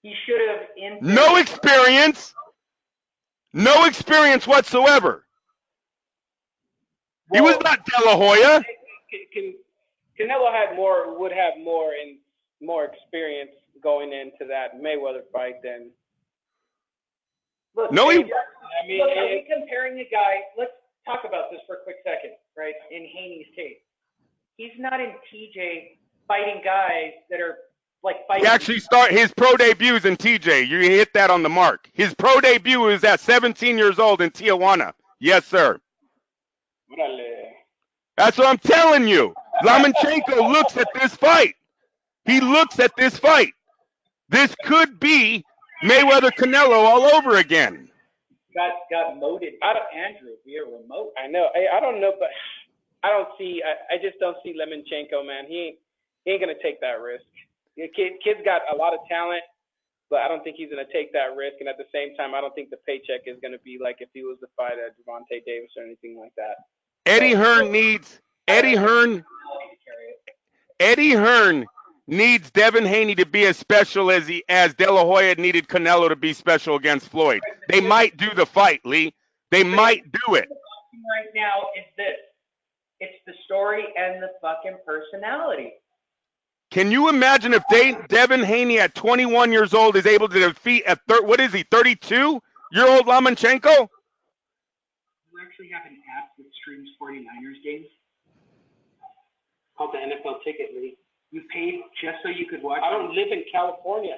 Speaker 9: He should have.
Speaker 12: No experience. No experience whatsoever. He was not De La Hoya.
Speaker 17: Canelo would have more experience going into that Mayweather fight than.
Speaker 9: Look,
Speaker 12: no,
Speaker 9: are we comparing a guy? Let's talk about this for a quick second, right? In Haney's case, he's not in TJ fighting guys that are like fighting.
Speaker 12: He actually his pro debuts in TJ. You hit that on the mark. His pro debut is at 17 years old in Tijuana. Yes, sir. That's what I'm telling you. Lomachenko looks at this fight. He looks at this fight. This could be Mayweather Canelo all over again.
Speaker 17: got moted out of Andrew via remote. I know. I don't know, but I just don't see Lomachenko, man. He ain't gonna take that risk. Kid's got a lot of talent, but I don't think he's gonna take that risk. And at the same time, I don't think the paycheck is gonna be like if he was to fight Devontae Davis or anything like that.
Speaker 12: Eddie Hearn needs Devin Haney to be as special as De La Hoya needed Canelo to be special against Floyd. They might do the fight, Lee. They might do it.
Speaker 19: Right now is this. It's the story and the fucking personality.
Speaker 12: Can you imagine if Devin Haney at 21 years old is able to defeat at 32-year-old Lomachenko?
Speaker 17: We actually have an app that streams 49ers games called the NFL Ticket League. You paid just so you could watch. I don't live in California.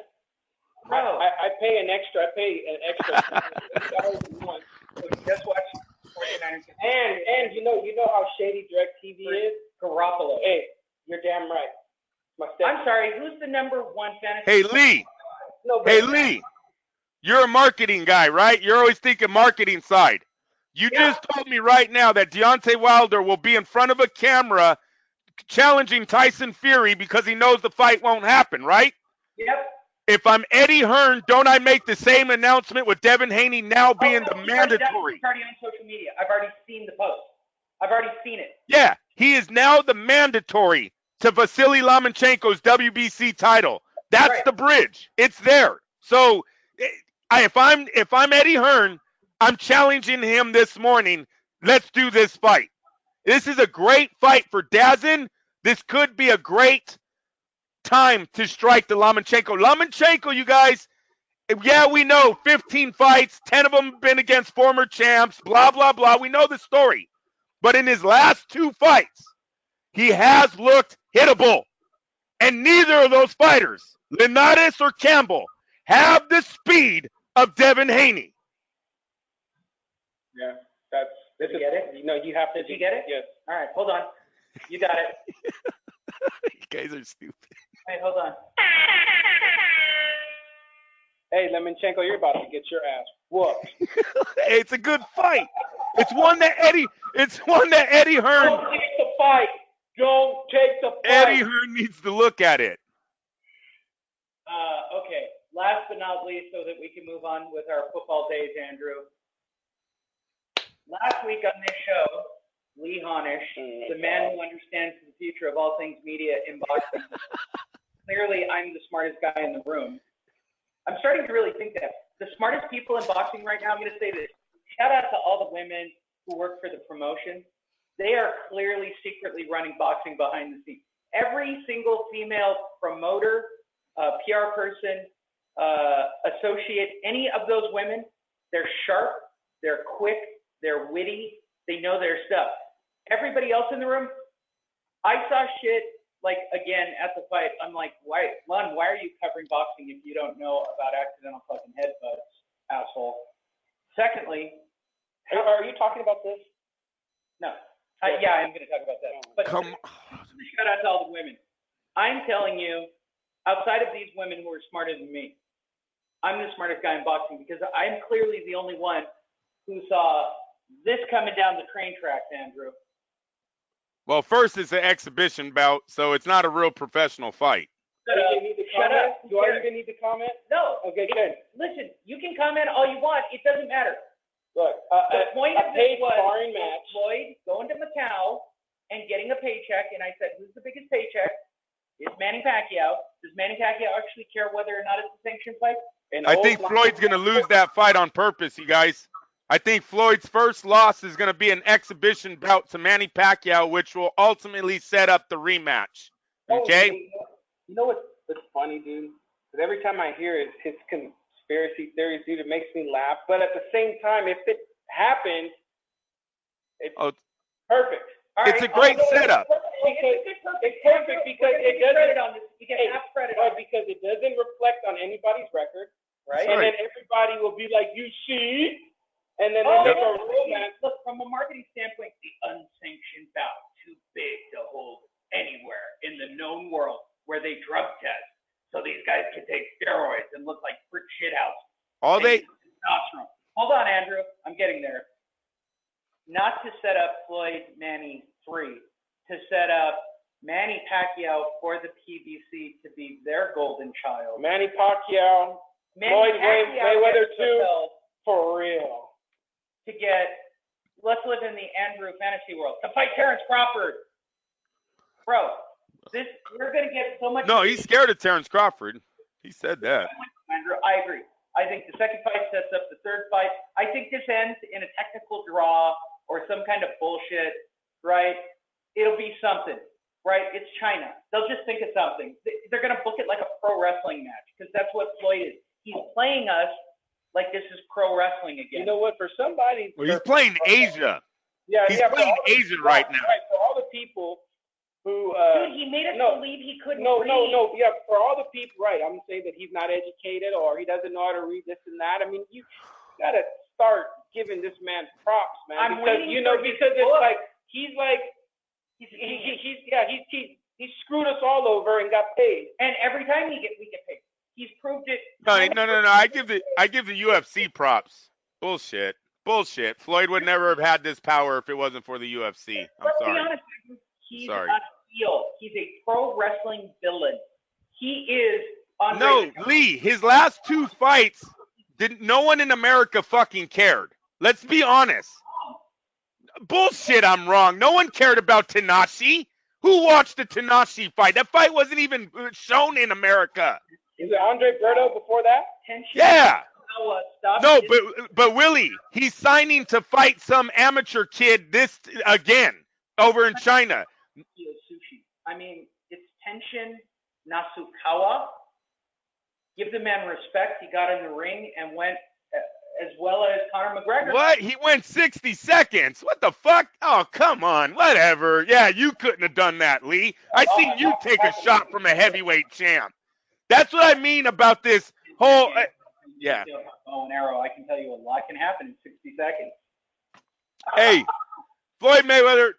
Speaker 19: No.
Speaker 17: I pay an extra. $8 a month. So just watch 49ers. And you know how shady DirecTV is? Garoppolo. Hey, you're damn right.
Speaker 19: I'm sorry, who's the number one fantasy?
Speaker 12: Hey, Lee. Lee. You're a marketing guy, right? You're always thinking marketing side. You just told me right now that Deontay Wilder will be in front of a camera challenging Tyson Fury because he knows the fight won't happen, right?
Speaker 19: Yep.
Speaker 12: If I'm Eddie Hearn, don't I make the same announcement with Devin Haney now being the mandatory?
Speaker 19: It's already on social media. I've already seen the post. I've already seen it.
Speaker 12: Yeah, he is now the mandatory to Vasily Lomachenko's WBC title. That's the bridge. It's there. So if I'm Eddie Hearn, I'm challenging him this morning. Let's do this fight. This is a great fight for Dazin. This could be a great time to strike the Lomachenko. Lomachenko, you guys, yeah, we know 15 fights, 10 of them have been against former champs, blah, blah, blah. We know the story. But in his last 2 fights, he has looked hittable. And neither of those fighters, Linares or Campbell, have the speed of Devin Haney.
Speaker 17: Yeah, did you get it? You have to.
Speaker 19: Did you get it?
Speaker 17: Yes.
Speaker 19: All right, hold on. You got it.
Speaker 12: You guys are stupid.
Speaker 19: Hey, hold on.
Speaker 17: Hey, Lomachenko, you're about to get your ass whooped.
Speaker 12: Hey, it's a good fight. It's one that Eddie Hearn.
Speaker 17: Don't take the fight. Don't take the fight.
Speaker 12: Eddie Hearn needs to look at it.
Speaker 19: Okay. Last but not least, so that we can move on with our football days, Andrew. Last week on this show, Lee Honish, the man who understands the future of all things media in boxing. Clearly, I'm the smartest guy in the room. I'm starting to really think that. The smartest people in boxing right now, I'm going to say this. Shout out to all the women who work for the promotion. They are clearly secretly running boxing behind the scenes. Every single female promoter, PR person, associate, any of those women, they're sharp, they're quick, they're witty, they know their stuff. Everybody else in the room, I saw shit, like, again, at the fight. I'm like, why are you covering boxing if you don't know about accidental fucking headbutts, asshole? Secondly,
Speaker 17: are you talking about this?
Speaker 19: No. Yeah, I'm going to talk about that. But shout out to all the women. I'm telling you, outside of these women who are smarter than me, I'm the smartest guy in boxing because I'm clearly the only one who saw this coming down the train tracks, Andrew.
Speaker 12: Well, first it's an exhibition bout, so it's not a real professional fight.
Speaker 19: Shut up.
Speaker 17: Do I even need to comment?
Speaker 19: No.
Speaker 17: Okay, good.
Speaker 19: Listen, you can comment all you want. It doesn't matter.
Speaker 17: Look,
Speaker 19: the point of this was
Speaker 17: match.
Speaker 19: Floyd going to Macau and getting a paycheck, and I said, who's the biggest paycheck? It's Manny Pacquiao. Does Manny Pacquiao actually care whether or not it's a sanctioned fight?
Speaker 12: I think Floyd's going to lose that fight on purpose, you guys. I think Floyd's first loss is going to be an exhibition bout to Manny Pacquiao, which will ultimately set up the rematch. Okay?
Speaker 17: You know what's funny, dude? Because every time I hear his conspiracy theories, dude, it makes me laugh. But at the same time, if it happened, it's perfect.
Speaker 12: It's a great setup.
Speaker 17: It's perfect because it doesn't. Because it doesn't reflect on anybody's record, right? And then everybody will be like, "You see," and then they make a romance.
Speaker 19: Look, from a marketing standpoint, the unsanctioned bout too big to hold anywhere in the known world where they drug test, so these guys can take steroids and look like brick shithouse. Hold on, Andrew. I'm getting there. Not to set up Floyd Manny 3, to set up Manny Pacquiao for the PBC to be their golden child.
Speaker 17: Manny Pacquiao, Floyd Mayweather 2, for real.
Speaker 19: To get, let's live in the Andrew fantasy world, to fight Terrence Crawford. Bro, we're going to get so much.
Speaker 12: No, he's scared of Terrence Crawford. He said that.
Speaker 19: Andrew, I agree. I think the second fight sets up the third fight. I think this ends in a technical draw or some kind of bullshit, right? It'll be something, right? It's China. They'll just think of something. They're going to book it like a pro wrestling match because that's what Floyd is. He's playing us like this is pro wrestling again.
Speaker 17: You know what? For somebody,
Speaker 12: well, he's playing Asia.
Speaker 17: He's
Speaker 12: playing Asia right now.
Speaker 17: Right, for all the people who,
Speaker 19: dude, he made us believe he couldn't read.
Speaker 17: No. Yeah, for all the people, right? I'm saying that he's not educated or he doesn't know how to read this and that. I mean, you gotta start giving this man props, man. Because it's like he's screwed us all over and got paid.
Speaker 19: And every time we get paid. He's proved it.
Speaker 12: No. I give the UFC props. Bullshit. Floyd would never have had this power if it wasn't for the UFC. I'm sorry.
Speaker 19: Be honest, he's a heel. He's a pro wrestling villain. He is.
Speaker 12: No, Lee. His last 2 fights, no one in America fucking cared. Let's be honest. Bullshit. I'm wrong. No one cared about Tanahashi. Who watched the Tanahashi fight? That fight wasn't even shown in America.
Speaker 17: Is it Andre Berto before that?
Speaker 12: Yeah. No, but Willie, he's signing to fight some amateur kid this again over in China.
Speaker 19: Sushi. I mean, it's Tenshin Nasukawa. Give the man respect. He got in the ring and went as well as Conor McGregor.
Speaker 12: What? He went 60 seconds. What the fuck? Oh, come on. Whatever. Yeah, you couldn't have done that, Lee. I seen you take a shot from a heavyweight champ. That's what I mean about this whole. Yeah.
Speaker 19: Bow and arrow. I can tell you a lot can happen in 60 seconds.
Speaker 12: Hey, Floyd Mayweather,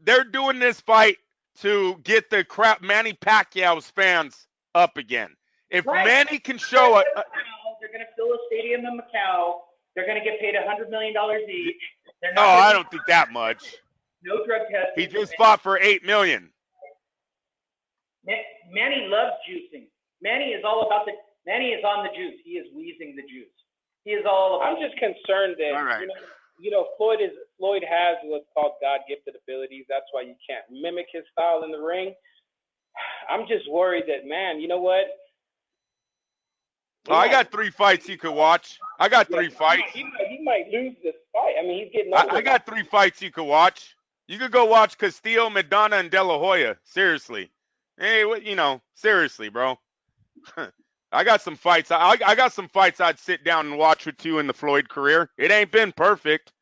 Speaker 12: they're doing this fight to get the crap Manny Pacquiao's fans up again. If Manny can show it.
Speaker 19: They're going to fill a stadium in Macau. They're going to get paid $100 million each.
Speaker 12: I don't think that much.
Speaker 19: No drug testing.
Speaker 12: He just fought for $8 million.
Speaker 19: Manny loves juicing. Manny is on the juice. He is wheezing the juice. He is all about.
Speaker 17: I'm just concerned that Floyd has what's called God-gifted abilities. That's why you can't mimic his style in the ring. I'm just worried that, man, you know what?
Speaker 12: I got 3 fights you could watch. I got 3 fights.
Speaker 17: He might lose this fight. I mean, he's getting.
Speaker 12: I got 3 fights you could watch. You could go watch Castillo, Madonna, and De La Hoya. Seriously. Hey, seriously, bro. I got some fights. I got some fights I'd sit down and watch with you in the Floyd career. It ain't been perfect.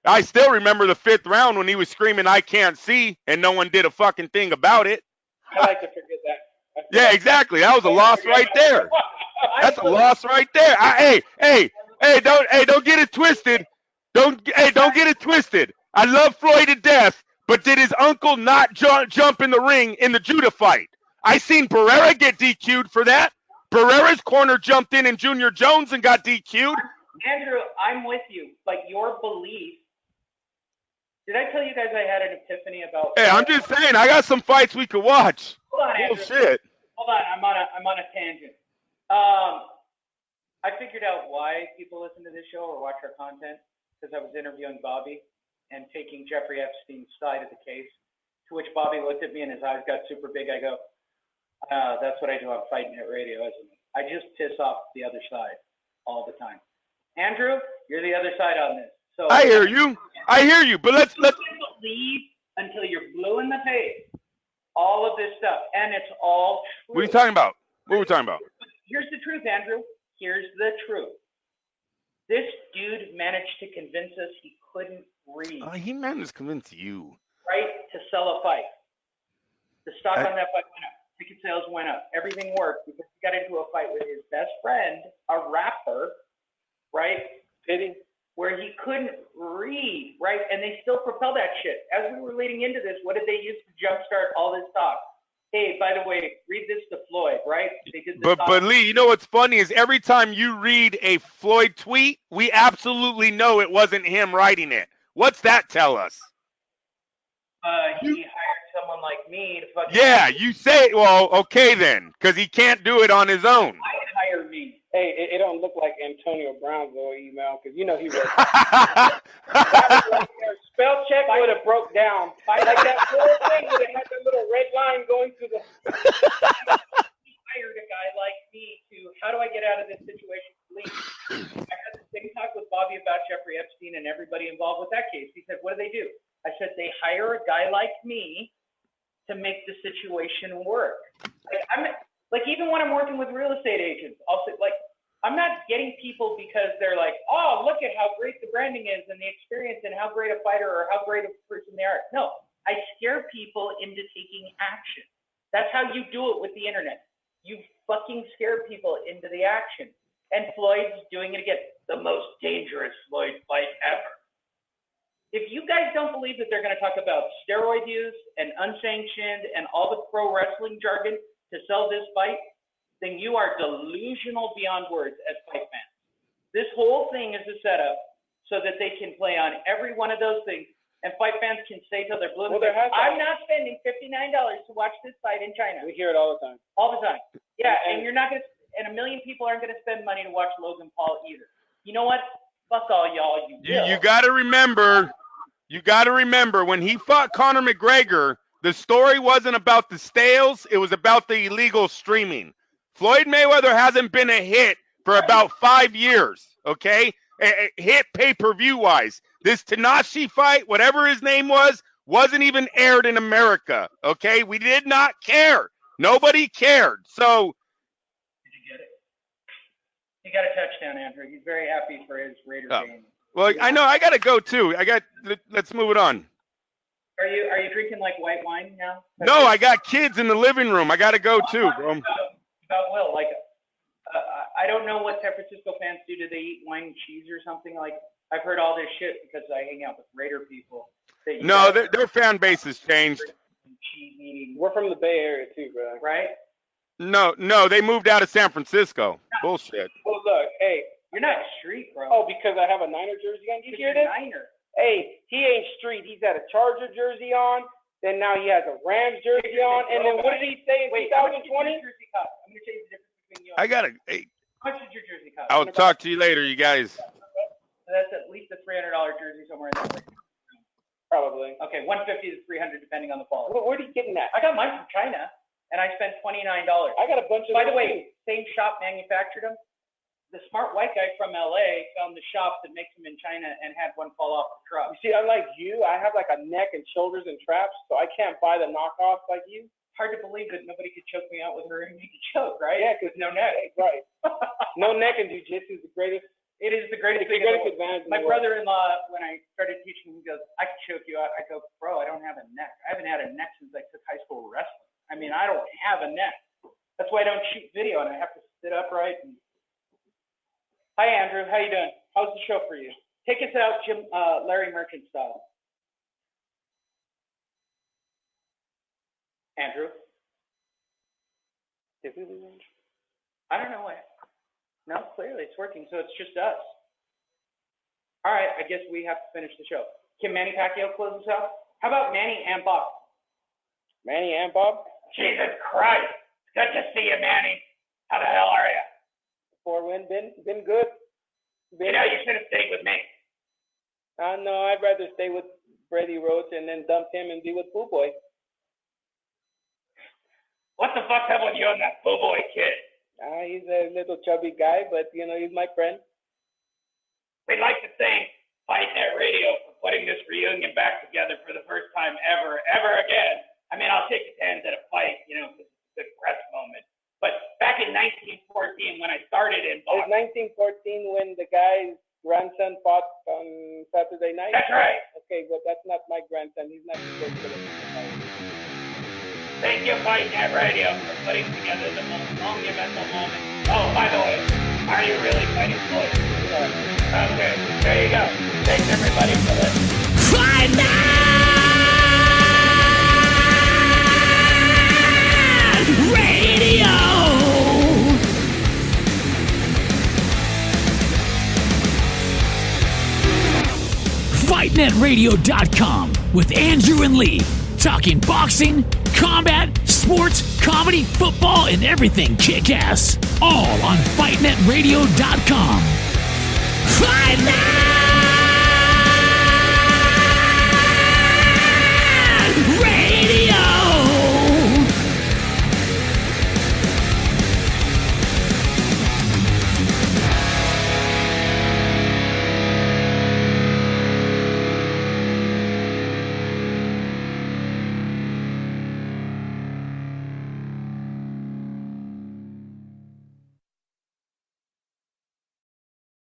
Speaker 12: I still remember the 5th round when he was screaming, "I can't see," and no one did a fucking thing about it.
Speaker 17: I like to forget that.
Speaker 12: Yeah, exactly. That was a loss right there. That's a loss right there. Don't get it twisted. Don't get it twisted. I love Floyd to death, but did his uncle not jump in the ring in the Judah fight? I seen Barrera get DQ'd for that. Barrera's corner jumped in Junior Jones and got DQ'd.
Speaker 19: Andrew, I'm with you, but your belief. Did I tell you guys I had an epiphany about?
Speaker 12: Hey, I'm just saying, I got some fights we could watch.
Speaker 19: Hold on, Andrew.
Speaker 12: Bullshit.
Speaker 19: Hold on, I'm on a tangent. I figured out why people listen to this show or watch our content because I was interviewing Bobby and taking Jeffrey Epstein's side of the case. To which Bobby looked at me and his eyes got super big. I go, that's what I do on Fight Net Radio, isn't it? I just piss off the other side all the time. Andrew, you're the other side on this. So
Speaker 12: I hear you, but let's
Speaker 19: believe until you're blue in the face. All of this stuff, and it's all true.
Speaker 12: What are you talking about? What are we talking about?
Speaker 19: Here's the truth, Andrew. Here's the truth. This dude managed to convince us he couldn't read.
Speaker 12: He managed to convince you.
Speaker 19: Right? To sell a fight. The stock on that fight went up. Ticket sales went up. Everything worked because he got into a fight with his best friend, a rapper, right? Where he couldn't read, right? And they still propel that shit. As we were leading into this, what did they use to jumpstart all this talk? Hey, by the way, read this to Floyd, right? They did the
Speaker 12: But Lee, you know what's funny is every time you read a Floyd tweet, we absolutely know it wasn't him writing it. What's that tell us?
Speaker 19: He hired someone like me to fucking.
Speaker 12: Yeah, you say, well, okay then, because he can't do it on his own.
Speaker 19: Hire me.
Speaker 17: Hey, it don't look like Antonio Brown's little email because you know he wrote. Spell check would have broke down. Like that whole thing would have had that little red line going through the.
Speaker 19: He hired a guy like me to. How do I get out of this situation, please? I had the same talk with Bobby about Jeffrey Epstein and everybody involved with that case. He said, "What do they do?" I said, "They hire a guy like me to make the situation work." Like even when I'm working with real estate agents, I'll say I'm not getting people because they're like, oh, look at how great the branding is and the experience and how great a fighter or how great a person they are. No, I scare people into taking action. That's how you do it with the internet. You fucking scare people into the action. And Floyd's doing it again. The most dangerous Floyd fight ever. If you guys don't believe that they're going to talk about steroid use and unsanctioned and all the pro wrestling jargon to sell this fight, then you are delusional beyond words as fight fans. This whole thing is a setup so that they can play on every one of those things, and fight fans can say till they're blue. I'm not spending $59 to watch this fight in China.
Speaker 17: We hear it all the time.
Speaker 19: All the time. Yeah, and you're not going to, and a million people aren't going to spend money to watch Logan Paul either. You know what? Fuck all y'all.
Speaker 12: You got to remember. You got to remember when he fought Conor McGregor, the story wasn't about the stales. It was about the illegal streaming. Floyd Mayweather hasn't been a hit for about 5 years, okay? A hit pay-per-view wise. This Tanahashi fight, whatever his name was, wasn't even aired in America, okay? We did not care. Nobody cared. So.
Speaker 19: Did you get it? He got a touchdown, Andrew. He's very happy for his Raider game.
Speaker 12: Well, I know. I got to go, too. Let's move it on.
Speaker 19: Are you drinking, like, white wine now?
Speaker 12: No, I got kids in the living room. I got to go, too, bro.
Speaker 19: About Will, I don't know what San Francisco fans do. Do they eat wine and cheese or something? Like, I've heard all this shit because I hang out with Raider people.
Speaker 12: No, their fan base has changed.
Speaker 19: Cheese eating.
Speaker 17: We're from the Bay Area too, bro.
Speaker 19: Right?
Speaker 12: No, they moved out of San Francisco. Bullshit.
Speaker 17: Well, look, hey,
Speaker 19: you're not street, bro.
Speaker 17: Oh, because I have a Niner jersey on. Did you hear this?
Speaker 19: Niner.
Speaker 17: Hey, he ain't street. He's got a Charger jersey on. Then now he has a Rams jersey on. And then what did he say in 2020?
Speaker 19: I'm going to change the difference between you and
Speaker 12: I got to. Hey,
Speaker 19: how much is your jersey cost?
Speaker 12: I'll talk to you later, you guys.
Speaker 19: So that's at least a $300 jersey somewhere in there.
Speaker 17: Probably.
Speaker 19: Okay, $150 to $300 depending on the quality.
Speaker 17: Where are you getting that?
Speaker 19: I got mine from China, and I spent $29.
Speaker 17: I got a bunch of.
Speaker 19: By the way, same shop manufactured them. The smart white guy from LA found the shop that makes them in China and had one fall off the truck.
Speaker 17: You see, unlike you, I have like a neck and shoulders and traps, so I can't buy the knockoffs like you.
Speaker 19: Hard to believe that nobody could choke me out with her and make a choke, right?
Speaker 17: Yeah, because
Speaker 19: no neck.
Speaker 17: Right. No neck in jiu-jitsu is the greatest.
Speaker 19: It is the greatest thing.
Speaker 17: Advantage.
Speaker 19: My brother-in-law, when I started teaching him, he goes, "I could choke you out." I go, "Bro, I don't have a neck. I haven't had a neck since I took high school wrestling. I mean, I don't have a neck. That's why I don't shoot video, and I have to sit upright." Hi, Andrew. How you doing? How's the show for you? Take us out, Larry Merchant style. Andrew? I don't know why. No, clearly it's working, so it's just us. All right, I guess we have to finish the show. Can Manny Pacquiao close us out? How about Manny and Bob?
Speaker 17: Manny and Bob?
Speaker 19: Jesus Christ. Good to see you, Manny. How the hell are you?
Speaker 17: 4-win, been good.
Speaker 19: You know, you should have stayed with me.
Speaker 17: No, I'd rather stay with Brady Roach and then dump him and be with Boo Boy.
Speaker 19: What the fuck's up with you and that Boo Boy kid?
Speaker 17: He's a little chubby guy, but, you know, he's my friend.
Speaker 19: We'd like to thank Fight Net Radio for putting this reunion back together for the first time ever again. I mean, I'll take a chance at a fight, you know, because it's a good press moment. But back in 1914, when I started in boxing.
Speaker 17: It was 1914 when the guy's grandson fought on Saturday night?
Speaker 19: That's right.
Speaker 17: Okay, but that's not my grandson. He's not supposed to be.
Speaker 19: Thank you, Fight Net Radio, for putting together the most monumental moment. Oh, by the way, are you really fighting Floyd? Okay, there you go. Thanks, everybody, for listening.
Speaker 2: Fight Net! FightNetRadio.com with Andrew and Lee. Talking boxing, combat, sports, comedy, football, and everything kick-ass. All on FightNetRadio.com. Fight now!